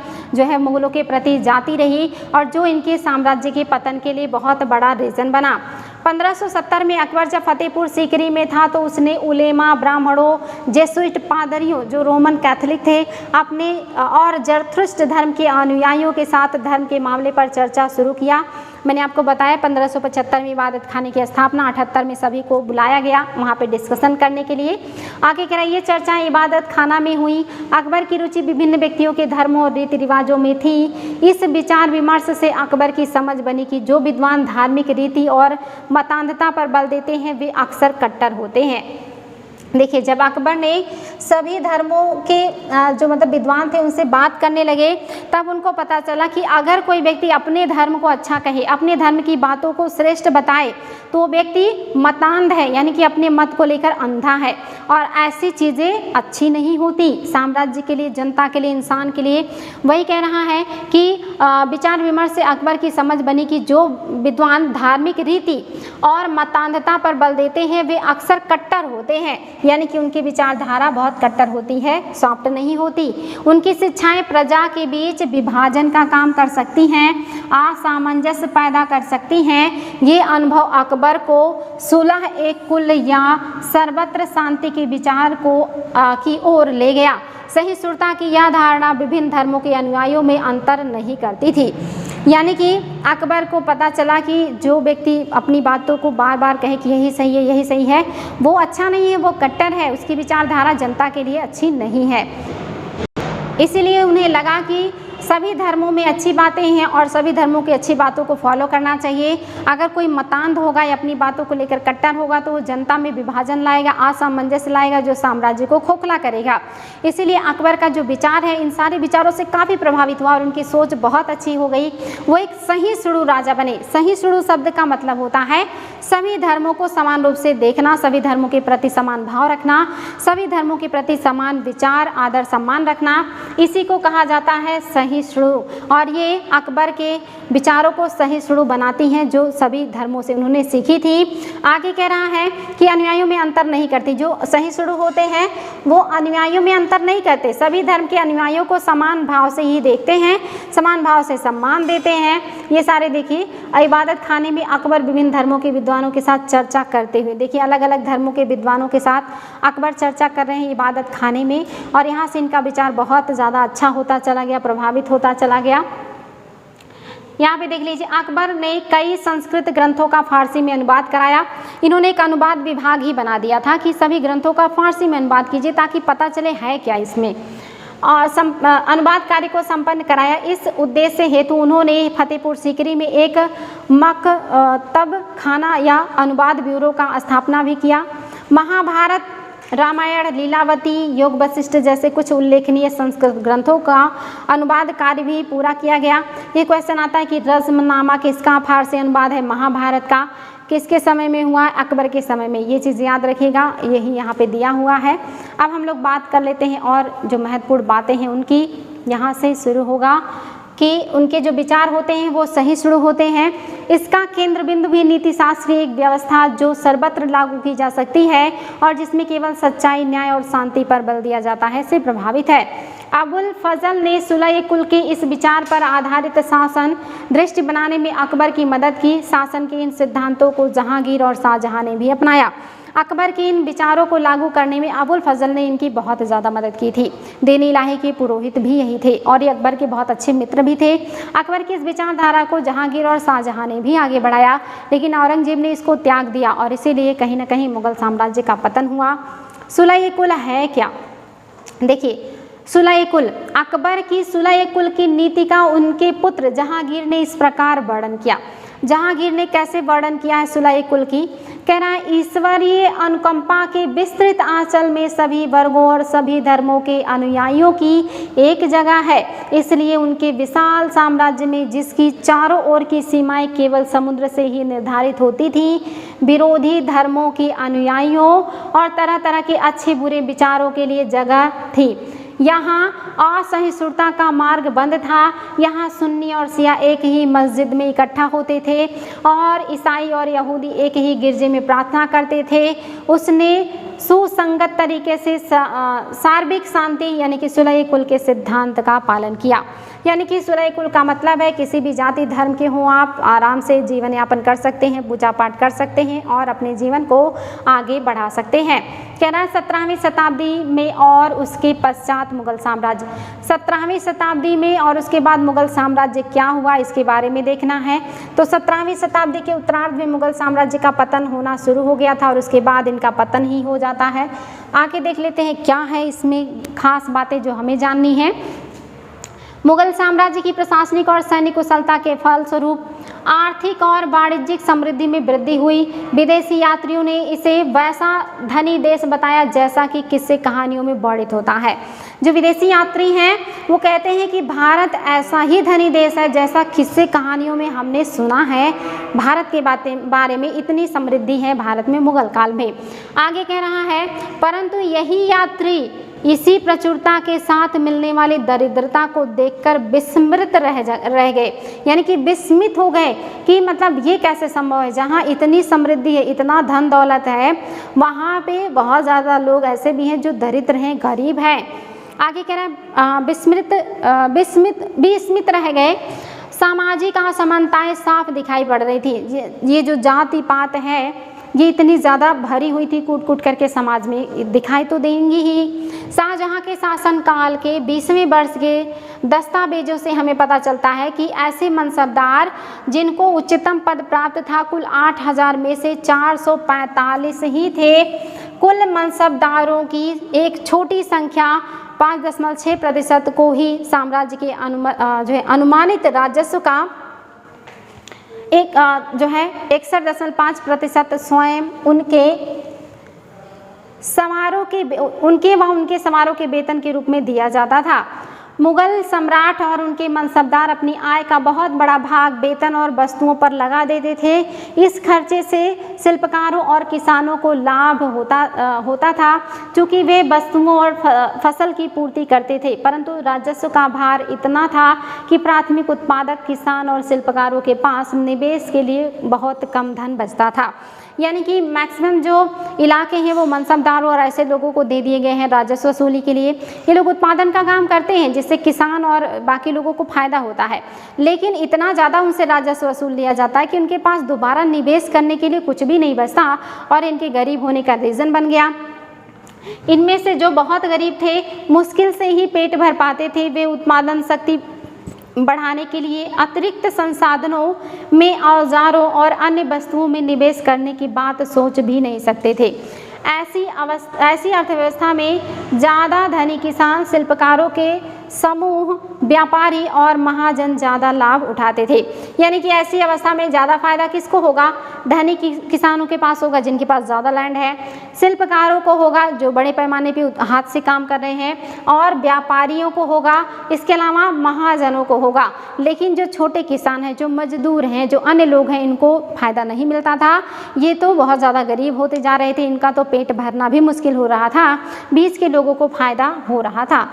मुगलों के प्रति जाती रही और जो इनके साम्राज्य के पतन के लिए बहुत बड़ा रीज़न बना। 1570 में अकबर जब फतेहपुर सीकरी में था तो उसने उलेमा, ब्राह्मणों, जेसुइट पादरियों जो रोमन कैथोलिक थे अपने और जरथुस्त्र धर्म के अनुयायियों के साथ धर्म के मामले पर चर्चा शुरू किया। मैंने आपको बताया 1575 में इबादत खाने की स्थापना, 78 में सभी को बुलाया गया वहाँ पे डिस्कशन करने के लिए। आगे कह रहा है ये चर्चाएं इबादत खाना में हुई। अकबर की रुचि विभिन्न व्यक्तियों के धर्मों और रीति रिवाजों में थी। इस विचार विमर्श से अकबर की समझ बनी कि जो विद्वान धार्मिक रीति और मतान्धता पर बल देते हैं वे अक्सर कट्टर होते हैं। देखिए, जब अकबर ने सभी धर्मों के जो मतलब विद्वान थे उनसे बात करने लगे, तब उनको पता चला कि अगर कोई व्यक्ति अपने धर्म को अच्छा कहे, अपने धर्म की बातों को श्रेष्ठ बताए, तो वो व्यक्ति मतान्ध है, यानी कि अपने मत को लेकर अंधा है, और ऐसी चीज़ें अच्छी नहीं होती साम्राज्य के लिए, जनता के लिए, इंसान के लिए। वही कह रहा है कि विचार विमर्श से अकबर की समझ बनी कि जो विद्वान धार्मिक रीति और मतान्धता पर बल देते हैं वे अक्सर कट्टर होते हैं, यानी कि उनकी विचारधारा बहुत कट्टर होती है, सॉफ्ट नहीं होती। उनकी शिक्षाएं प्रजा के बीच विभाजन का काम कर सकती हैं, असामंजस्य पैदा कर सकती हैं। ये अनुभव अकबर को सुलह एक कुल या सर्वत्र शांति के विचार को की ओर ले गया। सहिष्णुता की यह धारणा विभिन्न धर्मों के अनुयायियों में अंतर नहीं करती थी, यानी कि अकबर को पता चला कि जो व्यक्ति अपनी बातों को बार बार कहे कि यही सही है, यही सही है, वो अच्छा नहीं है, वो कट्टर है, उसकी विचारधारा जनता के लिए अच्छी नहीं है। इसीलिए उन्हें लगा कि सभी धर्मों में अच्छी बातें हैं और सभी धर्मों की अच्छी बातों को फॉलो करना चाहिए। अगर कोई मतान्ध होगा या अपनी बातों को लेकर कट्टर होगा तो वो जनता में विभाजन लाएगा, असामंजस्य लाएगा, जो साम्राज्य को खोखला करेगा। इसीलिए अकबर का जो विचार है इन सारे विचारों से काफ़ी प्रभावित हुआ और उनकी सोच बहुत अच्छी हो गई। वो एक सहिष्णु राजा बने। सहिष्णु शब्द का मतलब होता है सभी धर्मों को समान रूप से देखना, सभी धर्मों के प्रति समान भाव रखना, सभी धर्मों के प्रति समान विचार, आदर, सम्मान रखना, इसी को कहा जाता है सहिष्णु। और ये अकबर के विचारों को सहिष्णु बनाती हैं जो सभी धर्मों से उन्होंने सीखी थी। आगे कह रहा है कि अनुयायियों में अंतर नहीं करती। जो सहिष्णु होते हैं वो अनुयायियों में अंतर नहीं करते, सभी धर्म के अनुयायियों को समान भाव से ही देखते हैं, समान भाव से सम्मान देते हैं। ये सारे देखिए इबादत खाने में अकबर विभिन्न धर्मों के विद्वानों के साथ चर्चा करते हुए, देखिए अलग अलग धर्मों के विद्वानों के साथ अकबर चर्चा कर रहे हैं इबादत खाने में, और यहाँ से इनका विचार बहुत ज़्यादा अच्छा होता चला गया, प्रभावित होता चला गया। यहाँ पे देख लीजिए अकबर ने कई संस्कृत ग्रंथों का फारसी में अनुवाद कराया। इन्होंने एक अनुवाद विभाग ही बना दिया था कि सभी ग्रंथों का फारसी में अनुवाद कीजिए ताकि पता चले है क्या इसमें, और अनुवाद कार्य को संपन्न कराया। इस उद्देश्य हेतु उन्होंने फतेहपुर सीकरी में एक मकतब खाना या अनुवाद ब्यूरो का स्थापना भी किया। महाभारत, रामायण, लीलावती, योग वशिष्ठ जैसे कुछ उल्लेखनीय संस्कृत ग्रंथों का अनुवाद कार्य भी पूरा किया गया। ये क्वेश्चन आता है कि रज़्मनामा किसका फारसी अनुवाद है? महाभारत का। किसके समय में हुआ? अकबर के समय में। ये चीज़ याद रखिएगा, यही यहाँ पे दिया हुआ है। अब हम लोग बात कर लेते हैं और जो महत्वपूर्ण बातें हैं उनकी। यहाँ से शुरू होगा कि उनके जो विचार होते हैं वो सहिष्णु होते हैं। इसका केंद्र बिंदु भी नीति शास्त्रीय एक व्यवस्था जो सर्वत्र लागू की जा सकती है और जिसमें केवल सच्चाई, न्याय और शांति पर बल दिया जाता है से प्रभावित है। अबुल फजल ने सुलह कुल के इस विचार पर आधारित शासन दृष्टि बनाने में अकबर की मदद की। शासन के इन सिद्धांतों को जहांगीर और शाहजहां ने भी अपनाया। अकबर के इन विचारों को लागू करने में अबुल फजल ने इनकी बहुत ज़्यादा मदद की थी। दीन इलाही के पुरोहित भी यही थे और ये अकबर के बहुत अच्छे मित्र भी थे। अकबर की इस विचारधारा को जहांगीर और शाहजहां ने भी आगे बढ़ाया, लेकिन औरंगजेब ने इसको त्याग दिया और इसीलिए कहीं ना कहीं मुगल साम्राज्य का पतन हुआ। सुलह कुल है क्या? देखिए सुलह कुल, अकबर की सुलह कुल की नीति का उनके पुत्र जहांगीर ने इस प्रकार वर्णन किया। जहांगीर ने कैसे वर्णन किया है सुलह कुल की? कह रहा है ईश्वरीय अनुकंपा के विस्तृत आंचल में सभी वर्गों और सभी धर्मों के अनुयायियों की एक जगह है, इसलिए उनके विशाल साम्राज्य में जिसकी चारों ओर की सीमाएं केवल समुद्र से ही निर्धारित होती थी, विरोधी धर्मों के अनुयायियों और तरह तरह के अच्छे बुरे विचारों के लिए जगह थी। यहाँ असहिष्णुता का मार्ग बंद था। यहाँ सुन्नी और शिया एक ही मस्जिद में इकट्ठा होते थे और ईसाई और यहूदी एक ही गिरजे में प्रार्थना करते थे। उसने सुसंगत तरीके से सार्वत्रिक शांति यानी कि सुलह कुल के सिद्धांत का पालन किया। यानी कि सुलह कुल का मतलब है किसी भी जाति धर्म के हों आप आराम से जीवन यापन कर सकते हैं, पूजा पाठ कर सकते हैं और अपने जीवन को आगे बढ़ा सकते हैं। कह रहा है 17वीं शताब्दी में और उसके पश्चात मुगल साम्राज्य। 17वीं शताब्दी में और उसके बाद मुगल साम्राज्य क्या हुआ इसके बारे में देखना है। तो 17वीं शताब्दी के उत्तरार्ध में मुगल साम्राज्य का पतन होना शुरू हो गया था और उसके बाद इनका पतन ही हो जाता है। आगे देख लेते हैं क्या है इसमें खास बातें जो हमें जाननी है। मुगल साम्राज्य की प्रशासनिक और सैनिक कुशलता के फलस्वरूप आर्थिक और वाणिज्यिक समृद्धि में वृद्धि हुई। विदेशी यात्रियों ने इसे वैसा धनी देश बताया जैसा कि किस्से कहानियों में वर्णित होता है। जो विदेशी यात्री हैं वो कहते हैं कि भारत ऐसा ही धनी देश है जैसा किस्से कहानियों में हमने सुना है। भारत के बारे में इतनी समृद्धि है भारत में मुगल काल में। आगे कह रहा है परंतु यही यात्री इसी प्रचुरता के साथ मिलने वाली दरिद्रता को देखकर विस्मृत रह गए, यानी कि विस्मित हो गए कि मतलब ये कैसे संभव है, जहाँ इतनी समृद्धि है, इतना धन दौलत है, वहाँ पे बहुत ज़्यादा लोग ऐसे भी हैं जो दरिद्र हैं, गरीब हैं। आगे कह रहा है विस्मित रह गए। सामाजिक असमानताएं साफ दिखाई पड़ रही थी। ये जो जाति पात है ये इतनी ज़्यादा भरी हुई थी, कूट कूट करके समाज में दिखाई तो देंगी ही। शाहजहाँ के शासनकाल के 20वें वर्ष के दस्तावेजों से हमें पता चलता है कि ऐसे मनसबदार जिनको उच्चतम पद प्राप्त था कुल 8000 में से 445 ही थे। कुल मनसबदारों की एक छोटी संख्या 5.6% को ही साम्राज्य के अनुमानित राजस्व का एक जो है 61.5% स्वयं उनके समारोह के वेतन के रूप में दिया जाता था। मुगल सम्राट और उनके मनसबदार अपनी आय का बहुत बड़ा भाग वेतन और वस्तुओं पर लगा देते थे। इस खर्चे से शिल्पकारों और किसानों को लाभ होता था क्योंकि वे वस्तुओं और फसल की पूर्ति करते थे, परंतु राजस्व का भार इतना था कि प्राथमिक उत्पादक किसान और शिल्पकारों के पास निवेश के लिए बहुत कम धन बचता था। यानी कि मैक्सिमम जो इलाके हैं वो मनसबदारों और ऐसे लोगों को दे दिए गए हैं राजस्व वसूली के लिए। ये लोग उत्पादन का काम करते हैं जिससे किसान और बाकी लोगों को फायदा होता है, लेकिन इतना ज़्यादा उनसे राजस्व वसूल लिया जाता है कि उनके पास दोबारा निवेश करने के लिए कुछ भी नहीं बचता और इनके गरीब होने का रीज़न बन गया। इनमें से जो बहुत गरीब थे मुश्किल से ही पेट भर पाते थे। वे उत्पादन शक्ति बढ़ाने के लिए अतिरिक्त संसाधनों में औजारों और अन्य वस्तुओं में निवेश करने की बात सोच भी नहीं सकते थे। ऐसी अर्थव्यवस्था में ज़्यादा धनी किसान, शिल्पकारों के समूह, व्यापारी और महाजन ज़्यादा लाभ उठाते थे। यानी कि ऐसी अवस्था में ज़्यादा फायदा किसको होगा? धनी किसानों के पास होगा जिनके पास ज़्यादा लैंड है, शिल्पकारों को होगा जो बड़े पैमाने पे हाथ से काम कर रहे हैं, और व्यापारियों को होगा, इसके अलावा महाजनों को होगा। लेकिन जो छोटे किसान हैं, जो मजदूर हैं, जो अन्य लोग हैं, इनको फ़ायदा नहीं मिलता था। ये तो बहुत ज़्यादा गरीब होते जा रहे थे, इनका तो पेट भरना भी मुश्किल हो रहा था, बीच के लोगों को फ़ायदा हो रहा था।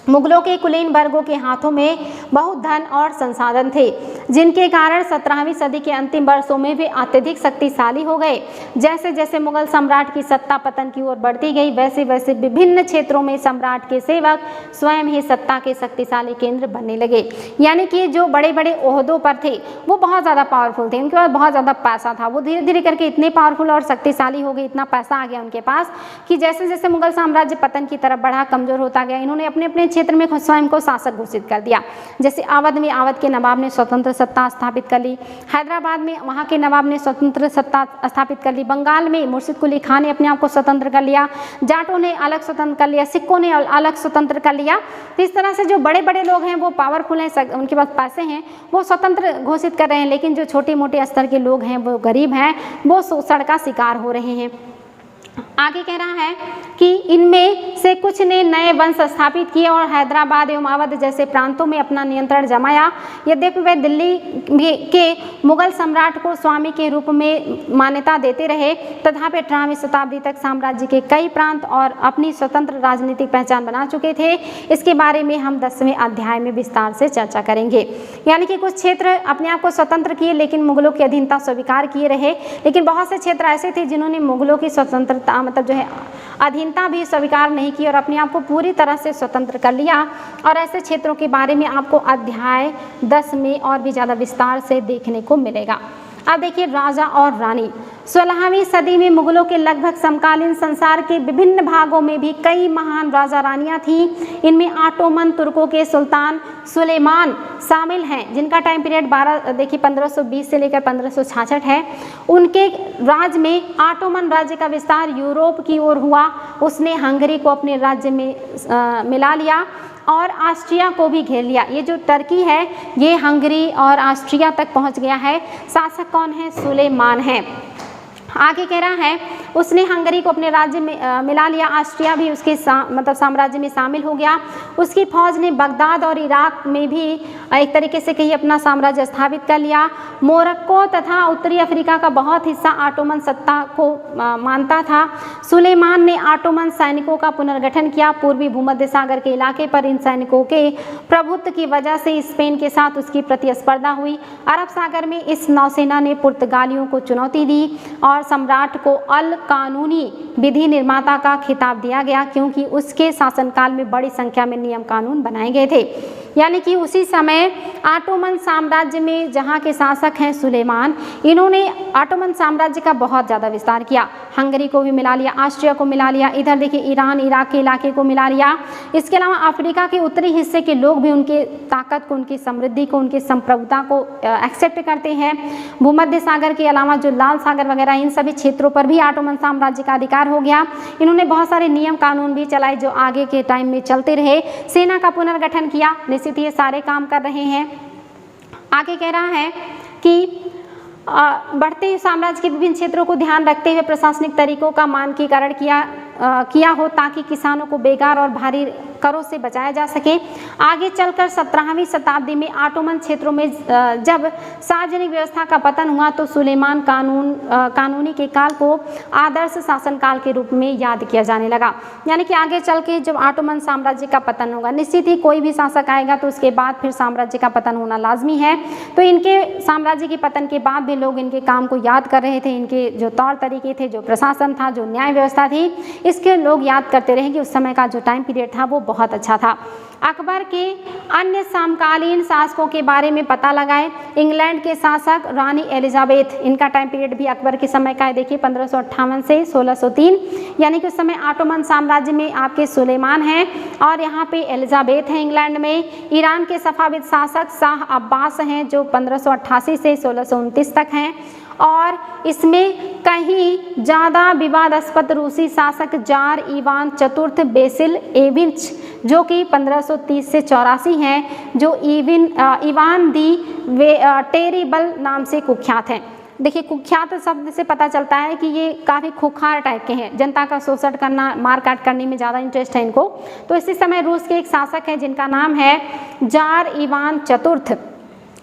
मुगलों के कुलीन वर्गों के हाथों में बहुत धन और संसाधन थे, जिनके कारण 17वीं सदी के अंतिम वर्षों में वे अत्यधिक शक्तिशाली हो गए। जैसे जैसे मुगल सम्राट की सत्ता पतन की ओर बढ़ती गई, वैसे वैसे विभिन्न क्षेत्रों में सम्राट के सेवक स्वयं ही सत्ता के शक्तिशाली केंद्र बनने लगे। यानी कि जो बड़े बड़े ओहदों पर थे वो बहुत ज़्यादा पावरफुल थे, उनके पास बहुत ज़्यादा पैसा था। वो धीरे धीरे करके इतने पावरफुल और शक्तिशाली हो गए, इतना पैसा आ गया उनके पास कि जैसे जैसे मुगल साम्राज्य पतन की तरफ बढ़ा, कमज़ोर होता गया, इन्होंने अपने अपने क्षेत्र में स्वयं को शासक घोषित कर दिया। जैसे अवध में अवध के नवाब ने स्वतंत्र सत्ता स्थापित कर ली, हैदराबाद में वहाँ के नवाब ने स्वतंत्र सत्ता स्थापित कर ली, बंगाल में मुर्शिद कुली खान ने अपने आप को स्वतंत्र कर लिया, जाटों ने अलग स्वतंत्र कर लिया, सिखों ने अलग स्वतंत्र कर लिया। तो इस तरह से जो बड़े बड़े लोग हैं वो पावरफुल हैं, उनके पास पैसे हैं, वो स्वतंत्र घोषित कर रहे हैं, लेकिन जो छोटे मोटे स्तर के लोग हैं, वो गरीब हैं, वो शोषण का शिकार हो रहे हैं। आगे कह रहा है कि इनमें से कुछ ने नए वंश स्थापित किए और हैदराबाद एवं अवध जैसे प्रांतों में अपना नियंत्रण जमाया। यद्यपि वे दिल्ली के मुगल सम्राट को स्वामी के रूप में मान्यता देते रहे, तथापि 18वीं शताब्दी तक साम्राज्य के कई प्रांत और अपनी स्वतंत्र राजनीतिक पहचान बना चुके थे। इसके बारे में हम 10वें अध्याय में विस्तार से चर्चा करेंगे। यानी कि कुछ क्षेत्र अपने आप को स्वतंत्र किए लेकिन मुगलों की अधीनता स्वीकार किए रहे, लेकिन बहुत से क्षेत्र ऐसे थे जिन्होंने मुगलों की स्वतंत्रता मतलब जो है अधीनता भी स्वीकार नहीं की और अपने आप को पूरी तरह से स्वतंत्र कर लिया। और ऐसे क्षेत्रों के बारे में आपको अध्याय 10 में और भी ज़्यादा विस्तार से देखने को मिलेगा। अब देखिए राजा और रानी। 16वीं सदी में मुगलों के लगभग समकालीन संसार के विभिन्न भागों में भी कई महान राजा रानियां थीं। इनमें ऑटोमन तुर्कों के सुल्तान सुलेमान शामिल हैं, जिनका टाइम पीरियड 1520 से लेकर 1566 है। उनके राज में ऑटोमन राज्य का विस्तार यूरोप की ओर हुआ। उसने हंगरी को अपने राज्य में मिला लिया और ऑस्ट्रिया को भी घेर लिया। ये जो टर्की है ये हंगरी और ऑस्ट्रिया तक पहुंच गया है। शासक कौन है? सुलेमान है। आगे कह रहा है उसने हंगरी को अपने राज्य में मिला लिया, ऑस्ट्रिया भी उसके मतलब साम्राज्य में शामिल हो गया। उसकी फौज ने बगदाद और इराक में भी एक तरीके से कहीं अपना साम्राज्य स्थापित कर लिया। मोरक्को तथा उत्तरी अफ्रीका का बहुत हिस्सा ऑटोमन सत्ता को मानता था। सुलेमान ने ऑटोमन सैनिकों का पुनर्गठन किया। पूर्वी भूमध्य सागर के इलाके पर इन सैनिकों के प्रभुत्व की वजह से स्पेन के साथ उसकी प्रतिस्पर्धा हुई। अरब सागर में इस नौसेना ने पुर्तगालियों को चुनौती दी और सम्राट को अल कानूनी विधि निर्माता का खिताब दिया गया, क्योंकि उसके शासनकाल में बड़ी संख्या में नियम कानून बनाए गए थे। यानी कि उसी समय ऑटोमन साम्राज्य में जहाँ के शासक हैं सुलेमान, इन्होंने ऑटोमन साम्राज्य का बहुत ज़्यादा विस्तार किया। हंगरी को भी मिला लिया, ऑस्ट्रिया को मिला लिया, इधर देखिए ईरान इराक के इलाके को मिला लिया। इसके अलावा अफ्रीका के उत्तरी हिस्से के लोग भी उनके ताकत को, उनकी समृद्धि को, उनकी संप्रभुता को एक्सेप्ट करते हैं। भूमध्य सागर के अलावा जो लाल सागर वगैरह इन सभी क्षेत्रों पर भी ऑटोमन साम्राज्य का अधिकार हो गया। इन्होंने बहुत सारे नियम कानून भी चलाए जो आगे के टाइम में चलते रहे। सेना का पुनर्गठन किया, निश्चित ये सारे काम कर रहे हैं। आगे कह रहा है कि बढ़ते साम्राज्य के विभिन्न क्षेत्रों को ध्यान रखते हुए प्रशासनिक तरीकों का मानकीकरण किया हो ताकि किसानों को बेकार और भारी करों से बचाया जा सके। आगे चलकर 17वीं शताब्दी में ऑटोमन क्षेत्रों में जब सार्वजनिक व्यवस्था का पतन हुआ तो सुलेमान कानूनी के काल को आदर्श शासनकाल के रूप में याद किया जाने लगा। यानी कि आगे चल के जब ऑटोमन साम्राज्य का पतन होगा, निश्चित ही कोई भी शासक आएगा तो उसके बाद फिर साम्राज्य का पतन होना लाजमी है। तो इनके साम्राज्य के पतन के बाद भी लोग इनके काम को याद कर रहे थे। इनके जो तौर तरीके थे, जो प्रशासन था, जो न्याय व्यवस्था थी, इसके लोग याद करते रहे कि उस समय का जो टाइम पीरियड था वो बहुत अच्छा था। अकबर के अन्य समकालीन शासकों के बारे में पता लगाएं। इंग्लैंड के शासक रानी एलिजाबेथ, इनका टाइम पीरियड भी अकबर के समय का है। देखिए 1558 से 1603, यानी कि उस समय ऑटोमन साम्राज्य में आपके सुलेमान हैं और यहाँ पे एलिजाबेथ हैं इंग्लैंड में। ईरान के सफाविद शासक शाह अब्बास हैं जो 1588 से 1629 तक हैं। और इसमें कहीं ज़्यादा विवादास्पद रूसी शासक जार इवान चतुर्थ बेसिल एविच जो कि 1530 से 84 हैं, जो इवान दी टेरिबल नाम से कुख्यात हैं। देखिए कुख्यात शब्द से पता चलता है कि ये काफ़ी खुखार टाइप के हैं, जनता का शोषण करना, मारकाट करने में ज़्यादा इंटरेस्ट है इनको। तो इसी समय रूस के एक शासक हैं जिनका नाम है जार इवान चतुर्थ,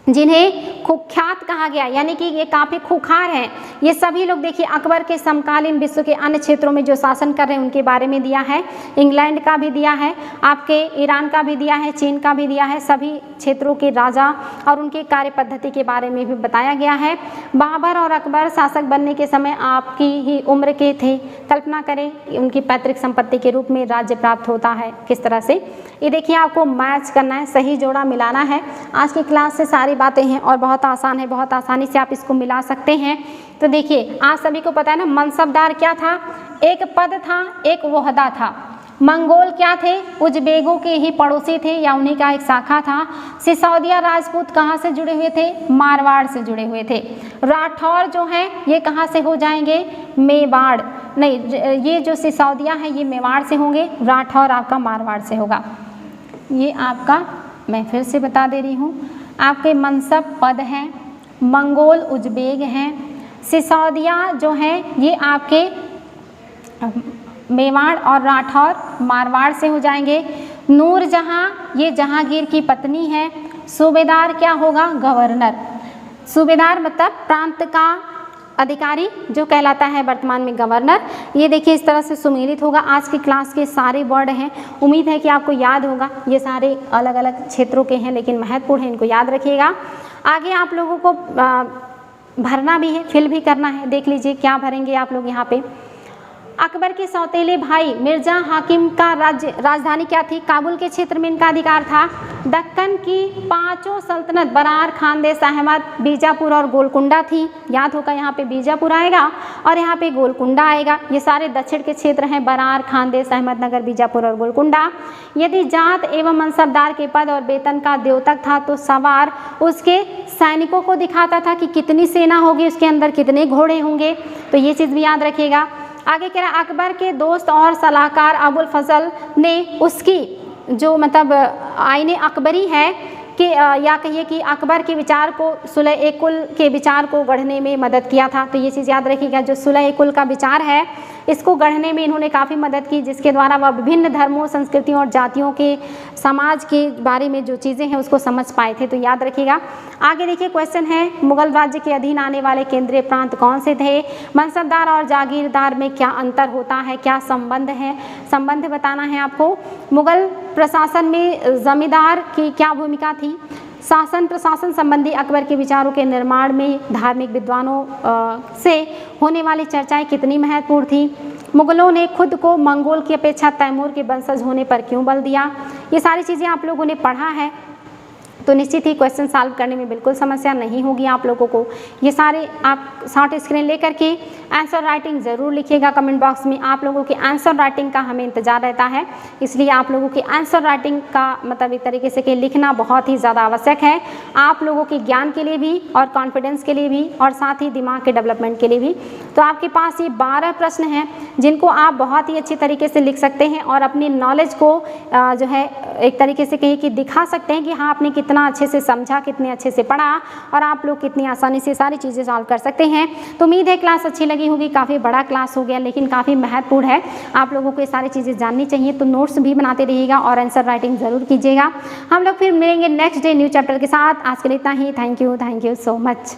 जिन्हें कुख्यात कहा गया, यानी कि ये काफ़ी खुखार हैं। ये सभी लोग देखिए अकबर के समकालीन विश्व के अन्य क्षेत्रों में जो शासन कर रहे हैं उनके बारे में दिया है। इंग्लैंड का भी दिया है, आपके ईरान का भी दिया है, चीन का भी दिया है। सभी क्षेत्रों के राजा और उनके कार्य पद्धति के बारे में भी बताया गया है। बाबर और अकबर शासक बनने के समय आपकी ही उम्र के थे। कल्पना करें उनकी पैतृक संपत्ति के रूप में राज्य प्राप्त होता है किस तरह से। ये देखिए आपको मैच करना है, सही जोड़ा मिलाना है। आज की क्लास से सारी बातें हैं और बहुत आसान है, बहुत आसानी से आप इसको मिला सकते हैं। तो देखिए आज सभी को पता है ना, मनसबदार क्या था? एक पद था, एक वहदा था। मंगोल क्या थे? उजबेगों के ही पड़ोसी थे या उन्हीं का एक शाखा था। सिसोदिया राजपूत कहाँ से जुड़े हुए थे? मारवाड़ से जुड़े हुए थे। राठौर जो हैं ये कहाँ से हो जाएंगे? मेवाड़ नहीं, ये जो सिसोदिया है ये मेवाड़ से होंगे, राठौर आपका मारवाड़ से होगा। ये आपका मैं फिर से बता दे रही हूँ, आपके मनसब पद हैं, मंगोल उजबेग हैं, सिसोदिया जो हैं ये आपके मेवाड़ और राठौर मारवाड़ से हो जाएंगे। नूरजहाँ ये जहांगीर की पत्नी है। सूबेदार क्या होगा? गवर्नर। सूबेदार मतलब प्रांत का अधिकारी जो कहलाता है वर्तमान में गवर्नर। ये देखिए इस तरह से सुमेलित होगा। आज की क्लास के सारे वर्ड हैं, उम्मीद है कि आपको याद होगा। ये सारे अलग अलग क्षेत्रों के हैं लेकिन महत्वपूर्ण हैं, इनको याद रखिएगा। आगे आप लोगों को भरना भी है, फिल भी करना है। देख लीजिए क्या भरेंगे आप लोग यहाँ पे। अकबर के सौतेले भाई मिर्जा हाकिम का राजधानी क्या थी? काबुल के क्षेत्र में इनका अधिकार था। दक्कन की पांचों सल्तनत बरार, खानदेश, अहमद, बीजापुर और गोलकुंडा थी। याद होगा यहाँ पे बीजापुर आएगा और यहाँ पे गोलकुंडा आएगा। ये सारे दक्षिण के क्षेत्र हैं, बरार, खानदेश, अहमदनगर, बीजापुर और गोलकुंडा। यदि जात एवं मनसबदार के पद और वेतन का द्योतक था तो सवार उसके सैनिकों को दिखाता था कि कितनी सेना होगी, उसके अंदर कितने घोड़े होंगे। तो ये चीज़ भी याद रखिएगा। आगे कह रहा अकबर के दोस्त और सलाहकार अबुल फजल ने उसकी जो मतलब आईने अकबरी है कि या कहिए कि अकबर के विचार को, सुलह-ए-कुल के विचार को गढ़ने में मदद किया था। तो ये चीज़ याद रखिएगा, जो सुलह-ए-कुल का विचार है इसको गढ़ने में इन्होंने काफ़ी मदद की, जिसके द्वारा वह विभिन्न धर्मों, संस्कृतियों और जातियों के समाज के बारे में जो चीज़ें हैं उसको समझ पाए थे। तो याद रखिएगा। आगे देखिए क्वेश्चन है, मुगल राज्य के अधीन आने वाले केंद्रीय प्रांत कौन से थे? मनसबदार और जागीरदार में क्या अंतर होता है, क्या संबंध है? संबंध बताना है आपको। मुगल प्रशासन में जमींदार की क्या भूमिका थी? शासन प्रशासन संबंधी अकबर के विचारों के निर्माण में धार्मिक विद्वानों से होने वाली चर्चाएं कितनी महत्वपूर्ण थी? मुगलों ने खुद को मंगोल की अपेक्षा तैमूर के वंशज होने पर क्यों बल दिया? ये सारी चीज़ें आप लोगों ने पढ़ा है, तो निश्चित ही क्वेश्चन सॉल्व करने में बिल्कुल समस्या नहीं होगी आप लोगों को। ये सारे आप शॉर्ट स्क्रीन लेकर के आंसर राइटिंग ज़रूर लिखिएगा कमेंट बॉक्स में। आप लोगों के आंसर राइटिंग का हमें इंतजार रहता है, इसलिए आप लोगों के आंसर राइटिंग का मतलब एक तरीके से कि लिखना बहुत ही ज़्यादा आवश्यक है, आप लोगों के ज्ञान के लिए भी और कॉन्फिडेंस के लिए भी और साथ ही दिमाग के डेवलपमेंट के लिए भी। तो आपके पास ये 12 प्रश्न हैं जिनको आप बहुत ही अच्छी तरीके से लिख सकते हैं और अपनी नॉलेज को जो है एक तरीके से कहिए कि दिखा सकते हैं कि हाँ आपने कितना अच्छे से समझा, कितने अच्छे से पढ़ा और आप लोग कितनी आसानी से सारी चीज़ें सॉल्व कर सकते हैं। तो उम्मीद है क्लास अच्छी लगी होगी। काफ़ी बड़ा क्लास हो गया लेकिन काफ़ी महत्वपूर्ण है, आप लोगों को ये सारी चीज़ें जाननी चाहिए। तो नोट्स भी बनाते रहिएगा और आंसर राइटिंग ज़रूर कीजिएगा। हम लोग फिर मिलेंगे नेक्स्ट डे न्यू चैप्टर के साथ। आज के लिए इतना ही। Thank you so much.